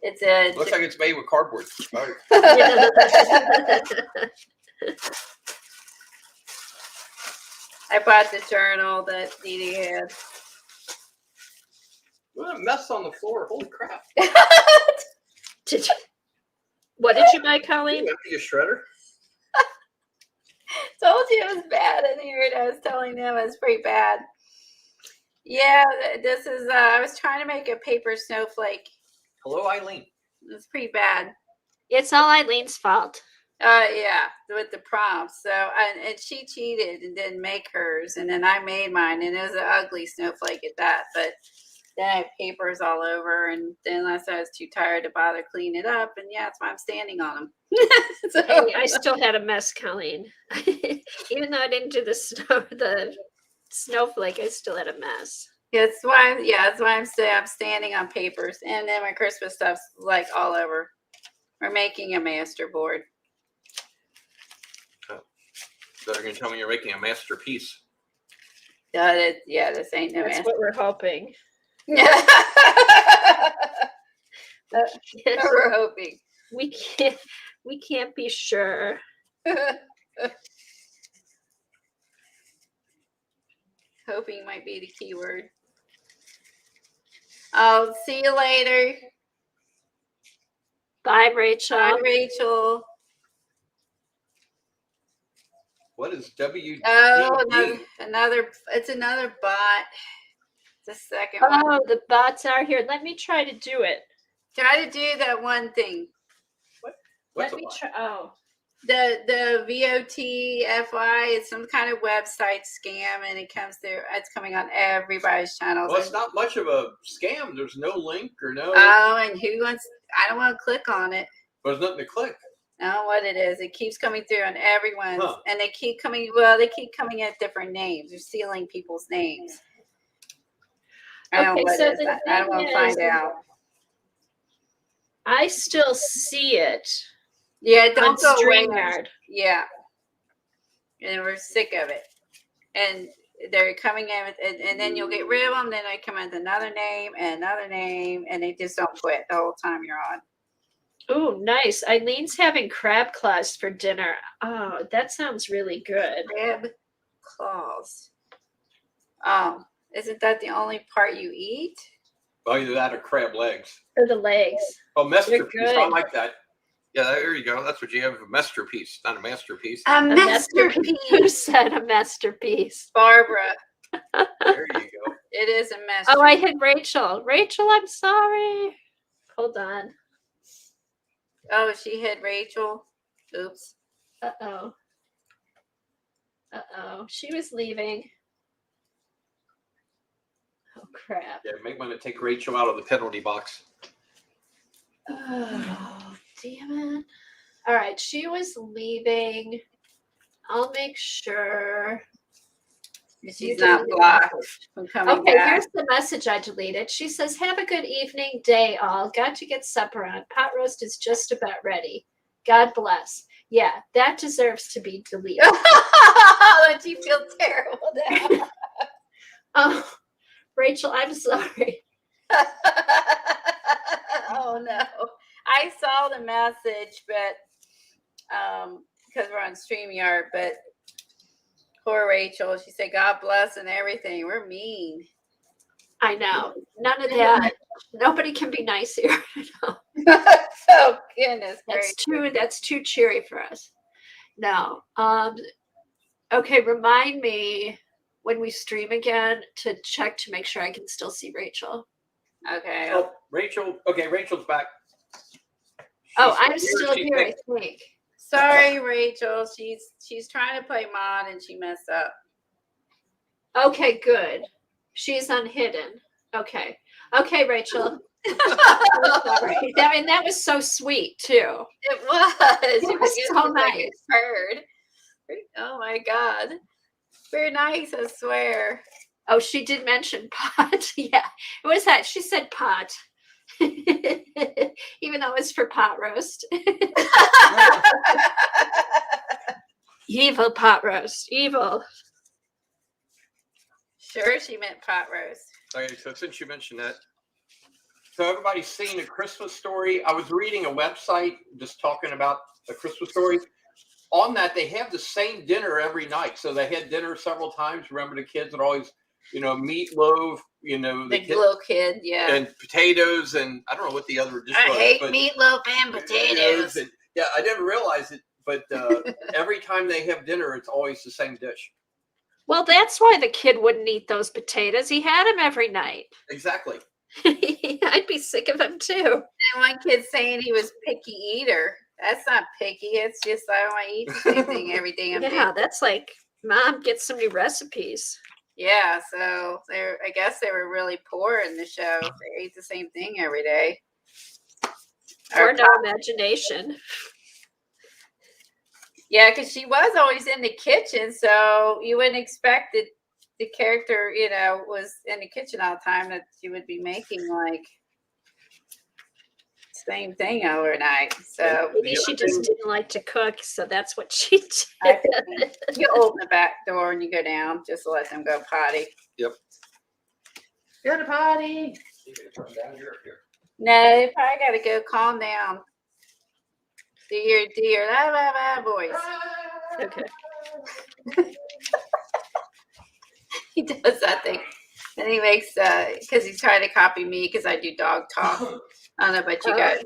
It's a. Looks like it's made with cardboard. Right. I bought the journal that Dee Dee had. What a mess on the floor. Holy crap. Did you? What did you buy, Colleen? You empty a shredder? Told you it was bad in here. I was telling them it's pretty bad. Yeah, this is. I was trying to make a paper snowflake. Hello, Eileen. It's pretty bad. It's all Eileen's fault. Yeah, with the prompts. So, and she cheated and didn't make hers, and then I made mine, and it was an ugly snowflake at that. But then I had papers all over, and then I was too tired to bother clean it up, and yeah, that's why I'm standing on them. So, I still had a mess, Colleen. Even though I didn't do the snowflake, I still had a mess. that's why. Yeah, that's why I'm standing on papers, and then my Christmas stuff's like all over. We're making a master board. So you're going to tell me you're making a masterpiece. Yeah, this ain't no That's master. what we're hoping. We're hoping. We can't be sure. hoping might be the keyword. Oh, see you later. Bye, Rachel. Bye, Rachel. What is WD? Oh, another. It's another bot. The second one. Oh, the bots are here. Let me try to do it. Try to do that one thing. What's Let a me bot? try. Oh, The VOTFY is some kind of website scam, and it comes through. It's coming on everybody's channels. Well, it's not much of a scam. There's no link or no. Oh, and who wants? I don't want to click on it. There's nothing to click. I don't know what it is. It keeps coming through on everyone's, Huh. and they keep coming. Well, they keep coming at different names. They're stealing people's names. I don't know Okay, what so it is. the I don't want thing to find is- out. I still see it Yeah, on don't go away. StreamYard. Yeah, and we're sick of it. And they're coming in with, and then you'll get rid of them. Then they come in with another name, and they just don't quit the whole time you're on. Oh, nice. Eileen's having crab claws for dinner. Oh, that sounds really good. Crab claws. Oh, isn't that the only part you eat? Well, either that or crab legs. For the legs. Oh, masterpiece. good. I like that. Yeah, there you go. That's what you have. A masterpiece, not a masterpiece. A Who masterpiece. said a masterpiece? Barbara. There you go. It is a masterpiece. Oh, I hit Rachel. Rachel, I'm sorry. Hold on. Oh, she hit Rachel. Oops. Uh-oh. Uh-oh. She was leaving. Oh, crap. Yeah, make one to take Rachel out of the penalty box. Oh, damn it. All right, she was leaving. I'll make sure. She's you not deleted the blocked message. from coming Okay, back. here's the message I deleted. She says, "Have a good evening, day all. Got to get supper on. Pot roast is just about ready. God bless." Yeah, that deserves to be deleted. Don't you feel terrible now? Oh, Rachel, I'm sorry. Oh no. I saw the message, but because we're on StreamYard, but poor Rachel, she said, God bless and everything. We're mean. I know. None of that. Nobody can be nice here. Oh goodness gracious. That's too cheery for us. No. Okay, remind me when we stream again to check to make sure I can still see Rachel. Okay. Oh, Rachel. Okay, Rachel's back. Oh, She's I'm still She's here, back. I think. Sorry, Rachel. She's trying to play mod and she messed up. Okay, good. She's unhidden. Okay. Okay, Rachel. I'm sorry. That was so sweet too. It was. It was It so like nice. a bird. Oh my God. Very nice, I swear. Oh, she did mention pot. Yeah. What was that? She said pot. Even though it's for pot roast. Evil pot roast. Evil. Sure, she meant pot roast. Okay, so since you mentioned that, so everybody's seen A Christmas Story. I was reading a website just talking about A Christmas Story. On that, they have the same dinner every night. So they had dinner several times. Remember, the kids would always, meatloaf, The little kid, yeah. and potatoes, and I don't know what the other dish I was. hate but meatloaf and potatoes. and- yeah, I didn't realize it, but every time they have dinner, it's always the same dish. Well, that's why the kid wouldn't eat those potatoes. He had them every night. Exactly. I'd be sick of him too. And one kid saying he was picky eater. That's not picky. It's just I want to eat the same thing every damn day. Yeah, that's like, Mom, get some new recipes. Yeah, so I guess they were really poor in the show. They ate the same thing every day. Or no imagination. Yeah, because she was always in the kitchen, so you wouldn't expect that the character, was in the kitchen all the time, that she would be making like same thing overnight. So Maybe she just didn't like to cook, so that's what she I did. think you open the back door and you go down just to let them go potty. Yep. Go to potty. You can turn down your here. No, you probably got to go calm down. Do your la la la voice. Okay. He does that thing. And he makes, because he's trying to copy me because I do dog talk. I don't know about you guys.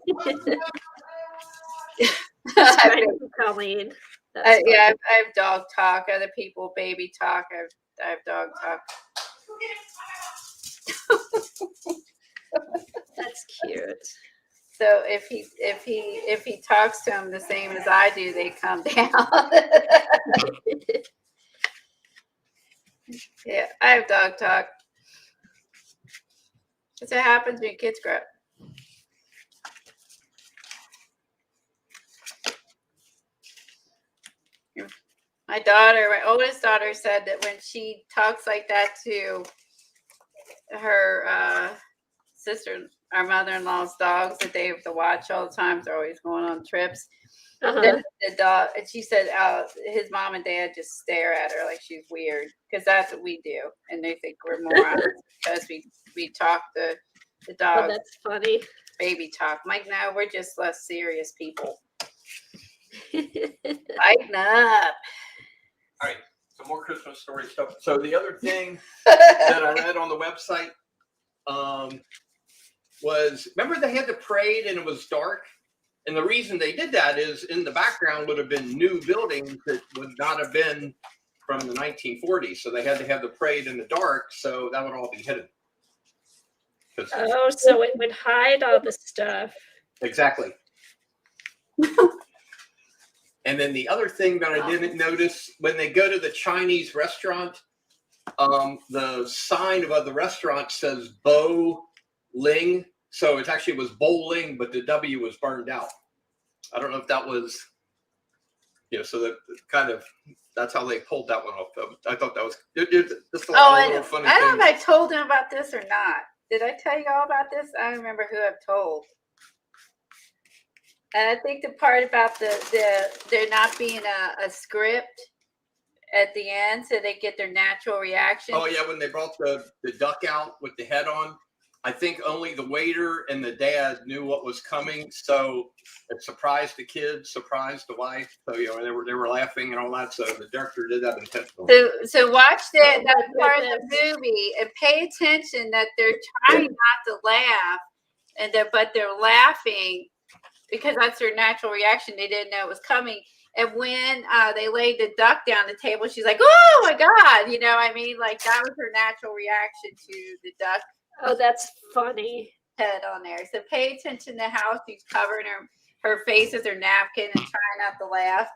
Colleen. That's Yeah, I have dog talk. Other people, baby talk. I have dog talk. That's cute. So if he talks to him the same as I do, they come down. Yeah, I have dog talk. Because it happens when kids grow up. My oldest daughter said that when she talks like that to her sister, our mother-in-law's dogs that they have to watch all the time, they're always going on trips. Uh-huh. Then the dog, and she said his mom and dad just stare at her like she's weird because that's what we do, and they think we're morons because we talk the Oh, dog that's funny. baby talk. I'm like, no, we're just less serious people. Lighten up. All right, some more Christmas story stuff. So the other thing that I read on the website was, remember they had the parade and it was dark? And the reason they did that is in the background would have been new buildings that would not have been from the 1940s. So they had to have the parade in the dark, so that would all be hidden. Oh, so it would hide all the stuff. Exactly. And then the other thing that I didn't notice, when they go to the Chinese restaurant, the sign above the restaurant says Bo Ling. So it actually was bowling, but the W was burned out. I don't know if that was, so that kind of, that's how they pulled that one off. I thought that was just a lot of little funny I don't know things. if I told him about this or not. Did I tell you all about this? I don't remember who I've told. And I think the part about there not being a script at the end, so they get their natural reaction. Oh yeah, when they brought the duck out with the head on, I think only the waiter and the dad knew what was coming, so it surprised the kids, surprised the wife. So they were laughing and all that. So the director did that intentionally. So watch that part of the movie and pay attention that they're trying not to laugh, but they're laughing because that's their natural reaction. They didn't know it was coming. And when they laid the duck down the table, she's like, "Oh my God!" Like that was her natural reaction to the duck. Oh, that's funny. Head on there. So pay attention to how she's covering her face with her napkin and trying not to laugh.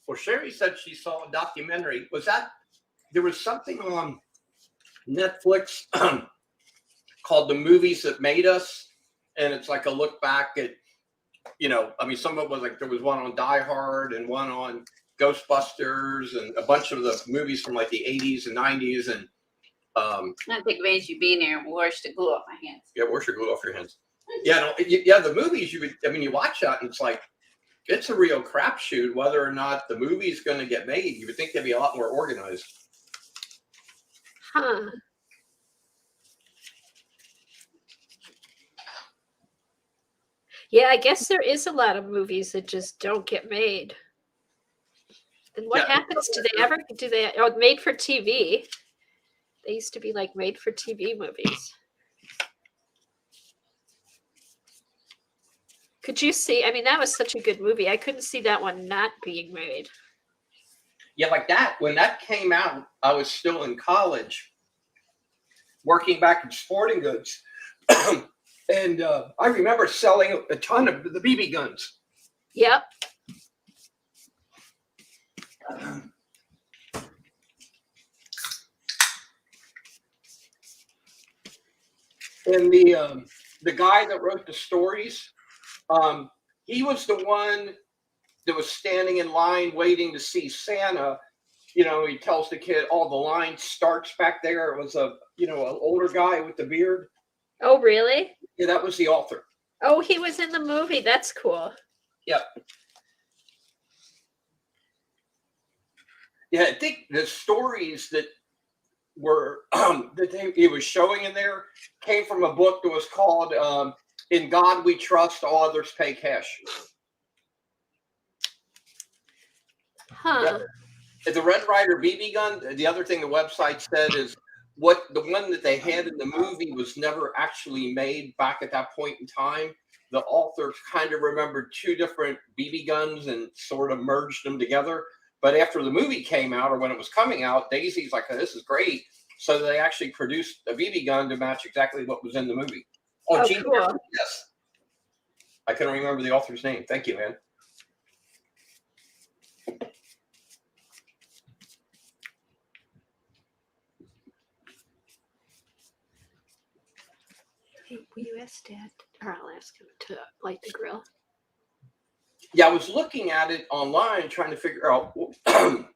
Well, Sherry said she saw a documentary. There was something on Netflix called The Movies That Made Us. And it's like a look back at, some of it was like, there was one on Die Hard and one on Ghostbusters and a bunch of the movies from like the 80s and 90s. And I don't think it made you being there and wash the glue off my hands. Yeah, wash your glue off your hands. Yeah, the movies, you watch that and it's like, it's a real crapshoot whether or not the movie's going to get made. You would think they'd be a lot more organized. Huh. Yeah, I guess there is a lot of movies that just don't get made. Then what happens? Do they made for TV? They used to be like made for TV movies. Could you see? I mean, that was such a good movie. I couldn't see that one not being made. Yeah, like that. When that came out, I was still in college, working back in sporting goods. And I remember selling a ton of the BB guns. Yep. And the guy that wrote the stories, he was the one that was standing in line waiting to see Santa. He tells the kid, "All the line starts back there." It was an older guy with the beard. Oh, really? Yeah, that was the author. Oh, he was in the movie. That's cool. Yep. Yeah, I think the stories that were he was showing in there came from a book that was called "In God We Trust, All Others Pay Cash." Huh. Yep. the Red Ryder BB gun, the other thing the website said is what the one that they had in the movie was never actually made back at that point in time. The authors kind of remembered two different BB guns and sort of merged them together. But after the movie came out, or when it was coming out, Daisy's like, oh, this is great. So they actually produced a BB gun to match exactly what was in the movie. Oh, Oh, Gene cool. Hackman, yes. I couldn't remember the author's name. Thank you, man. Hey, will you ask Dad, or I'll ask him to light the grill? Yeah, I was looking at it online, trying to figure out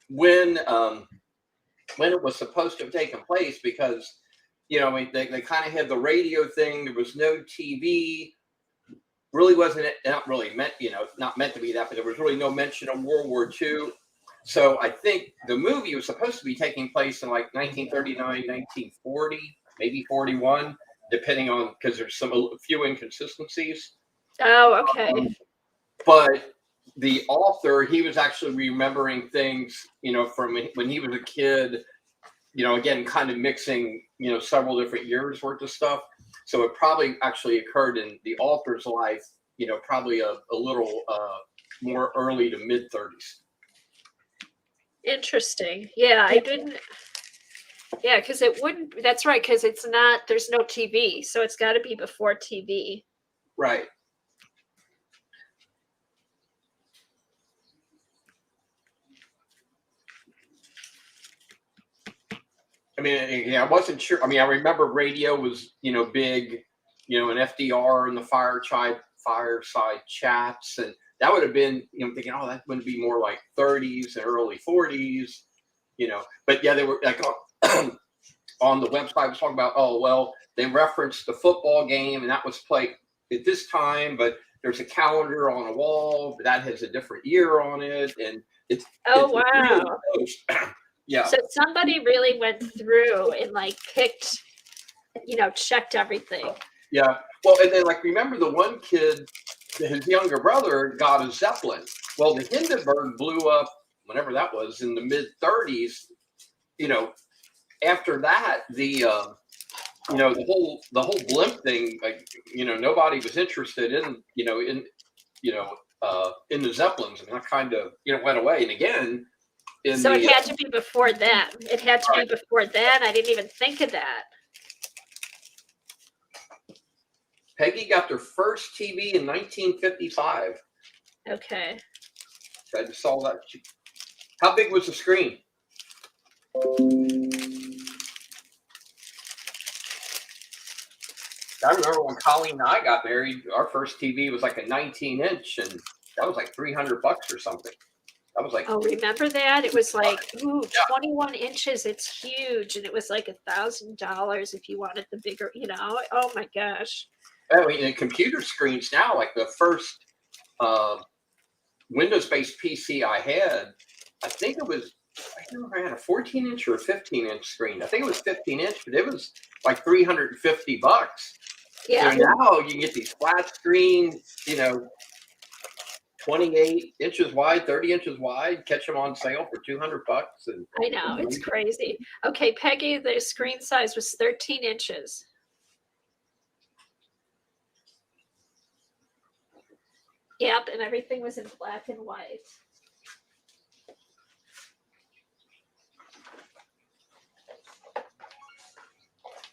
when it was supposed to have taken place, because they kind of had the radio thing. There was no TV. Really wasn't it? Not really meant, not meant to be that, but there was really no mention of World War II. So I think the movie was supposed to be taking place in like 1939, 1940, maybe 41, depending on, because there's a few inconsistencies. Oh, okay. But the author, he was actually remembering things, from when he was a kid, again, kind of mixing, several different years worth of stuff. So it probably actually occurred in the author's life, probably a little more early to mid 30s. Interesting. Yeah, I didn't. Yeah, because it wouldn't. That's right. Because it's not. There's no TV, so it's got to be before TV. Right. I mean, yeah, I wasn't sure. I mean, I remember radio was, big, and FDR and the fireside chats, and that would have been, thinking, oh, that would be more like 30s and early 40s, But yeah, they were like on the website was talking about, oh, well, they referenced the football game, and that was played at this time, but there's a calendar on a wall that has a different year on it, and it's Oh, it's really wow. close. Yeah. So somebody really went through and like picked, checked everything. Yeah. Well, and then remember the one kid, his younger brother got a Zeppelin. Well, the Hindenburg blew up whenever that was in the mid 30s. After that, the whole blimp thing, nobody was interested in, in the Zeppelins, and that kind of, went away. And again, So it had to be before then. It had to be before then. I didn't even think of that. Peggy got their first TV in 1955. Okay. So I just saw that. How big was the screen? I remember when Colleen and I got married, our first TV was like a 19-inch, and that was like $300 or something. That was like, Oh, remember that? It was like, ooh, 21 inches. It's huge. And it was like $1,000 if you wanted the bigger, Oh my gosh. I mean, the computer screens now, like the first Windows-based PC I had, I think it was, I don't know if I had a 14-inch or a 15-inch screen. I think it was 15-inch, but it was like $350. Yeah. So now you can get these flat screen, 28 inches wide, 30 inches wide, catch them on sale for $200. And I know. It's crazy. Okay, Peggy, the screen size was 13 inches. Yep, and everything was in black and white.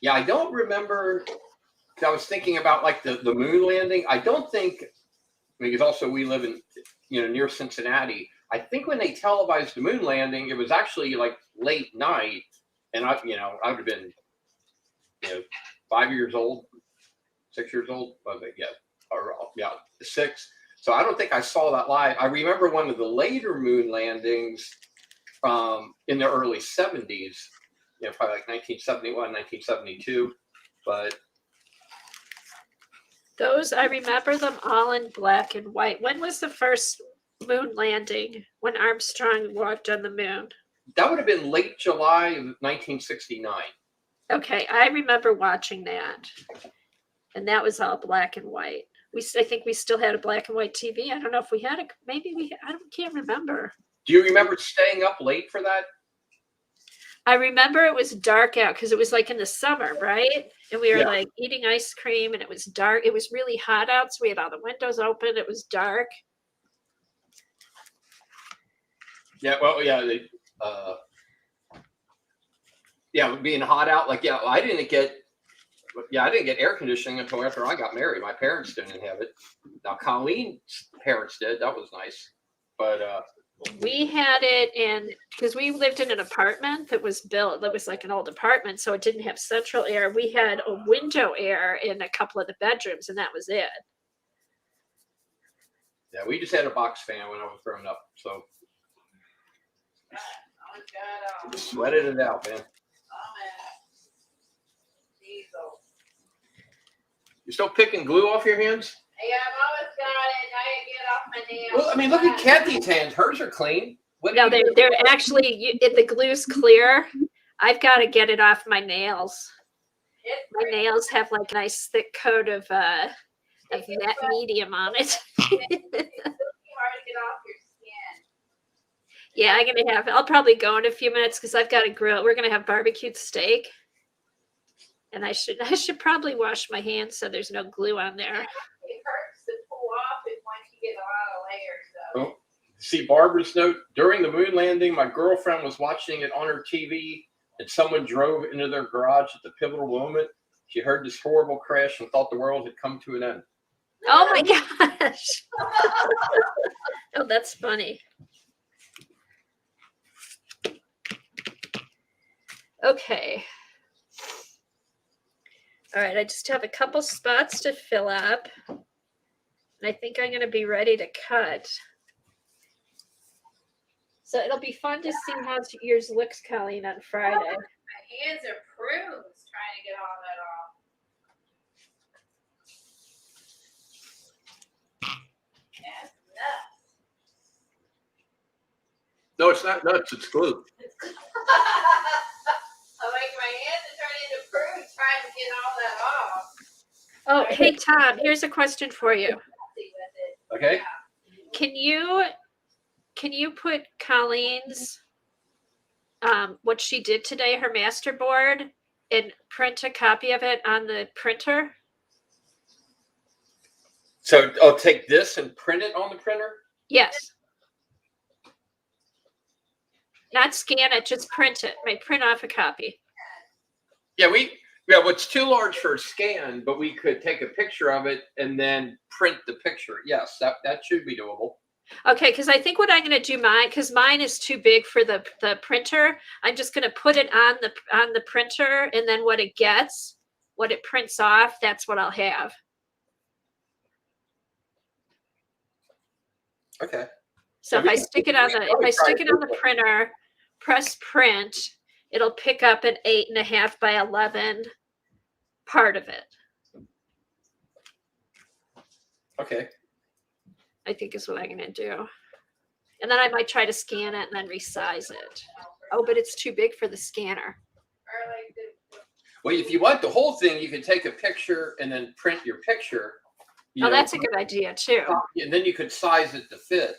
yeah, I don't remember. I was thinking about the moon landing. I don't think, because also we live in, near Cincinnati. I think when they televised the moon landing, it was actually like late night, and I would have been, 5 years old, 6 years old. Was it? Yeah, or 6. So I don't think I saw that live. I remember one of the later moon landings in the early 70s, probably like 1971, 1972. But those, I remember them all in black and white. When was the first moon landing when Armstrong walked on the moon? That would have been late July of 1969. Okay, I remember watching that. And that was all black and white. I think we still had a black and white TV. I don't know if we had I can't remember. Do you remember staying up late for that? I remember it was dark out because it was like in the summer, right? And we were Yeah. like eating ice cream and it was dark. It was really hot out, so we had all the windows open. It was dark. Yeah, well, yeah, being hot out, like, yeah, I didn't get air conditioning until after I got married. My parents didn't have it. Now, Colleen's parents did. That was nice. But We had it in because we lived in an apartment that was built, that was like an old apartment, so it didn't have central air. We had a window air in a couple of the bedrooms, and that was it. yeah, we just had a box fan when I was growing up. So Oh, God, just sweated it out, man. Diesel. You still picking glue off your hands? Yeah, I've always got it. I get off my nails. Well, I mean, look at Kathy's hands. Hers are clean. What No, do you do? they're actually if the glue's clear, I've got to get it off my nails. It's My nails have like a nice thick coat of matte medium on it. hard to get off your skin. Yeah, I'm gonna have. I'll probably go in a few minutes because I've got a grill. We're gonna have barbecued steak, and I should probably wash my hands so there's no glue on there. It hurts to pull off it once you get a lot of layers. Oh, see Barbara's note. During the moon landing, my girlfriend was watching it on her TV, and someone drove into their garage at the pivotal moment. She heard this horrible crash and thought the world had come to an end. Oh my gosh! Oh, that's funny. Okay. All right, I just have a couple spots to fill up. And I think I'm going to be ready to cut. So it'll be fun to see how yours looks, Colleen, on Friday. My hands are prunes trying to get all that off. That's nuts. No, it's not nuts. It's glue. I'm like, my hands are turning into prunes trying to get all that off. Oh, hey, Tom, here's a question for you. Messy with it. Okay. Can you put Colleen's what she did today, her master board, and print a copy of it on the printer? So I'll take this and print it on the printer. Yes. Not scan it, just print it. Right, print off a copy. Yeah, well, it's too large for a scan, but we could take a picture of it and then print the picture. Yes, that should be doable. Okay, because I think what I'm going to do because mine is too big for the printer. I'm just going to put it on the printer, and then what it gets, what it prints off, that's what I'll have. Okay. So Yeah, if we I can- stick it on we can the probably try to do that. printer, press print, it'll pick up an 8.5 by 11 part of it. Okay. I think is what I'm going to do. And then I might try to scan it and then resize it. Oh, but it's too big for the scanner. Or like the Well, if you want the whole thing, you can take a picture and then print your picture. Oh, that's a good idea too. And then you could size it to fit.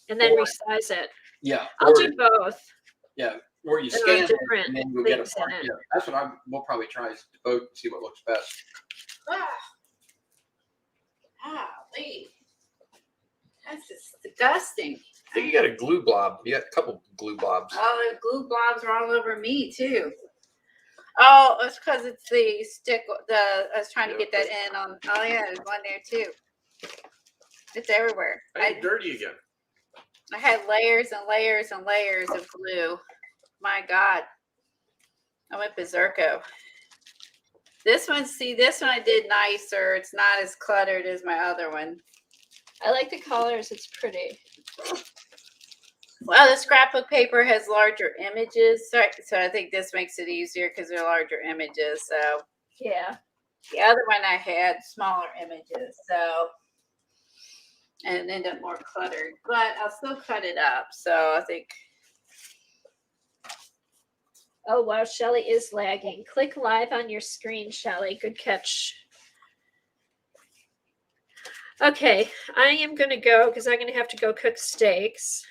And then Or- resize it. Yeah. I'll or, do both. Yeah. Or you There are scan it different and then you'll get a things in part. it. Yeah, that's what we'll probably try is to vote and see what looks best. golly. That's disgusting. I think you got a glue blob. You got a couple glue blobs. Oh, the glue blobs are all over me too. Oh, it's because it's the stick. I was trying to get that in on. Oh yeah, there's one there too. It's everywhere. Hey, dirty again. I had layers and layers and layers of glue. My God, I went berserko. This one I did nicer. It's not as cluttered as my other one. I like the colors. It's pretty. Well, the scrapbook paper has larger images, so I think this makes it easier because they're larger images. So Yeah. the other one I had smaller images, so and it ended up more cluttered. But I'll still cut it up. So I think Oh, wow. Shelly is lagging. Click live on your screen, Shelly. Good catch. Okay. I am going to go because I'm going to have to go cook steaks.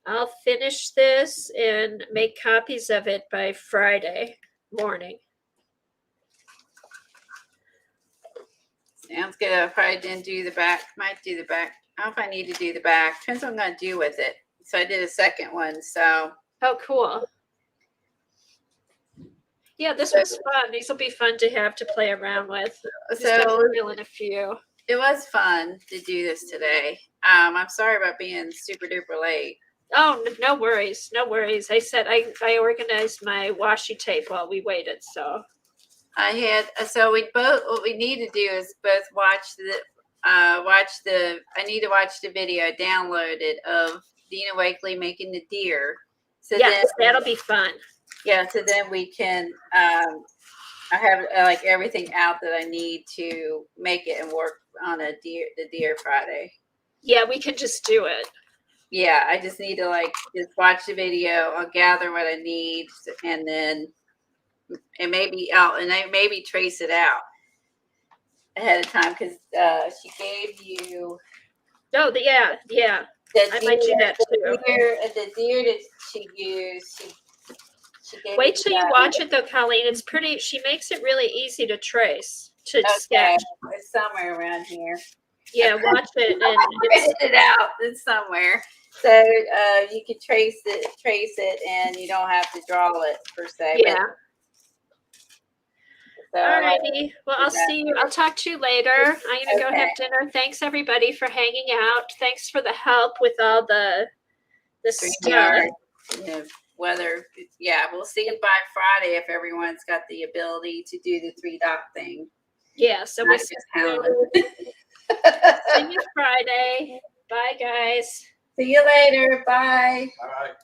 I'll finish this and make copies of it by Friday morning. Sounds good. I probably didn't do the back. Might do the back. I don't know if I need to do the back. Depends what I'm gonna do with it. So I did a second one. So Oh, cool. Yeah, this was fun. These will be fun to have to play around with. Just got to fill in a few. it was fun to do this today. I'm sorry about being super duper late. Oh, no worries. No worries. I said I organized my washi tape while we waited, so. We both, what we need to do is both watch the I need to watch the video downloaded of Dina Wakely making the deer. So Yes, then, that'll be fun. yeah, so then we can, I have like everything out that I need to make it and work on the deer Friday. Yeah, we can just do it. Yeah, I just need to like just watch the video. I'll gather what I need, and then and maybe trace it out ahead of time because she gave you Oh, yeah. I might do that too. The deer that she used. She gave Wait me till you that. watch it though, Colleen. It's pretty. She makes it really easy to trace, to Okay, sketch. it's somewhere around here. Yeah, watch it, and it's, Printed it out. It's somewhere. So you can trace it, and you don't have to draw it per se. yeah. So, Alrighty. Well, I'll see you. I'll talk to you later. I'm gonna go Okay. have dinner. Thanks everybody for hanging out. Thanks for the help with all the stuff. StreamYard, whether we'll see you by Friday if everyone's got the ability to do the 3-dot thing. Yeah. So Not we just Helen. see you Friday. Bye, guys. See you later. Bye. All right.